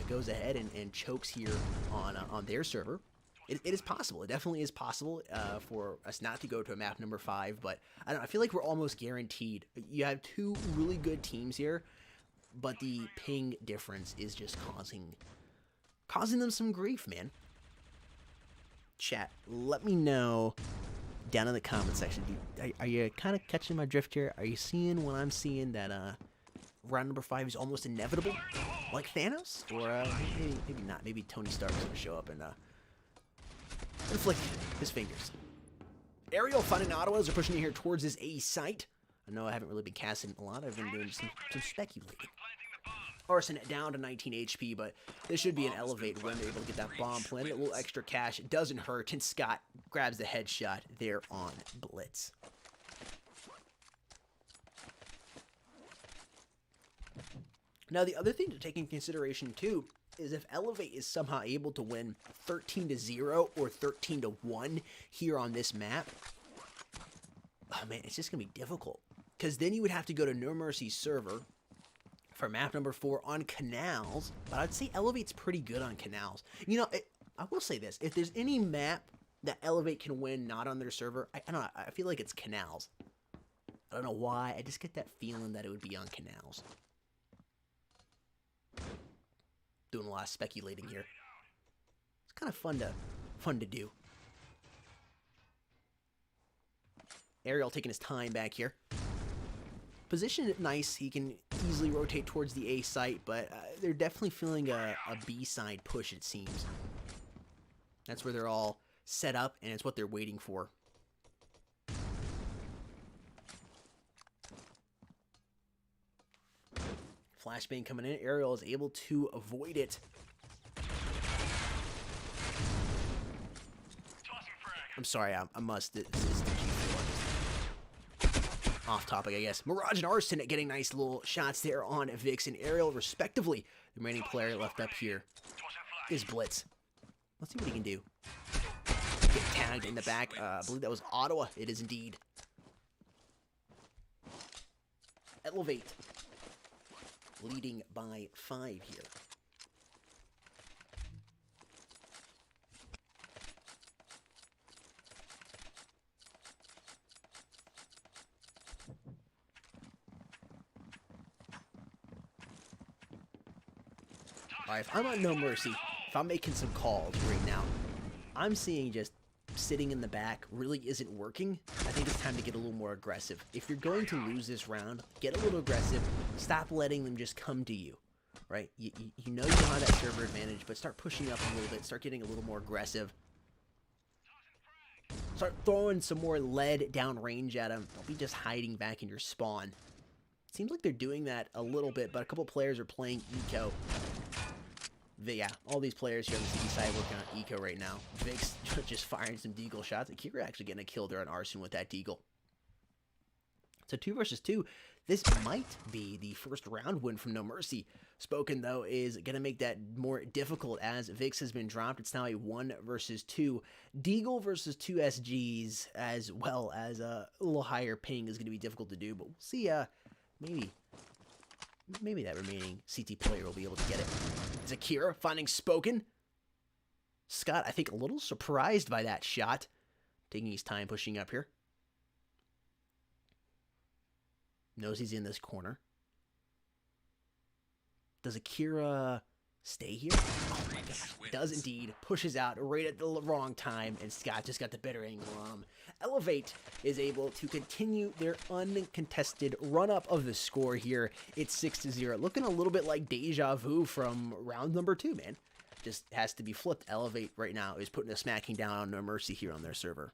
goes ahead and chokes here on their server. it is possible. It definitely is possible for us not to go to a map number 5, but I don't know. I feel like we're almost guaranteed. You have two really good teams here, but the ping difference is just causing them some grief, man. Chat, let me know down in the comment section. Are you kind of catching my drift here? Are you seeing what I'm seeing, that round number 5 is almost inevitable, like Thanos? Or maybe not. Maybe Tony Stark's going to show up and flick his fingers. Ariel finding Ottawas are pushing in here towards his A site. I know I haven't really been casting a lot. I've been doing some speculating. Arson down to 19 HP, but this should be an elevate when they're able to get that bomb planted. A little extra cash. It doesn't hurt, and Scott grabs the headshot there on Blitz. Now, the other thing to take into consideration, too, is if Elevate is somehow able to win 13-0 or 13-1 here on this map, oh man, it's just going to be difficult. Because then you would have to go to NoMercy's server for map number 4 on Canals, but I'd say Elevate's pretty good on Canals. You know, I will say this, if there's any map that Elevate can win not on their server, I don't know, I feel like it's Canals. I don't know why, I just get that feeling that it would be on Canals. Doing a lot of speculating here. It's kind of fun to do. Ariel taking his time back here. Position it nice. He can easily rotate towards the A site, but they're definitely feeling a B side push, it seems. That's where they're all set up, and it's what they're waiting for. Flashbang coming in. Ariel is able to avoid it. I'm sorry, I must. It's the G4. Off topic, I guess. Mirage and Arson getting nice little shots there on Vix and Ariel, respectively. The remaining player left up here is Blitz. Let's see what he can do. Get tagged in the back. I believe that was Ottawa. It is indeed. Elevate. Leading by 5 here. Alright, if I'm on NoMercy, if I'm making some calls right now, I'm seeing just sitting in the back really isn't working. I think it's time to get a little more aggressive. If you're going to lose this round, get a little aggressive. Stop letting them just come to you, right? You know you don't have that server advantage, but start pushing up a little bit. Start getting a little more aggressive. Start throwing some more lead down range at them. Don't be just hiding back in your spawn. Seems like they're doing that a little bit, but a couple players are playing eco. Yeah, all these players here on the city side working on eco right now. Vix just firing some deagle shots. Akira actually getting a kill there on Arson with that deagle. So 2 versus 2. This might be the first round win from NoMercy. Spoken, though, is going to make that more difficult as Vix has been dropped. It's now a 1 versus 2. Deagle versus 2 SGs, as well as a little higher ping, is going to be difficult to do. But we'll see, maybe that remaining CT player will be able to get it. It's Akira finding Spoken. Scott, I think, a little surprised by that shot. Taking his time pushing up here. Knows he's in this corner. Does Akira stay here? Oh my gosh, does indeed. Pushes out right at the wrong time, and Scott just got the better angle on him. Elevate is able to continue their uncontested run-up of the score here. It's 6-0. Looking a little bit like deja vu from round number 2, man. Just has to be flipped. Elevate right now is putting a smacking down on NoMercy here on their server.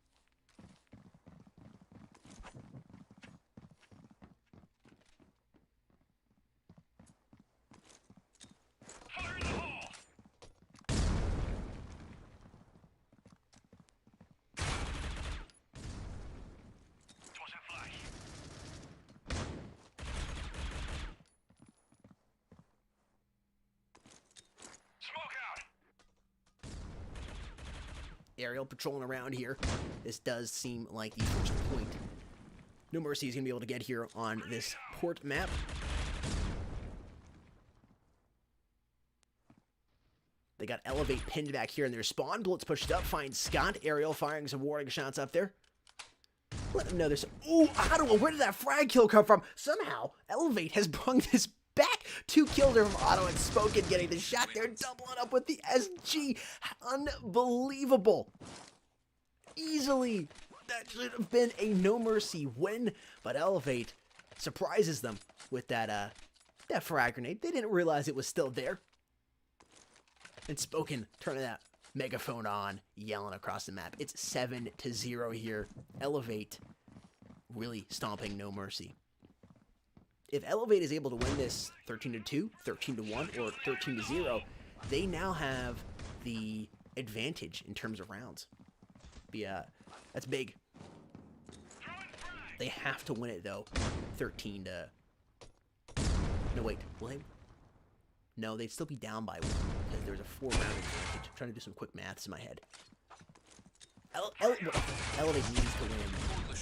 Ariel patrolling around here. This does seem like the first point NoMercy is going to be able to get here on this port map. They got Elevate pinned back here in their spawn. Blitz pushed up, finds Scott. Ariel firing some warning shots up there. Let him know there's... Ooh, Ottawa, where did that frag kill come from? Somehow, Elevate has brung this back. 2 kills there from Ottawa and Spoken getting the shot there, doubling up with the SG. Unbelievable. Easily, that should have been a NoMercy win, but Elevate surprises them with that frag grenade. They didn't realize it was still there. And Spoken turning that megaphone on, yelling across the map. It's 7-0 here. Elevate really stomping NoMercy. If Elevate is able to win this 13-2, 13-1, or 13-0, they now have the advantage in terms of rounds. That's big. They have to win it though. 13 to... No, wait. Will they? No, they'd still be down by 1 because there's a 4-round advantage. I'm trying to do some quick maths in my head. Elevate needs to win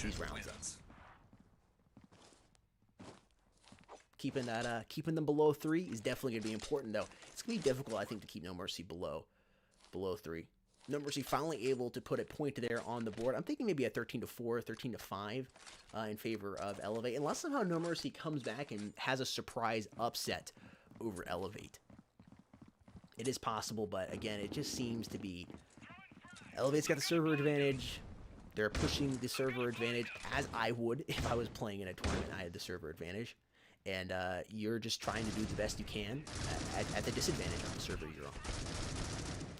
these rounds up. Keeping them below 3 is definitely going to be important though. It's going to be difficult, I think, to keep NoMercy below 3. NoMercy finally able to put a point there on the board. I'm thinking maybe a 13-4, 13-5 in favor of Elevate. Unless somehow NoMercy comes back and has a surprise upset over Elevate. It is possible, but again, it just seems to be... Elevate's got the server advantage. They're pushing the server advantage, as I would if I was playing in a tournament. I had the server advantage. And you're just trying to do the best you can at the disadvantage on the server you're on.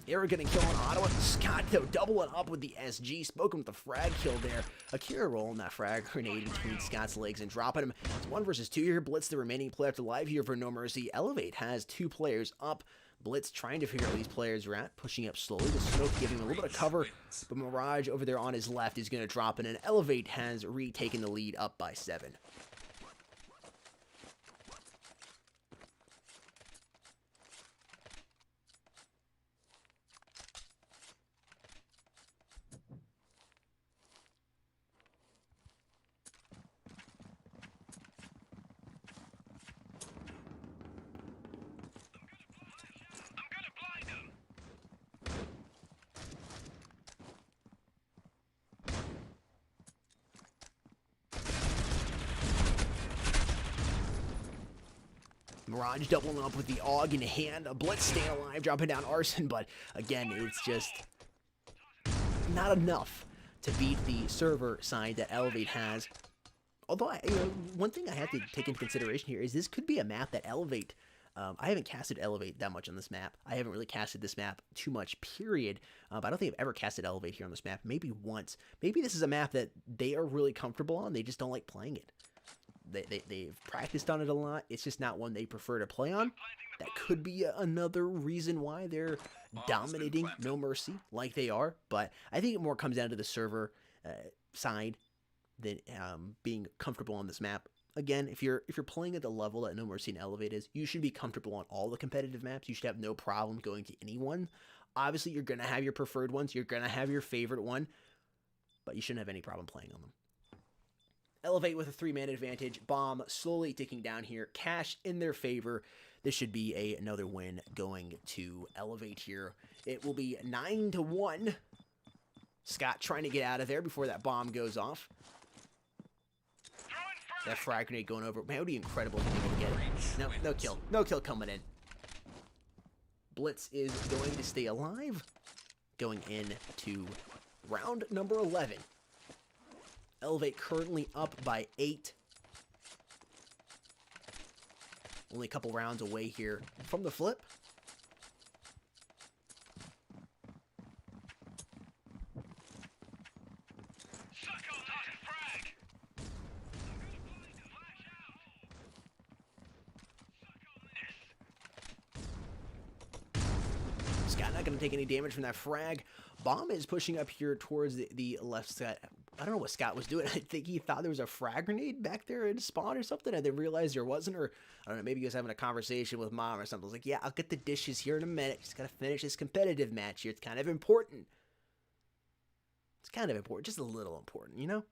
Era getting kill on Ottawa. Scott, though, doubling up with the SG. Spoken with the frag kill there. Akira rolling that frag grenade between Scott's legs and dropping him. It's 1 versus 2 here. Blitz, the remaining player to live here for NoMercy. Elevate has 2 players up. Blitz trying to figure out where these players are at. Pushing up slowly. The smoke giving him a little bit of cover. But Mirage over there on his left is going to drop it. And Elevate has retaken the lead up by 7. Mirage doubling up with the AUG in hand. A Blitz staying alive, dropping down Arson, but again, it's just not enough to beat the server side that Elevate has. Although, one thing I have to take into consideration here is this could be a map that Elevate... I haven't casted Elevate that much on this map. I haven't really casted this map too much, period. But I don't think I've ever casted Elevate here on this map. Maybe once. Maybe this is a map that they are really comfortable on. They just don't like playing it. They've practiced on it a lot. It's just not one they prefer to play on. That could be another reason why they're dominating NoMercy like they are. But I think it more comes down to the server side than being comfortable on this map. Again, if you're playing at the level that NoMercy and Elevate is, you should be comfortable on all the competitive maps. You should have no problem going to anyone. Obviously, you're going to have your preferred ones. You're going to have your favorite one. But you shouldn't have any problem playing on them. Elevate with a 3-man advantage. Bomb slowly ticking down here. Cash in their favor. This should be another win going to Elevate here. It will be 9-1. Scott trying to get out of there before that bomb goes off. That frag grenade going over. Man, it would be incredible if he could get it. No kill. No kill coming in. Blitz is going to stay alive. Going into round number 11. Elevate currently up by 8. Only a couple rounds away here from the flip. Scott not going to take any damage from that frag. Bomb is pushing up here towards the left side. I don't know what Scott was doing. I think he thought there was a frag grenade back there in spawn or something, and they realized there wasn't, or I don't know, maybe he was having a conversation with Mom or something. I was like, yeah, I'll get the dishes here in a minute. Just gotta finish this competitive match here. It's kind of important. It's kind of important, just a little important, you know?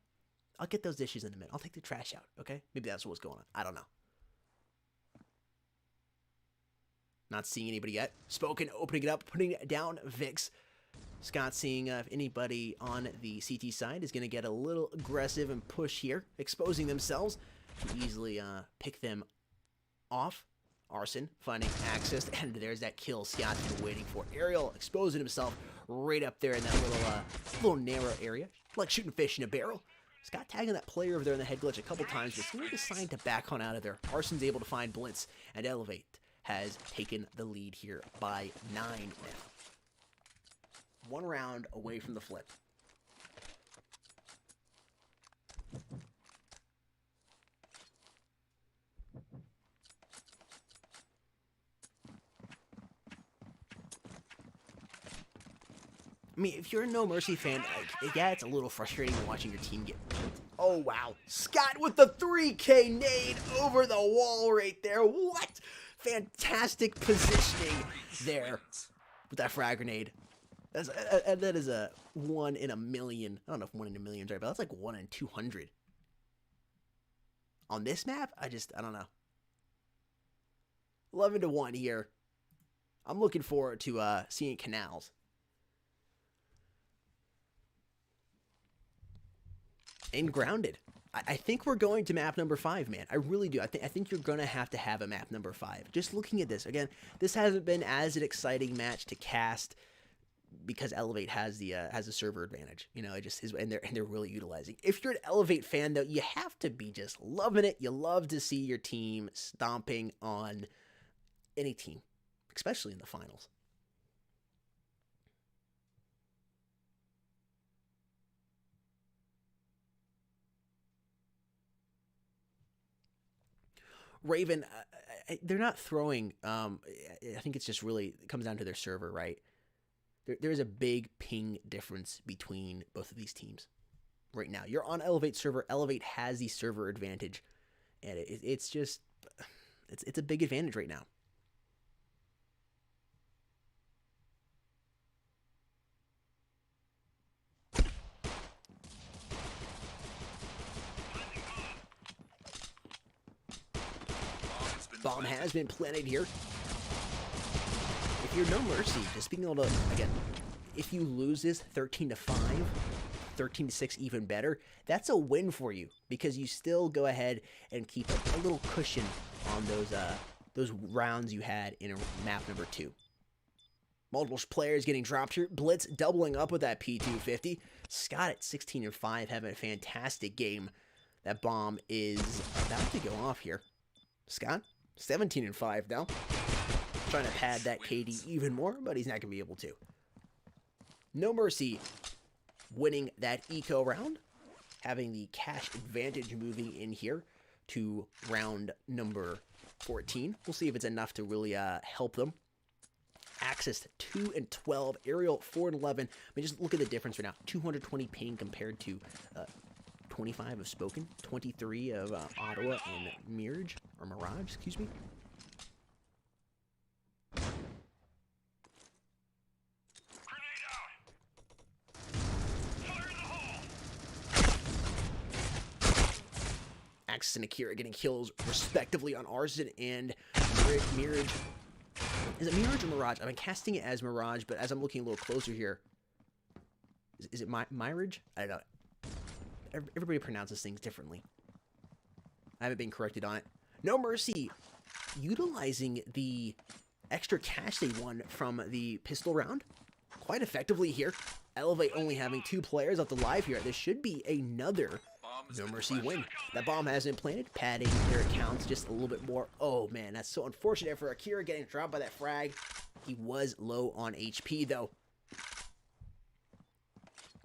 I'll get those dishes in a minute. I'll take the trash out, okay? Maybe that's what's going on. I don't know. Not seeing anybody yet. Spoken opening it up, putting down Vix. Scott seeing if anybody on the CT side is going to get a little aggressive and push here, exposing themselves to easily pick them off. Arson finding access, and there's that kill Scott's been waiting for. Ariel exposing himself right up there in that little narrow area, like shooting fish in a barrel. Scott tagging that player over there in the head glitch a couple times, but still deciding to back on out of there. Arson's able to find Blitz, and Elevate has taken the lead here by 9 now. 1 round away from the flip. I mean, if you're a NoMercy fan, yeah, it's a little frustrating watching your team get... Oh, wow. Scott with the 3K nade over the wall right there. What? Fantastic positioning there with that frag grenade. That is a 1 in a million. I don't know if 1 in a million is right, but that's like 1 in 200. On this map, I don't know. 11-1 here. I'm looking forward to seeing Canals. And grounded. I think we're going to map number 5, man. I really do. I think you're going to have a map number 5. Just looking at this. Again, this hasn't been as an exciting match to cast because Elevate has the server advantage. You know, it just is, and they're really utilizing. If you're an Elevate fan, though, you have to be just loving it. You love to see your team stomping on any team, especially in the finals. Raven, they're not throwing. I think it's just really, it comes down to their server, right? There's a big ping difference between both of these teams right now. You're on Elevate server. Elevate has the server advantage, and it's just, it's a big advantage right now. Bomb has been planted here. If you're NoMercy, just being able to, again, if you lose this 13-5, 13-6 even better, that's a win for you because you still go ahead and keep a little cushion on those rounds you had in map number 2. Multiple players getting dropped here. Blitz doubling up with that P250. Scott at 16-5 having a fantastic game. That bomb is about to go off here. Scott, 17-5 now. Trying to pad that KD even more, but he's not going to be able to. NoMercy winning that eco round. Having the cash advantage moving in here to round number 14. We'll see if it's enough to really help them. Access 2 and 12. Aerial 4 and 11. I mean, just look at the difference right now. 220 ping compared to 25 of Spoken, 23 of Ottawa and Mirage, or Mirage, excuse me. Axis and Akira getting kills respectively on Arson and Mirage. Is it Mirage or Mirage? I've been casting it as Mirage, but as I'm looking a little closer here, is it Mirage? I don't know. Everybody pronounces things differently. I haven't been corrected on it. NoMercy utilizing the extra cash they won from the pistol round quite effectively here. Elevate only having 2 players left alive here. This should be another NoMercy win. That bomb has been planted, padding their accounts just a little bit more. Oh man, that's so unfortunate for Akira getting dropped by that frag. He was low on HP though.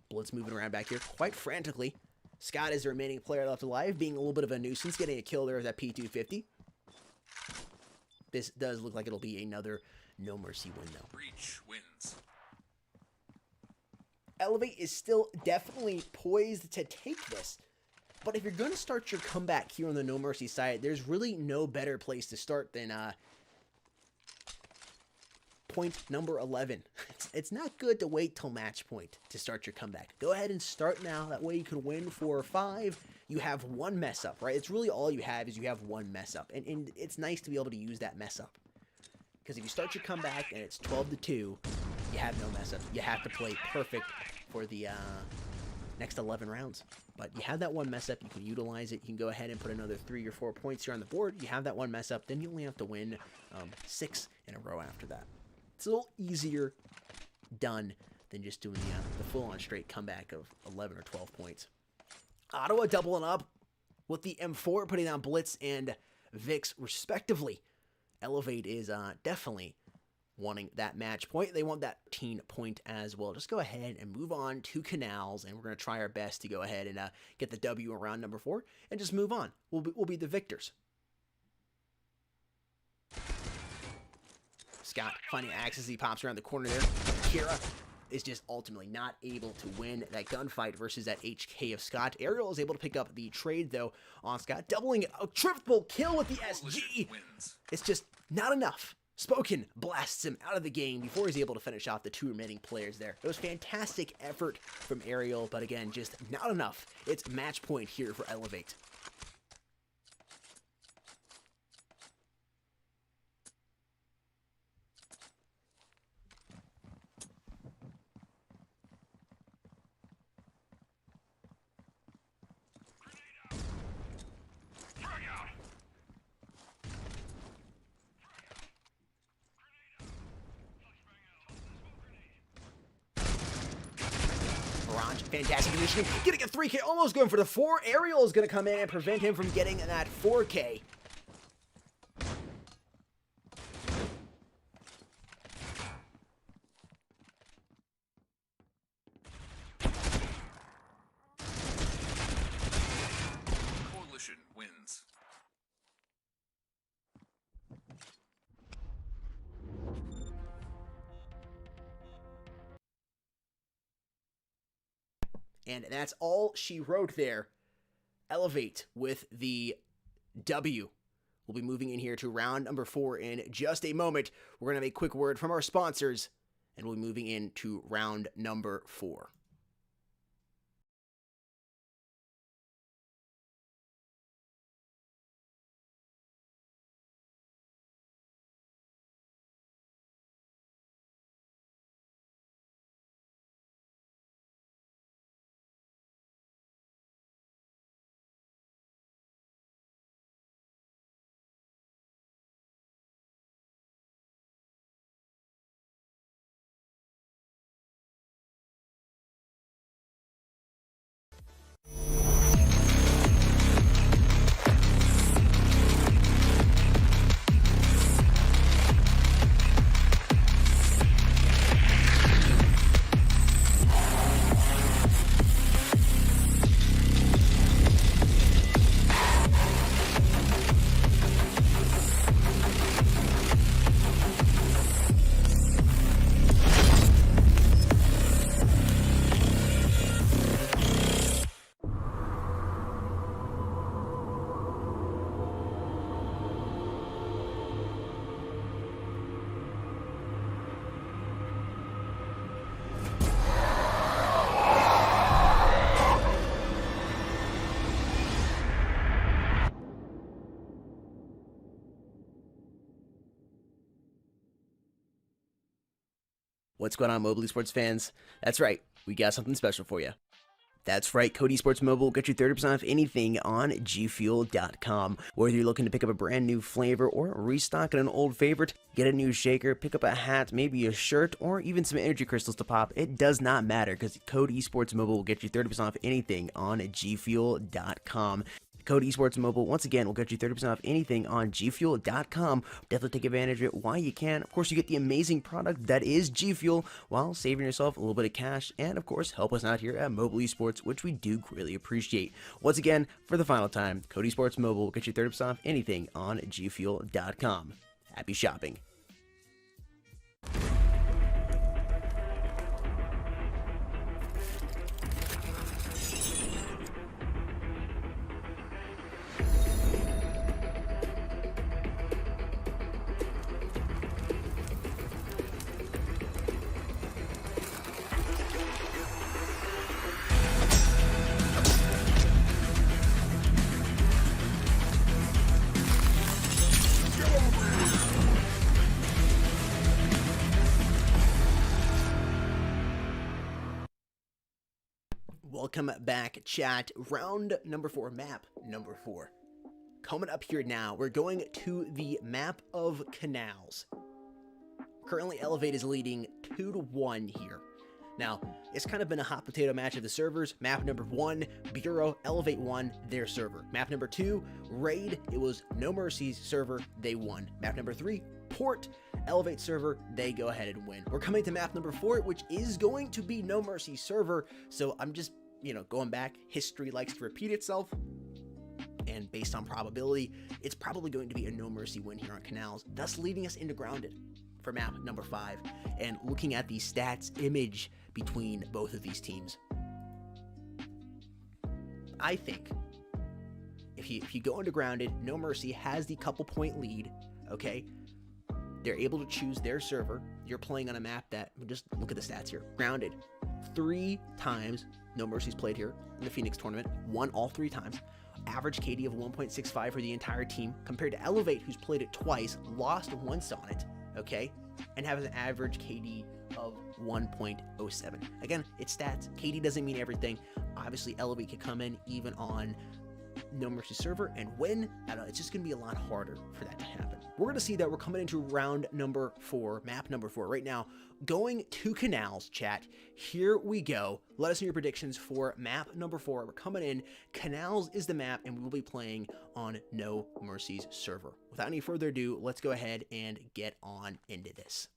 Blitz moving around back here quite frantically. Scott is the remaining player left alive, being a little bit of a nuisance, getting a kill there with that P250. This does look like it'll be another NoMercy win, though. Breach wins. Elevate is still definitely poised to take this. But if you're going to start your comeback here on the NoMercy side, there's really no better place to start than point number 11. It's not good to wait till match point to start your comeback. Go ahead and start now. That way you can win 4 or 5. You have 1 mess up, right? It's really all you have is you have 1 mess up. And it's nice to be able to use that mess up. Because if you start your comeback and it's 12-2, you have no mess ups. You have to play perfect for the next 11 rounds. But you have that one mess up, you can utilize it. You can go ahead and put another 3 or 4 points here on the board. You have that one mess up, then you only have to win 6 in a row after that. It's a little easier done than just doing the full-on straight comeback of 11 or 12 points. Ottawa doubling up with the M4, putting down Blitz and Vix respectively. Elevate is definitely wanting that match point. They want that 13 point as well. Just go ahead and move on to Canals, and we're going to try our best to go ahead and get the W around number 4 and just move on. We'll be the victors. Scott finding access. He pops around the corner there. Kira is just ultimately not able to win that gunfight versus that HK of Scott. Ariel is able to pick up the trade, though, on Scott, doubling a triple kill with the SG. It's just not enough. Spoken blasts him out of the game before he's able to finish off the 2 remaining players there. It was fantastic effort from Ariel, but again, just not enough. It's match point here for Elevate. Fantastic positioning, getting a 3K, almost going for the 4. Ariel is going to come in and prevent him from getting that 4K. Coalition wins. And that's all she wrote there. Elevate with the W. We'll be moving in here to round number 4 in just a moment. We're going to have a quick word from our sponsors, and we'll be moving into round number 4. What's going on, Mobile Esports fans? That's right, we got something special for you. That's right, Code Esports Mobile will get you 30% off anything on gfuel.com. Whether you're looking to pick up a brand new flavor or restock an old favorite, get a new shaker, pick up a hat, maybe a shirt, or even some energy crystals to pop, it does not matter because Code Esports Mobile will get you 30% off anything on gfuel.com. Code Esports Mobile, once again, will get you 30% off anything on gfuel.com. Definitely take advantage of it while you can. Of course, you get the amazing product that is G Fuel while saving yourself a little bit of cash. And, of course, help us out here at Mobile Esports, which we do greatly appreciate. Once again, for the final time, Code Esports Mobile will get you 30% off anything on gfuel.com. Happy shopping. welcome back, chat. Round number 4, map number 4. Coming up here now, we're going to the map of Canals. Currently, Elevate is leading 2-1 here. Now, it's kind of been a hot potato match of the servers. Map number 1, Bureau, Elevate won their server. Map number 2, Raid, it was NoMercy's server, they won. Map number 3, Port, Elevate server, they go ahead and win. We're coming to map number 4, which is going to be NoMercy server, so I'm just, going back. History likes to repeat itself, and based on probability, it's probably going to be a NoMercy win here on Canals, thus leading us into Grounded for map number 5, and looking at the stats image between both of these teams. I think if you go into Grounded, NoMercy has the couple point lead, okay? They're able to choose their server. You're playing on a map that, just look at the stats here. Grounded, 3 times NoMercy's played here in the Phoenix tournament, won all 3 times. Average KD of 1.65 for the entire team, compared to Elevate, who's played it twice, lost once on it, okay, and has an average KD of 1.07. Again, it's stats. KD doesn't mean everything. Obviously, Elevate could come in even on NoMercy server and win. I don't know, it's just going to be a lot harder for that to happen. We're going to see that we're coming into round number 4, map number 4 right now, going to Canals, chat. Here we go. Let us know your predictions for map number 4. We're coming in. Canals is the map, and we will be playing on NoMercy's server. Without any further ado, let's go ahead and get on into this.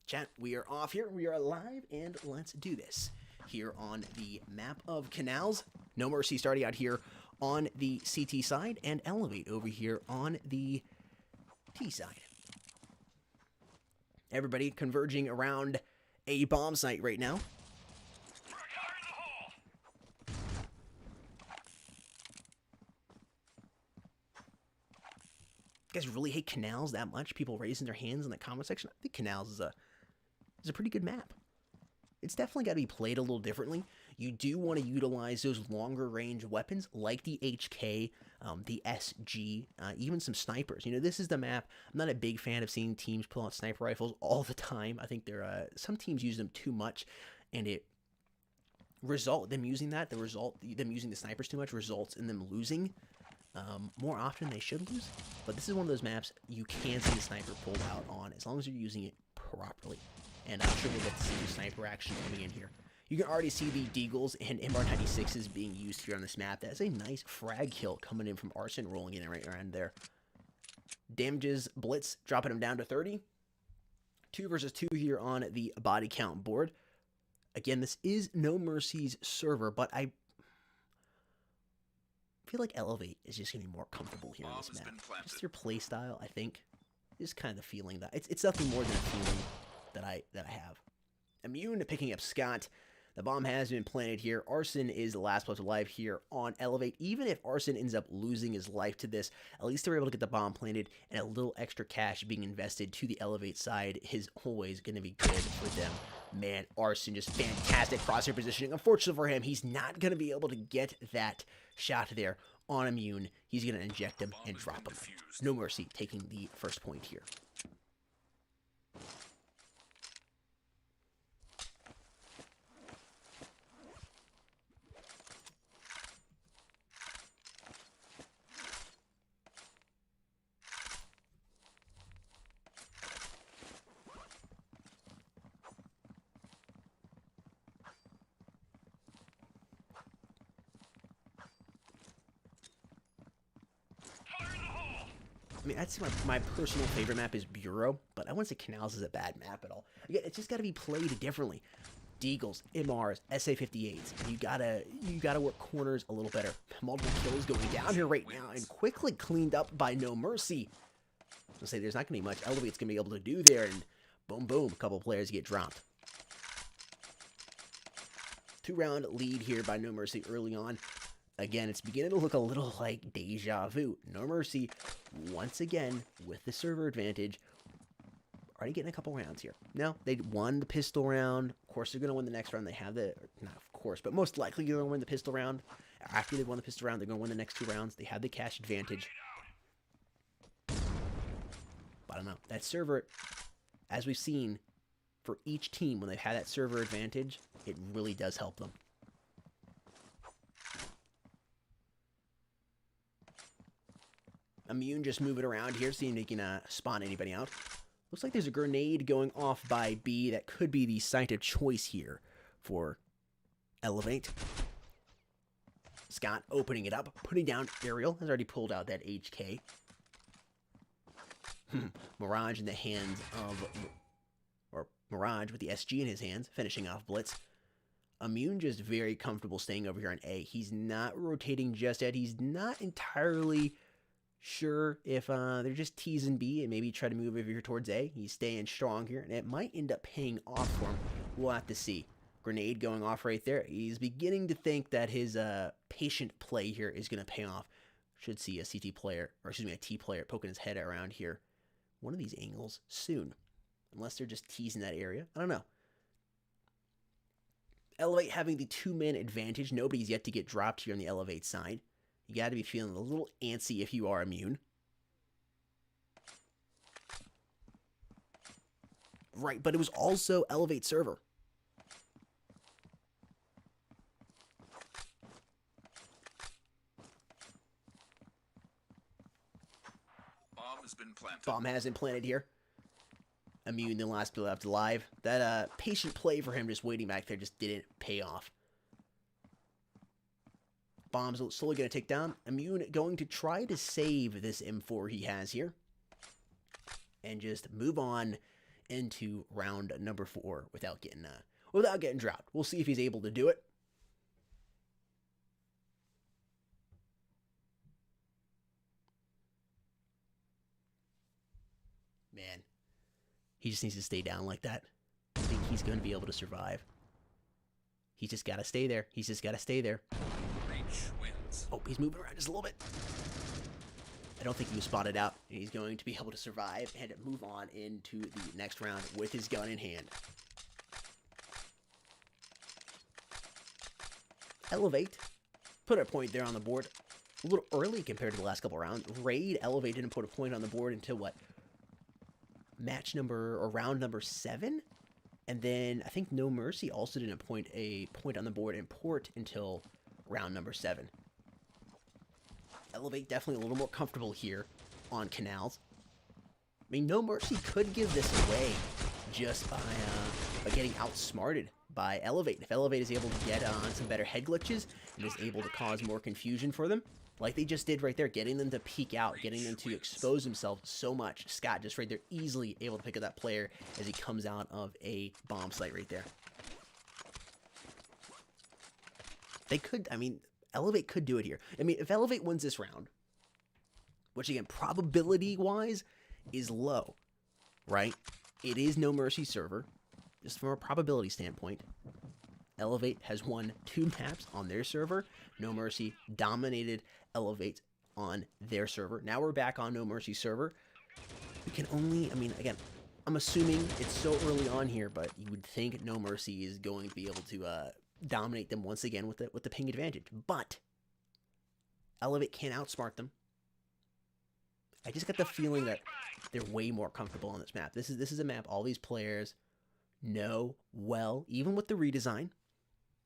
Chat, we are off here. We are live, and let's do this here on the map of Canals. NoMercy starting out here on the CT side, and Elevate over here on the T side. Everybody converging around a bomb site right now. You guys really hate Canals that much? People raising their hands in the comment section? I think Canals is a pretty good map. It's definitely got to be played a little differently. You do want to utilize those longer range weapons like the HK, the SG, even some snipers. This is the map. I'm not a big fan of seeing teams pull out sniper rifles all the time. I think some teams use them too much, and them using the snipers too much results in them losing. More often than they should lose. But this is one of those maps you can see the sniper pulled out on as long as you're using it properly. And I'm sure we'll get to see the sniper action coming in here. You can already see the Deagles and MR96s being used here on this map. That's a nice frag kill coming in from Arson, rolling in right around there. Damages, Blitz, dropping him down to 30. 2 versus 2 here on the body count board. Again, this is NoMercy's server, but I feel like Elevate is just going to be more comfortable here on this map. Just your play style, I think, is kind of the feeling that it's nothing more than a feeling that I have. Immune to picking up Scott. The bomb has been planted here. Arson is the last place alive here on Elevate. Even if Arson ends up losing his life to this, at least they're able to get the bomb planted, and a little extra cash being invested to the Elevate side is always going to be good for them. Man, Arson just fantastic crosshair positioning. Unfortunately for him, he's not going to be able to get that shot there on Immune. He's going to inject him and drop him. NoMercy taking the first point here. I mean, I'd say my personal favorite map is Bureau, but I wouldn't say Canals is a bad map at all. Again, it's just got to be played differently. Deagles, MRs, SA-58s. You gotta work corners a little better. Multiple kills going down here right now, and quickly cleaned up by NoMercy. I'll say there's not gonna be much Elevate's gonna be able to do there, and boom, boom, a couple players get dropped. 2-round lead here by NoMercy early on. Again, it's beginning to look a little like deja vu. NoMercy, once again, with the server advantage, already getting a couple rounds here. Now, they won the pistol round. Of course, they're going to win the next round. They have not of course, but most likely they're going to win the pistol round. After they won the pistol round, they're going to win the next 2 rounds. They have the cash advantage. But I don't know. That server, as we've seen, for each team, when they've had that server advantage, it really does help them. Immune just moving around here, seeing if he can spawn anybody out. Looks like there's a grenade going off by B that could be the site of choice here for Elevate. Scott opening it up, putting down Ariel. Has already pulled out that HK. Mirage in the hands of... Or Mirage with the SG in his hands, finishing off Blitz. Immune just very comfortable staying over here on A. He's not rotating just yet. He's not entirely sure if they're just teasing B and maybe try to move over here towards A. He's staying strong here, and it might end up paying off for him. We'll have to see. Grenade going off right there. He's beginning to think that his patient play here is going to pay off. Should see a CT player, or excuse me, a T player poking his head around here. One of these angles soon. Unless they're just teasing that area. I don't know. Elevate having the 2-man advantage. Nobody's yet to get dropped here on the Elevate side. You got to be feeling a little antsy if you are Immune. Right, but it was also Elevate server. Bomb has been planted. Bomb has been planted here. Immune, the last build left alive. That patient play for him just waiting back there just didn't pay off. Bomb's slowly going to take down. Immune going to try to save this M4 he has here. And just move on into round number 4 without getting dropped. We'll see if he's able to do it. Man, he just needs to stay down like that. I think he's going to be able to survive. He's just got to stay there. He's just got to stay there. Reach wins. Oh, he's moving around just a little bit. I don't think he was spotted out. He's going to be able to survive and move on into the next round with his gun in hand. Elevate. Put a point there on the board. A little early compared to the last couple rounds. Raid Elevate didn't put a point on the board until what? Round number 7? And then I think NoMercy also didn't put a point on the board in Port until round number 7. Elevate definitely a little more comfortable here on Canals. I mean, NoMercy could give this away just by getting outsmarted by Elevate. If Elevate is able to get on some better head glitches and is able to cause more confusion for them, like they just did right there, getting them to peek out, getting them to expose themselves so much. Scott just right there easily able to pick up that player as he comes out of a bomb site right there. They could, I mean, Elevate could do it here. I mean, if Elevate wins this round, which again, probability-wise, is low, right? It is NoMercy server, just from a probability standpoint. Elevate has won 2 maps on their server. NoMercy dominated Elevate on their server. Now we're back on NoMercy server. We can only, I mean, again, I'm assuming it's so early on here, but you would think NoMercy is going to be able to dominate them once again with the ping advantage. But Elevate can't outsmart them. I just got the feeling that they're way more comfortable on this map. This is a map all these players know well, even with the redesign.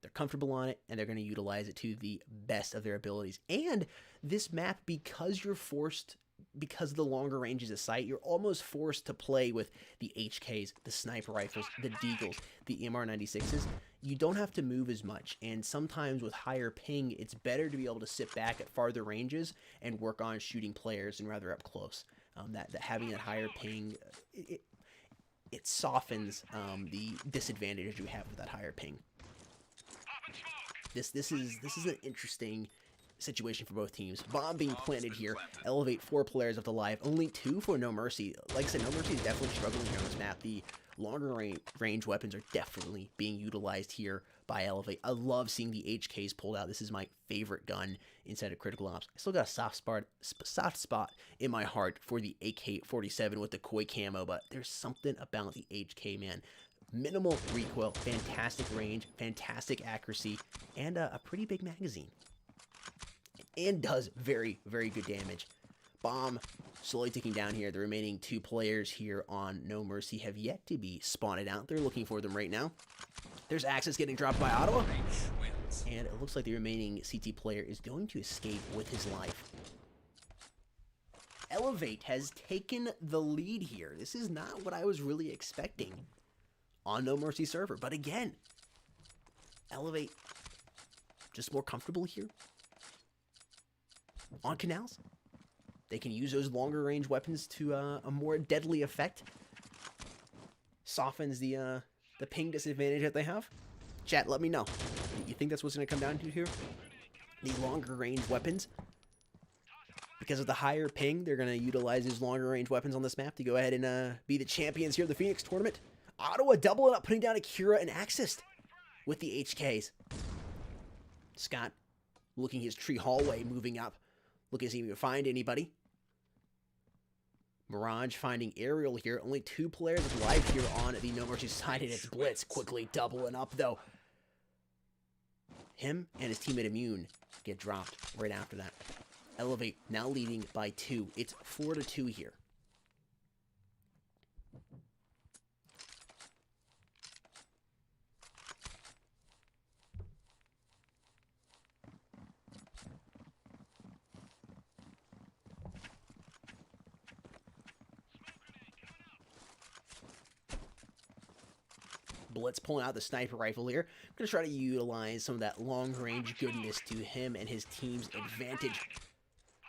They're comfortable on it, and they're going to utilize it to the best of their abilities. And this map, because of the longer ranges of sight, you're almost forced to play with the HKs, the sniper rifles, the Deagles, the MR96s. You don't have to move as much, and sometimes with higher ping, it's better to be able to sit back at farther ranges and work on shooting players and rather up close. That having that higher ping, it softens the disadvantage you have with that higher ping. This is an interesting situation for both teams. Bomb being planted here. Elevate 4 players up to live. Only 2 for NoMercy. Like I said, NoMercy is definitely struggling here on this map. The longer range weapons are definitely being utilized here by Elevate. I love seeing the HKs pulled out. This is my favorite gun inside of Critical Ops. I still got a soft spot in my heart for the AK-47 with the Koi camo, but there's something about the HK, man. Minimal recoil, fantastic range, fantastic accuracy, and a pretty big magazine. And does very, very good damage. Bomb slowly ticking down here. The remaining 2 players here on NoMercy have yet to be spotted out. They're looking for them right now. There's Access getting dropped by Ottawa. And it looks like the remaining CT player is going to escape with his life. Elevate has taken the lead here. This is not what I was really expecting on NoMercy server. But again, Elevate just more comfortable here on Canals. They can use those longer range weapons to a more deadly effect. Softens the ping disadvantage that they have. Chat, let me know. You think that's what's going to come down to here? The longer range weapons. Because of the higher ping, they're going to utilize these longer range weapons on this map to go ahead and be the champions here of the Phoenix tournament. Ottawa doubling up, putting down Akira and Axis with the HKs. Scott looking his tree hallway, moving up. Looking to see if he can find anybody. Mirage finding Aerial here. Only 2 players alive here on the NoMercy side, and it's Blitz quickly doubling up, though. Him and his teammate Immune get dropped right after that. Elevate now leading by 2. It's 4-2 here. Blitz pulling out the sniper rifle here. I'm going to try to utilize some of that long-range goodness to him and his team's advantage.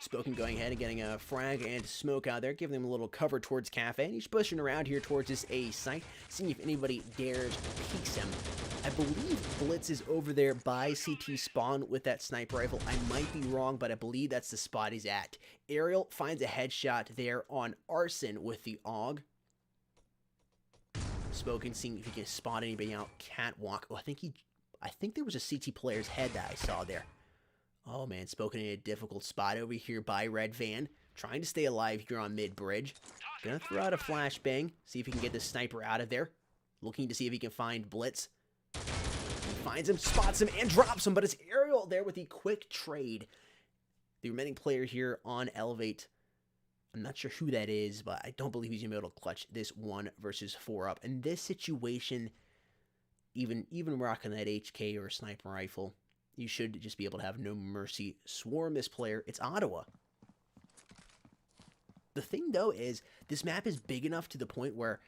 Spoken going ahead and getting a frag and smoke out there, giving them a little cover towards Cafe. And he's pushing around here towards this A site, seeing if anybody dares peeks him. I believe Blitz is over there by CT spawn with that sniper rifle. I might be wrong, but I believe that's the spot he's at. Aerial finds a headshot there on Arson with the AUG. Spoken, seeing if he can spot anybody out. Catwalk. Oh, I think there was a CT player's head that I saw there. Oh man, Spoken in a difficult spot over here by Red Van. Trying to stay alive here on mid-bridge. Gonna throw out a flashbang. See if he can get the sniper out of there. Looking to see if he can find Blitz. He finds him, spots him, and drops him. But it's Aerial there with the quick trade. The remaining player here on Elevate. I'm not sure who that is, but I don't believe he's going to be able to clutch this 1 versus 4 up. In this situation, even rocking that HK or sniper rifle, you should just be able to have NoMercy swarm this player. It's Ottawa. The thing, though, is this map is big enough to the point where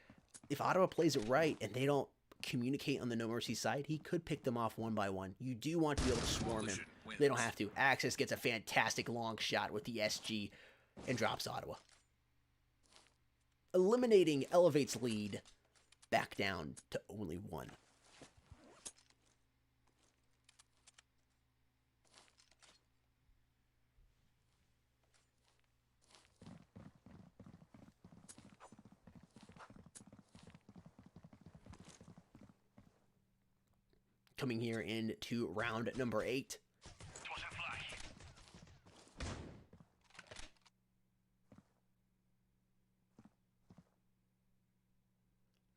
if Ottawa plays it right and they don't communicate on the NoMercy side, he could pick them off 1 by 1. You do want to be able to swarm him. They don't have to. Access gets a fantastic long shot with the SG and drops Ottawa. Eliminating Elevate's lead back down to only 1. Coming here into round number 8.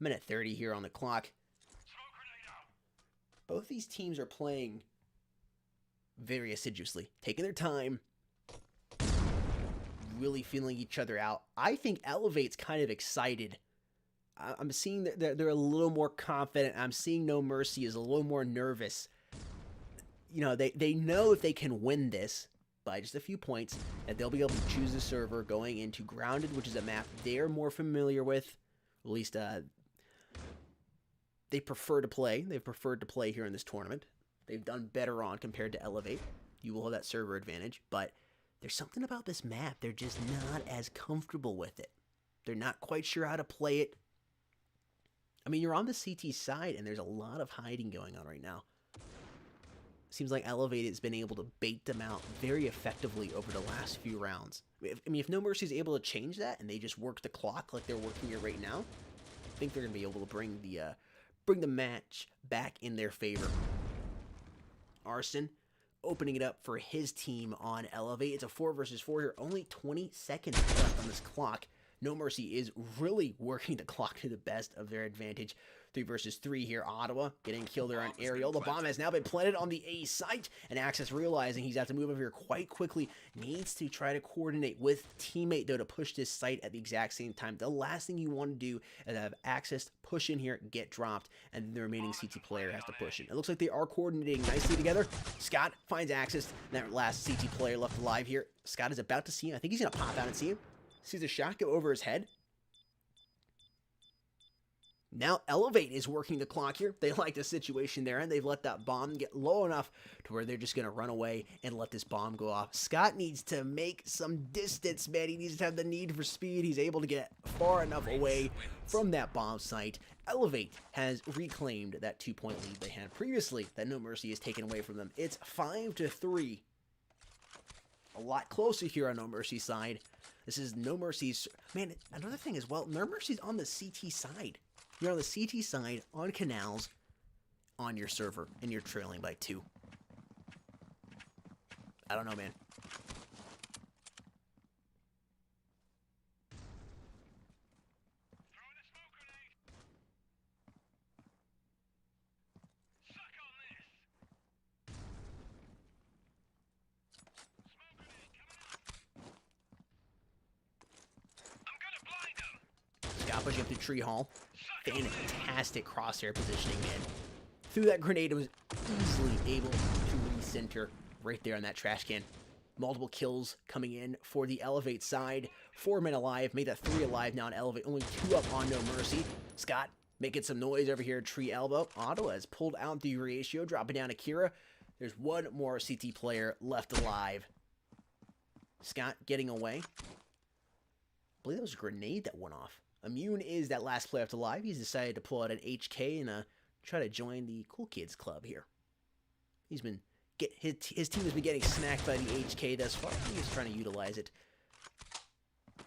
Minute 30 here on the clock. Both these teams are playing very assiduously, taking their time, really feeling each other out. I think Elevate's kind of excited. I'm seeing that they're a little more confident. I'm seeing NoMercy is a little more nervous. You know, they know if they can win this by just a few points, that they'll be able to choose the server going into Grounded, which is a map they're more familiar with. At least, they prefer to play. They've preferred to play here in this tournament. They've done better on compared to Elevate. You will have that server advantage, but there's something about this map. They're just not as comfortable with it. They're not quite sure how to play it. I mean, you're on the CT side, and there's a lot of hiding going on right now. Seems like Elevate has been able to bait them out very effectively over the last few rounds. If NoMercy is able to change that, and they just work the clock like they're working it right now, I think they're going to be able to bring the match back in their favor. Arson opening it up for his team on Elevate. It's a 4 versus 4 here. Only 20 seconds left on this clock. NoMercy is really working the clock to the best of their advantage. 3 versus 3 here. Ottawa getting killed there on aerial. The bomb has now been planted on the A site, and Access, realizing he's got to move over here quite quickly, needs to try to coordinate with teammate though to push this site at the exact same time. The last thing you want to do is have Access push in here, get dropped, and then the remaining CT player has to push in. It looks like they are coordinating nicely together. Scott finds Access, that last CT player left alive here. Scott is about to see him. I think he's going to pop out and see him. Sees a shot go over his head. Now Elevate is working the clock here. They like the situation they're in. They've let that bomb get low enough to where they're just going to run away and let this bomb go off. Scott needs to make some distance, man. He needs to have the need for speed. He's able to get far enough away from that bomb site. Elevate has reclaimed that 2-point lead they had previously that NoMercy has taken away from them. It's 5-3. A lot closer here on NoMercy's side. This is NoMercy's... Man, another thing as well, NoMercy's on the CT side. You're on the CT side, on Canals, on your server, and you're trailing by 2. I don't know, man. Scott pushing up the tree hall. Fantastic crosshair positioning, man. Through that grenade, it was easily able to recenter right there on that trash can. Multiple kills coming in for the Elevate side. 4 men alive, made that 3 alive now on Elevate. Only 2 up on NoMercy. Scott making some noise over here at Tree Elbow. Ottawa has pulled out the ratio, dropping down Akira. There's 1 more CT player left alive. Scott getting away. I believe that was a grenade that went off. Immune is that last player left alive. He's decided to pull out an HK and try to join the cool kids club here. He's been his team has been getting smacked by the HK thus far. He's trying to utilize it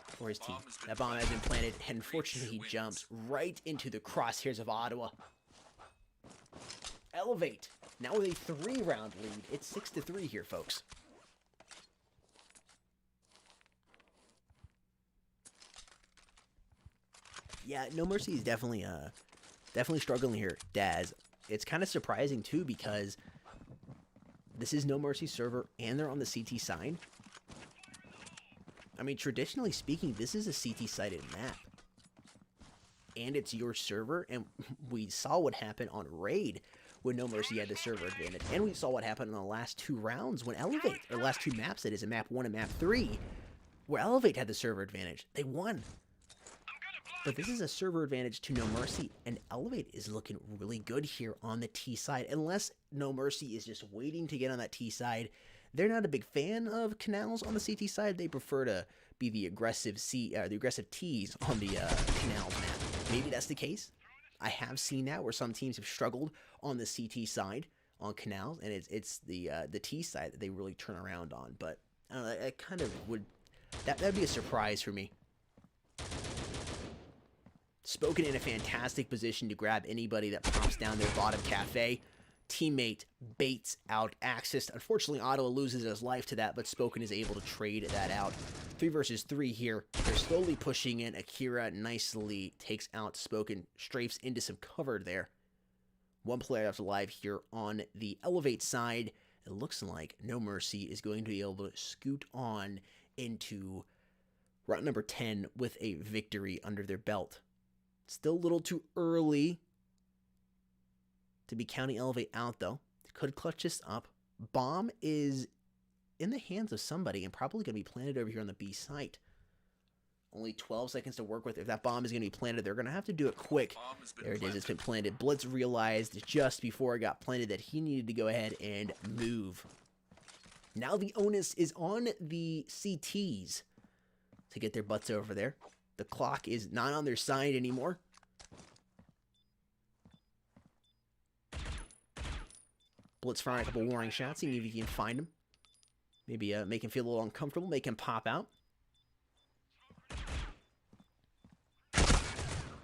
for his team. That bomb has been planted, and unfortunately he jumps right into the crosshairs of Ottawa. Elevate now with a 3-round lead. It's 6-3 here, folks. Yeah, NoMercy is definitely struggling here, Daz. It's kind of surprising too because this is NoMercy server and they're on the CT side. I mean, traditionally speaking, this is a CT-sided map. And it's your server, and we saw what happened on Raid when NoMercy had the server advantage. And we saw what happened in the last 2 rounds when Elevate, or last 2 maps, that is, in Map 1 and Map 3, where Elevate had the server advantage. They won. But this is a server advantage to NoMercy, and Elevate is looking really good here on the T side. Unless NoMercy is just waiting to get on that T side, they're not a big fan of Canals on the CT side. They prefer to be the aggressive Ts on the Canals map. Maybe that's the case. I have seen that where some teams have struggled on the CT side on Canals, and it's the T side that they really turn around on. But I don't know, it kind of would that'd be a surprise for me. Spoken in a fantastic position to grab anybody that pops down their bottom cafe. Teammate baits out Axis. Unfortunately, Ottawa loses his life to that, but Spoken is able to trade that out. 3 versus 3 here. They're slowly pushing in. Akira nicely takes out Spoken, strafes into some cover there. 1 player left alive here on the Elevate side. It looks like NoMercy is going to be able to scoot on into round number 10 with a victory under their belt. Still a little too early to be counting Elevate out, though. Could clutch this up. Bomb is in the hands of somebody and probably going to be planted over here on the B site. Only 12 seconds to work with. If that bomb is going to be planted, they're going to have to do it quick. There it is. It's been planted. Blitz realized just before it got planted that he needed to go ahead and move. Now the onus is on the CTs to get their butts over there. The clock is not on their side anymore. Blitz firing a couple warning shots, seeing if you can find him. Maybe make him feel a little uncomfortable, make him pop out.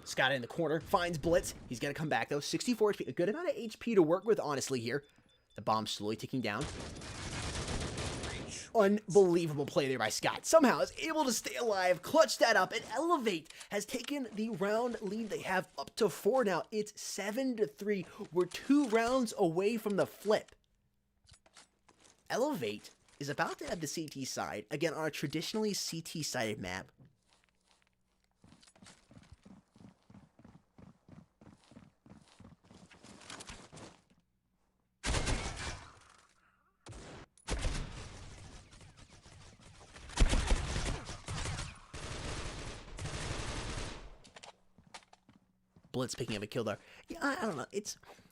Scott in the corner, finds Blitz. He's going to come back, though. 64 HP, a good amount of HP to work with, honestly, here. The bomb slowly ticking down. Breach Unbelievable play there by Scott. Somehow is able to stay alive, clutch that up, and Elevate has taken the round lead. They have up to 4 now. It's 7-3. We're 2 rounds away from the flip. Elevate is about to have the CT side, again, on a traditionally CT-sided map. Blitz picking up a kill there. Yeah, I don't know.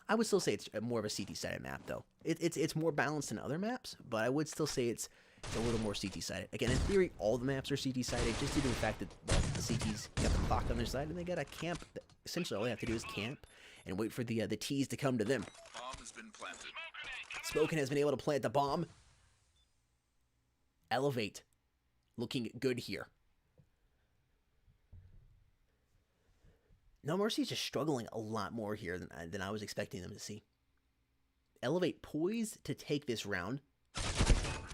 I would still say it's more of a CT-sided map, though. It's more balanced than other maps, but I would still say it's a little more CT-sided. Again, in theory, all the maps are CT-sided, just due to the fact that the CTs got the clock on their side, and they got a camp. Essentially, all they have to do is camp and wait for the T's to come to them. Bomb has been planted. Smokin has been able to plant the bomb. Elevate looking good here. NoMercy is just struggling a lot more here than I was expecting them to see. Elevate poised to take this round.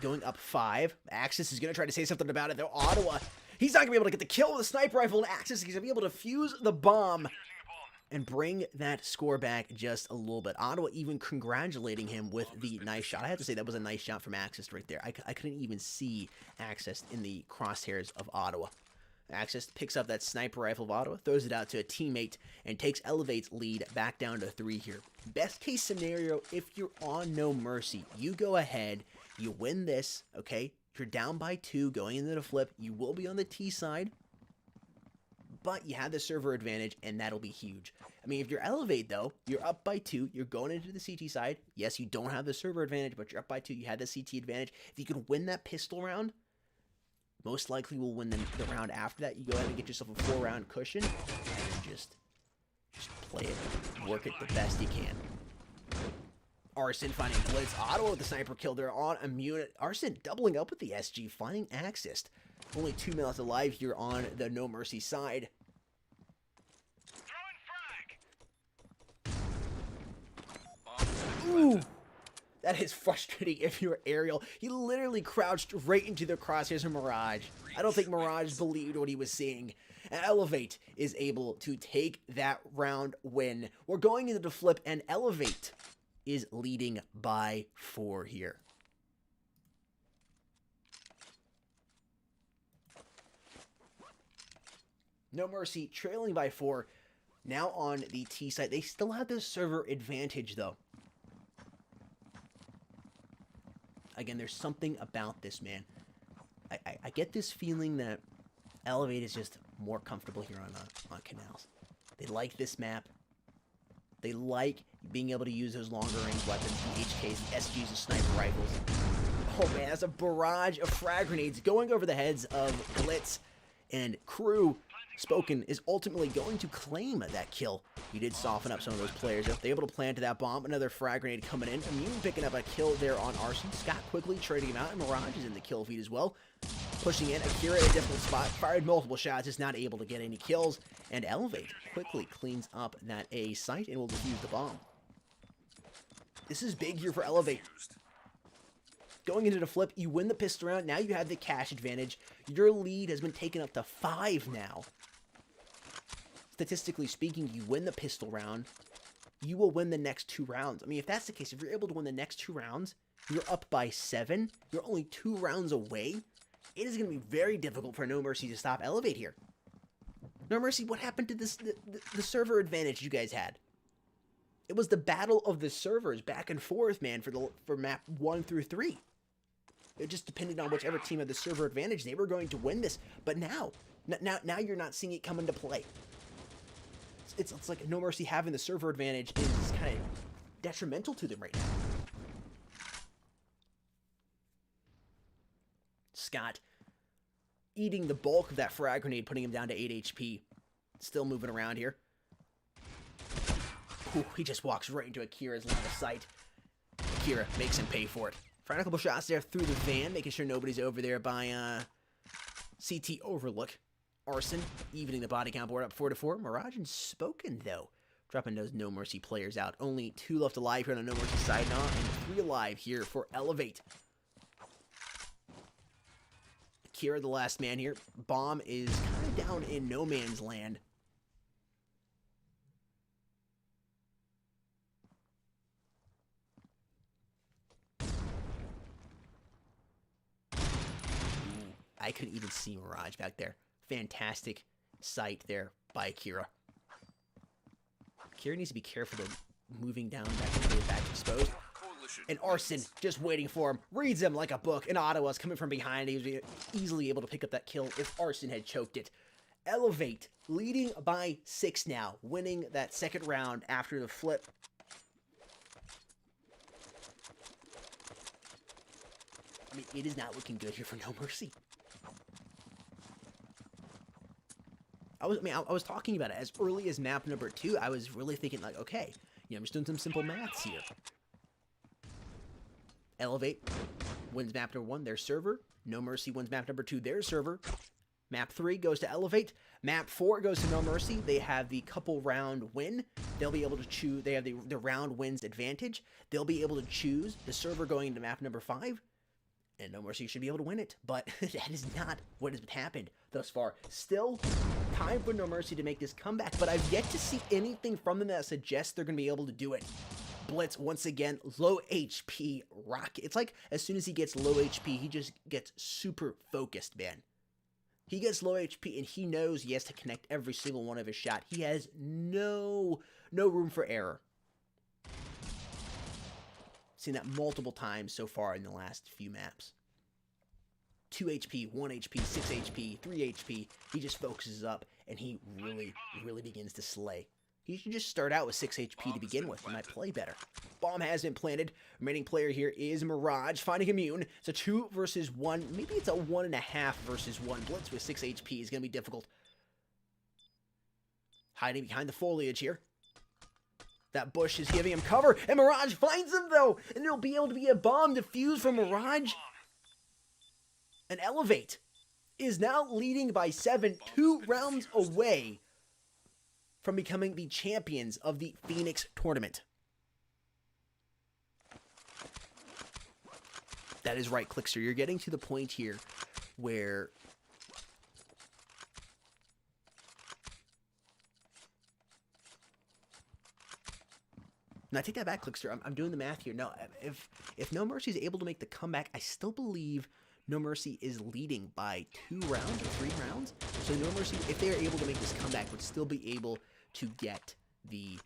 Going up 5. Axis is going to try to say something about it, though. Ottawa, he's not going to be able to get the kill with a sniper rifle, and Axis is going to be able to fuse the bomb and bring that score back just a little bit. Ottawa even congratulating him with the nice shot. I have to say that was a nice shot from Axis right there. I couldn't even see Axis in the crosshairs of Ottawa. Axis picks up that sniper rifle of Ottawa, throws it out to a teammate, and takes Elevate's lead back down to 3 here. Best case scenario, if you're on NoMercy, you go ahead, you win this, okay? You're down by 2 going into the flip. You will be on the T side, but you have the server advantage, and that'll be huge. I mean, if you're Elevate, though, you're up by 2. You're going into the CT side. Yes, you don't have the server advantage, but you're up by 2. You had the CT advantage. If you can win that pistol round, most likely will win the round after that. You go ahead and get yourself a 4-round cushion and just play it. Work it the best you can. Arson finding Blitz. Ottawa with the sniper kill there on immune. Arson doubling up with the SG, finding Axis. Only 2 minutes alive here on the NoMercy side. Ooh! That is frustrating if you're Ariel. He literally crouched right into the crosshairs of Mirage. I don't think Mirage believed what he was seeing. And Elevate is able to take that round win. We're going into the flip, and Elevate is leading by 4 here. NoMercy trailing by 4. Now on the T side. They still have the server advantage, though. Again, there's something about this, man. I get this feeling that Elevate is just more comfortable here on Canals. They like this map. They like being able to use those longer range weapons, the HKs, the SGs, the sniper rifles. Oh man, that's a barrage of frag grenades going over the heads of Blitz and crew. Spoken is ultimately going to claim that kill. He did soften up some of those players. They're able to plant that bomb. Another frag grenade coming in. Immune picking up a kill there on Arson. Scott quickly trading him out, and Mirage is in the kill feed as well. Pushing in. Akira at a different spot. Fired multiple shots. Is not able to get any kills. And Elevate quickly cleans up that A site and will defuse the bomb. This is big here for Elevate. Going into the flip, you win the pistol round. Now you have the cash advantage. Your lead has been taken up to 5 now. Statistically speaking, you win the pistol round, you will win the next 2 rounds. I mean, if that's the case, if you're able to win the next 2 rounds, you're up by 7. You're only 2 rounds away. It is going to be very difficult for NoMercy to stop Elevate here. NoMercy, what happened to the server advantage you guys had? It was the battle of the servers back and forth, man, for map 1 through 3. It just depended on whichever team had the server advantage. They were going to win this. But now you're not seeing it come into play. It's like NoMercy having the server advantage is kind of detrimental to them right now. Scott eating the bulk of that frag grenade, putting him down to 8 HP. Still moving around here. Ooh, he just walks right into Akira's line of sight. Akira makes him pay for it. Firing a couple shots there through the van, making sure nobody's over there by CT Overlook. Arson evening the body count board up 4-4. Mirage and Spoken, though, dropping those NoMercy players out. Only 2 left alive here on the NoMercy side now, and 3 alive here for Elevate. Kira, the last man here. Bomb is kind of down in no man's land. I couldn't even see Mirage back there. Fantastic sight there by Kira. Kira needs to be careful though, moving down back exposed. And Arson just waiting for him. Reads him like a book. And Ottawa's coming from behind. He was easily able to pick up that kill if Arson had choked it. Elevate leading by 6 now. Winning that second round after the flip. I mean, it is not looking good here for NoMercy. I was talking about it as early as map number 2. I was really thinking like, okay, I'm just doing some simple maths here. Elevate wins map number 1, their server. NoMercy wins map number 2, their server. Map 3 goes to Elevate. Map 4 goes to NoMercy. They have the couple round win. They'll be able to choose. They have the round wins advantage. They'll be able to choose the server going into map number 5. And NoMercy should be able to win it. But that is not what has happened thus far. Still time for NoMercy to make this comeback. But I've yet to see anything from them that suggests they're going to be able to do it. Blitz, once again, low HP rocket. It's like as soon as he gets low HP, he just gets super focused, man. He gets low HP and he knows he has to connect every single one of his shots. He has no room for error. Seen that multiple times so far in the last few maps. 2 HP, 1 HP, 6 HP, 3 HP. He just focuses up and he really begins to slay. He should just start out with 6 HP to begin with. He might play better. Bomb has been planted. Remaining player here is Mirage, finding immune. It's a 2 versus 1. Maybe it's a 1.5 versus 1. Blitz with 6 HP is going to be difficult. Hiding behind the foliage here. That bush is giving him cover, and Mirage finds him, though. And there'll be able to be a bomb defused from Mirage. And Elevate is now leading by 7, 2 rounds away from becoming the champions of the Phoenix tournament. That is right, Clickster. You're getting to the point here where now take that back, Clickster. I'm doing the math here. No, if NoMercy is able to make the comeback, I still believe NoMercy is leading by 2 rounds or 3 rounds. So NoMercy, if they are able to make this comeback, would still be able to get the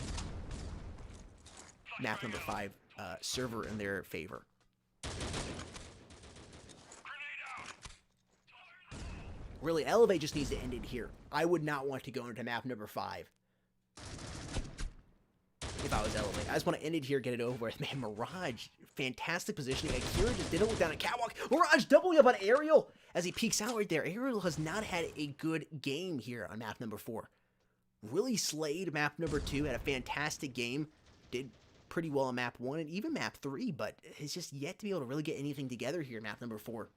map number 5 server in their favor. Really, Elevate just needs to end it here. I would not want to go into map number 5 if I was Elevate. I just want to end it here, get it over with. Man, Mirage, fantastic positioning. Akira just didn't look down at Catwalk. Mirage doubling up on Ariel as he peeks out right there. Ariel has not had a good game here on map number 4. Really slayed map number 2, had a fantastic game, did pretty well on map 1 and even map 3, but has just yet to be able to really get anything together here in map number 4.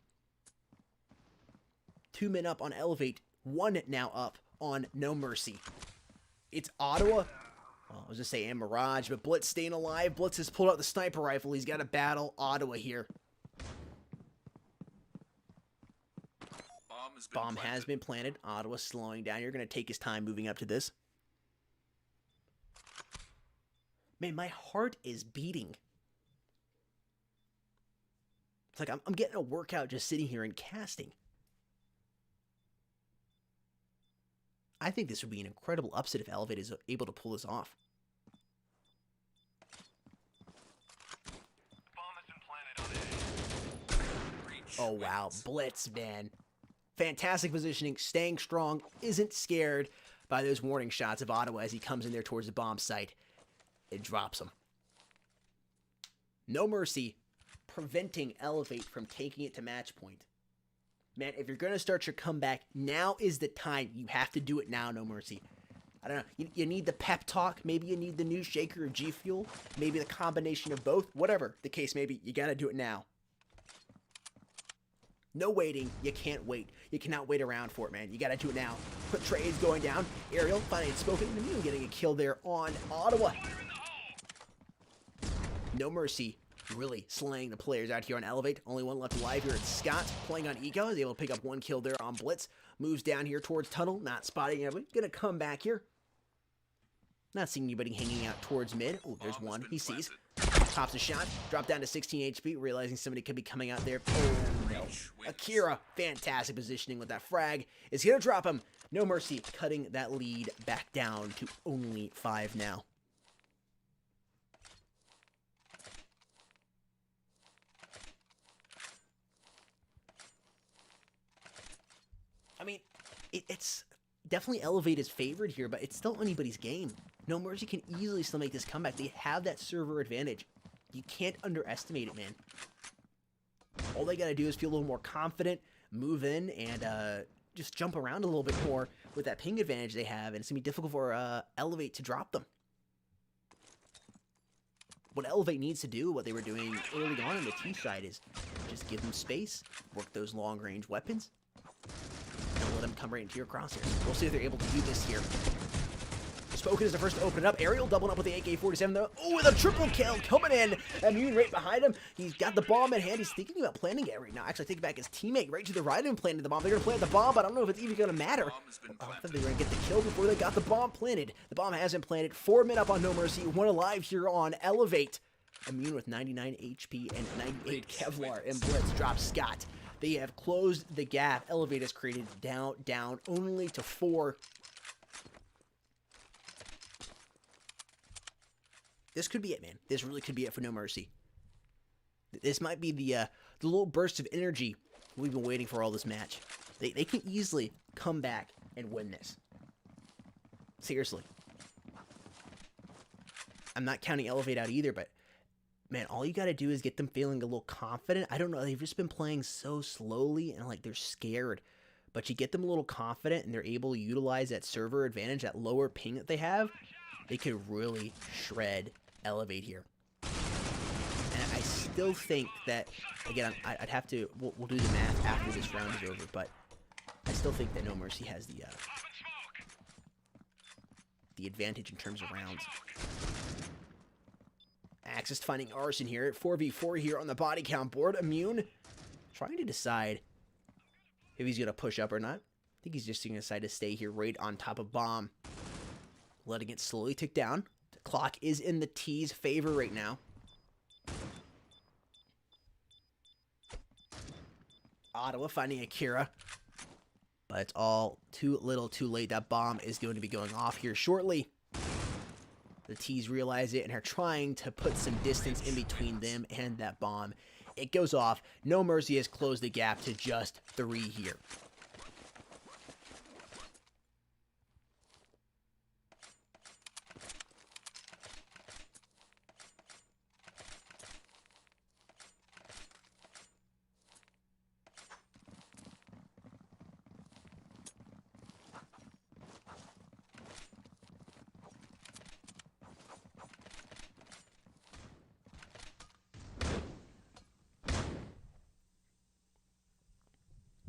2 men up on Elevate, 1 now up on NoMercy. It's Ottawa. Well, I was just saying Mirage, but Blitz staying alive. Blitz has pulled out the sniper rifle. He's got to battle Ottawa here. Bomb has been planted. Ottawa slowing down. You're going to take his time moving up to this. Man, my heart is beating. It's like I'm getting a workout just sitting here and casting. I think this would be an incredible upset if Elevate is able to pull this off. Oh, wow. Blitz, man. Fantastic positioning, staying strong, isn't scared by those warning shots of Ottawa as he comes in there towards the bomb site. It drops him. NoMercy preventing Elevate from taking it to match point. Man, if you're going to start your comeback, now is the time. You have to do it now, NoMercy. I don't know. You need the pep talk. Maybe you need the new shaker or G Fuel. Maybe the combination of both. Whatever the case may be, you got to do it now. No waiting. You can't wait. You cannot wait around for it, man. You got to do it now. Quick trades going down. Ariel finally spoken to me, getting a kill there on Ottawa. NoMercy really slaying the players out here on Elevate. Only one left alive here. It's Scott playing on Eco. Is able to pick up 1 kill there on Blitz. Moves down here towards Tunnel. Not spotting anybody. Gonna come back here. Not seeing anybody hanging out towards mid. Oh, there's one. He sees. Pops a shot. Drop down to 16 HP. Realizing somebody could be coming out there. Oh, no. Akira. Fantastic positioning with that frag. Is gonna drop him. NoMercy cutting that lead back down to only 5 now. I mean, it's definitely Elevate is favored here, but it's still anybody's game. NoMercy can easily still make this comeback. They have that server advantage. You can't underestimate it, man. All they gotta do is feel a little more confident, move in, and just jump around a little bit more with that ping advantage they have, and it's gonna be difficult for Elevate to drop them. What Elevate needs to do, what they were doing early on the T side, is just give them space, work those long-range weapons, and let them come right into your crosshairs. We'll see if they're able to do this here. Spoken is the first to open it up. Ariel doubling up with the AK-47 though. Oh, with a triple kill coming in. Immune right behind him. He's got the bomb in hand. He's thinking about planting it right now. Actually, taking back his teammate right to the right and planting the bomb. They're going to plant the bomb, but I don't know if it's even going to matter. I thought they were going to get the kill before they got the bomb planted. The bomb hasn't planted. 4 men up on NoMercy. 1 alive here on Elevate. Immune with 99 HP and 98 Kevlar. And Blitz drops Scott. They have closed the gap. Elevate has created down only to 4. This could be it, man. This really could be it for NoMercy. This might be the little burst of energy we've been waiting for all this match. They can easily come back and win this. Seriously. I'm not counting Elevate out either, but man, all you got to do is get them feeling a little confident. I don't know. They've just been playing so slowly and like they're scared. But you get them a little confident and they're able to utilize that server advantage, that lower ping that they have. They could really shred Elevate here. And I still think that, again, I'd have to, we'll do the math after this round is over, but I still think that NoMercy has the advantage in terms of rounds. Axis finding Arson here at 4v4 here on the body count board. Immune trying to decide if he's going to push up or not. I think he's just going to decide to stay here right on top of Bomb. Letting it slowly tick down. The clock is in the T's favor right now. Ottawa finding Akira. But it's all too little too late. That bomb is going to be going off here shortly. The T's realize it and are trying to put some distance in between them and that bomb. It goes off. NoMercy has closed the gap to just 3 here.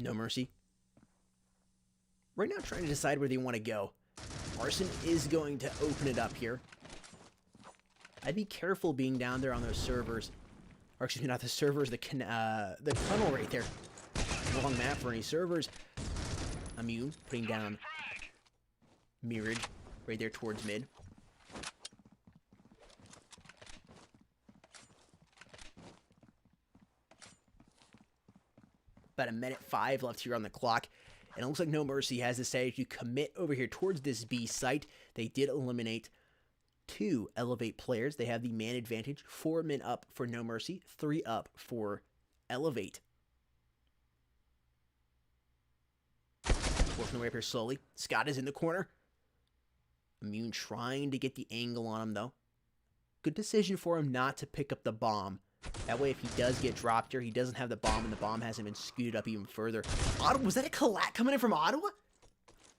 NoMercy. Right now trying to decide where they want to go. Arson is going to open it up here. I'd be careful being down there on those servers. Or excuse me, not the servers, the tunnel right there. Long map for any servers. Immune putting down Mirage right there towards mid. About 1:05 left here on the clock. And it looks like NoMercy has decided to commit over here towards this B site. They did eliminate 2 Elevate players. They have the man advantage. 4 men up for NoMercy. 3 up for Elevate. Working their way up here slowly. Scott is in the corner. Immune trying to get the angle on him, though. Good decision for him not to pick up the bomb. That way, if he does get dropped here, he doesn't have the bomb, and the bomb hasn't been scooted up even further. Ottawa, was that a collat coming in from Ottawa?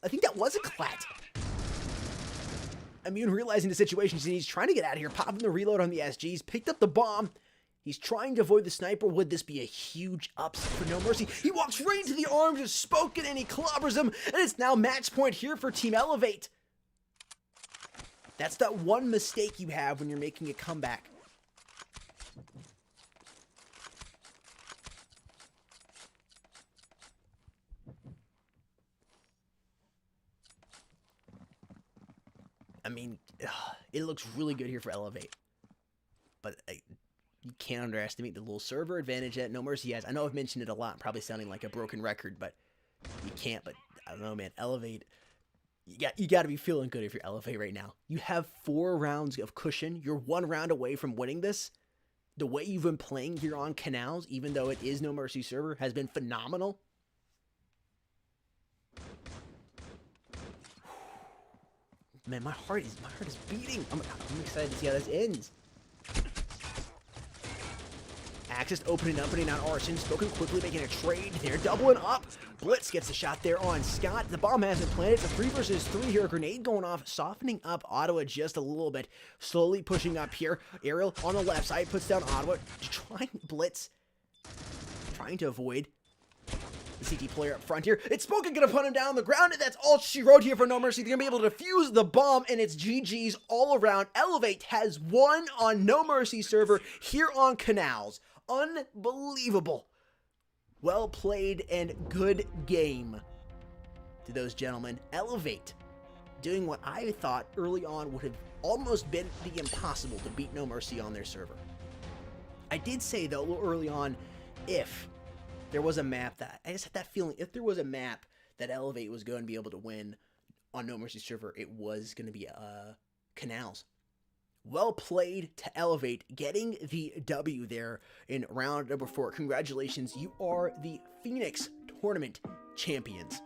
I think that was a collat. Immune realizing the situation, he's trying to get out of here, popping the reload on the SGs, picked up the bomb. He's trying to avoid the sniper. Would this be a huge upset for NoMercy? He walks right into the arms of Spoken, and he clobbers him, and it's now match point here for TeamElevate. That's that one mistake you have when you're making a comeback. mean, it looks really good here for Elevate. But you can't underestimate the little server advantage that NoMercy has. I know I've mentioned it a lot, probably sounding like a broken record, but you can't. But I don't know, man. Elevate, you got to be feeling good if you're Elevate right now. You have 4 rounds of cushion. You're 1 round away from winning this. The way you've been playing here on Canals, even though it is NoMercy server, has been phenomenal. Man, my heart is beating. I'm excited to see how this ends. Axis opening up, putting out Arson. Spoken quickly, making a trade. They're doubling up. Blitz gets a shot there on Scott. The bomb hasn't planted. It's a 3 versus 3 here. A grenade going off, softening up Ottawa just a little bit. Slowly pushing up here. Ariel on the left side puts down Ottawa. Trying Blitz. Trying to avoid the CT player up front here. It's Spoken gonna put him down on the ground, and that's all she wrote here for NoMercy. They're gonna be able to defuse the bomb, and it's GG's all around. Elevate has won on NoMercy server here on Canals. Unbelievable. Well played and good game to those gentlemen. Elevate doing what I thought early on would have almost been the impossible to beat NoMercy on their server. I did say, though, a little early on, if there was a map that, I just had that feeling, if there was a map that Elevate was going to be able to win on NoMercy server, it was going to be Canals. Well played to Elevate, getting the W there in round number 4. Congratulations, you are the Phoenix Tournament champions.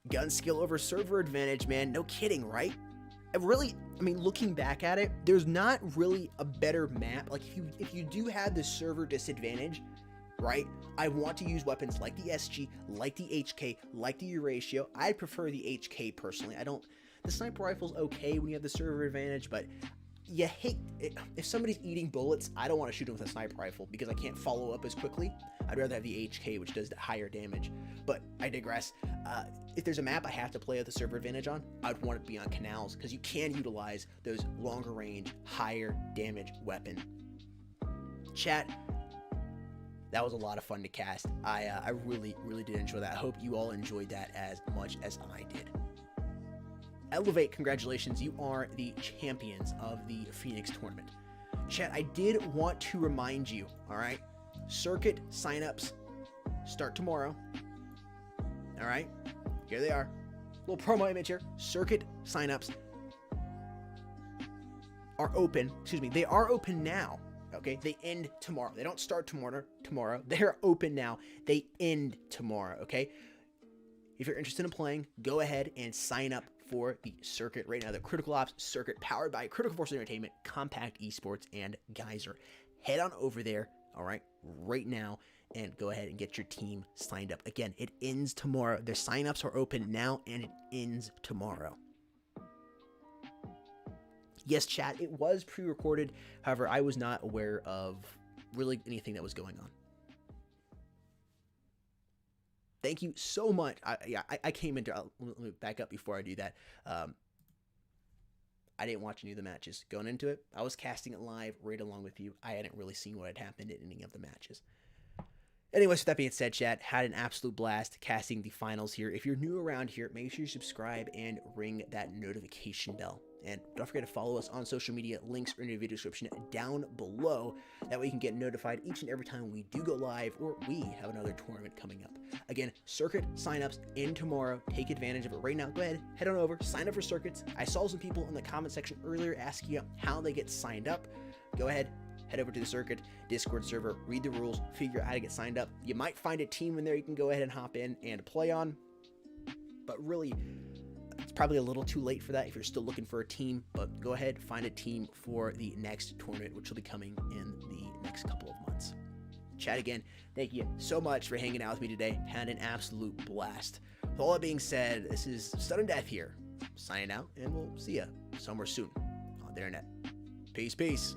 Gun skill over server advantage, man. No kidding, right? I mean, looking back at it, there's not really a better map. Like, if you do have the server disadvantage, right? I want to use weapons like the SG, like the HK, like the Euratio. I prefer the HK personally. The sniper rifle's okay when you have the server advantage, but you hate it. If somebody's eating bullets, I don't want to shoot them with a sniper rifle because I can't follow up as quickly. I'd rather have the HK, which does the higher damage. But I digress. If there's a map I have to play with the server advantage on, I'd want it to be on Canals because you can utilize those longer range, higher damage weapon. Chat, that was a lot of fun to cast. I really, really did enjoy that. I hope you all enjoyed that as much as I did. Elevate, congratulations, you are the champions of the Phoenix Tournament. Chat, I did want to remind you, alright, circuit signups start tomorrow. Alright, here they are. Little promo image here. Circuit signups are open, they are open now, okay? They end tomorrow. They don't start tomorrow. They're open now. They end tomorrow, okay? If you're interested in playing, go ahead and sign up for the circuit right now. The Critical Ops circuit powered by Critical Force Entertainment, Compact Esports, and Geyser. Head on over there, all right, right now, and go ahead and get your team signed up. Again, it ends tomorrow. Their signups are open now, and it ends tomorrow. Yes, chat, it was pre-recorded. However, I was not aware of really anything that was going on. Thank you so much. I came into, let me back up before I do that. I didn't watch any of the matches going into it. I was casting it live right along with you. I hadn't really seen what had happened in any of the matches. Anyways, with that being said, chat, had an absolute blast casting the finals here. If you're new around here, make sure you subscribe and ring that notification bell. And don't forget to follow us on social media. Links are in the video description down below. That way you can get notified each and every time we do go live or we have another tournament coming up. Again, circuit signups in tomorrow. Take advantage of it right now. Go ahead, head on over, sign up for circuits. I saw some people in the comment section earlier asking how they get signed up. Go ahead, head over to the circuit Discord server, read the rules, figure out how to get signed up. You might find a team in there you can go ahead and hop in and play on. But really, it's probably a little too late for that if you're still looking for a team, but go ahead, find a team for the next tournament, which will be coming in the next couple of months. Chat, again, thank you so much for hanging out with me today. Had an absolute blast. With all that being said, this is Sudden Death here, signing out, and we'll see you somewhere soon on the internet. Peace, peace.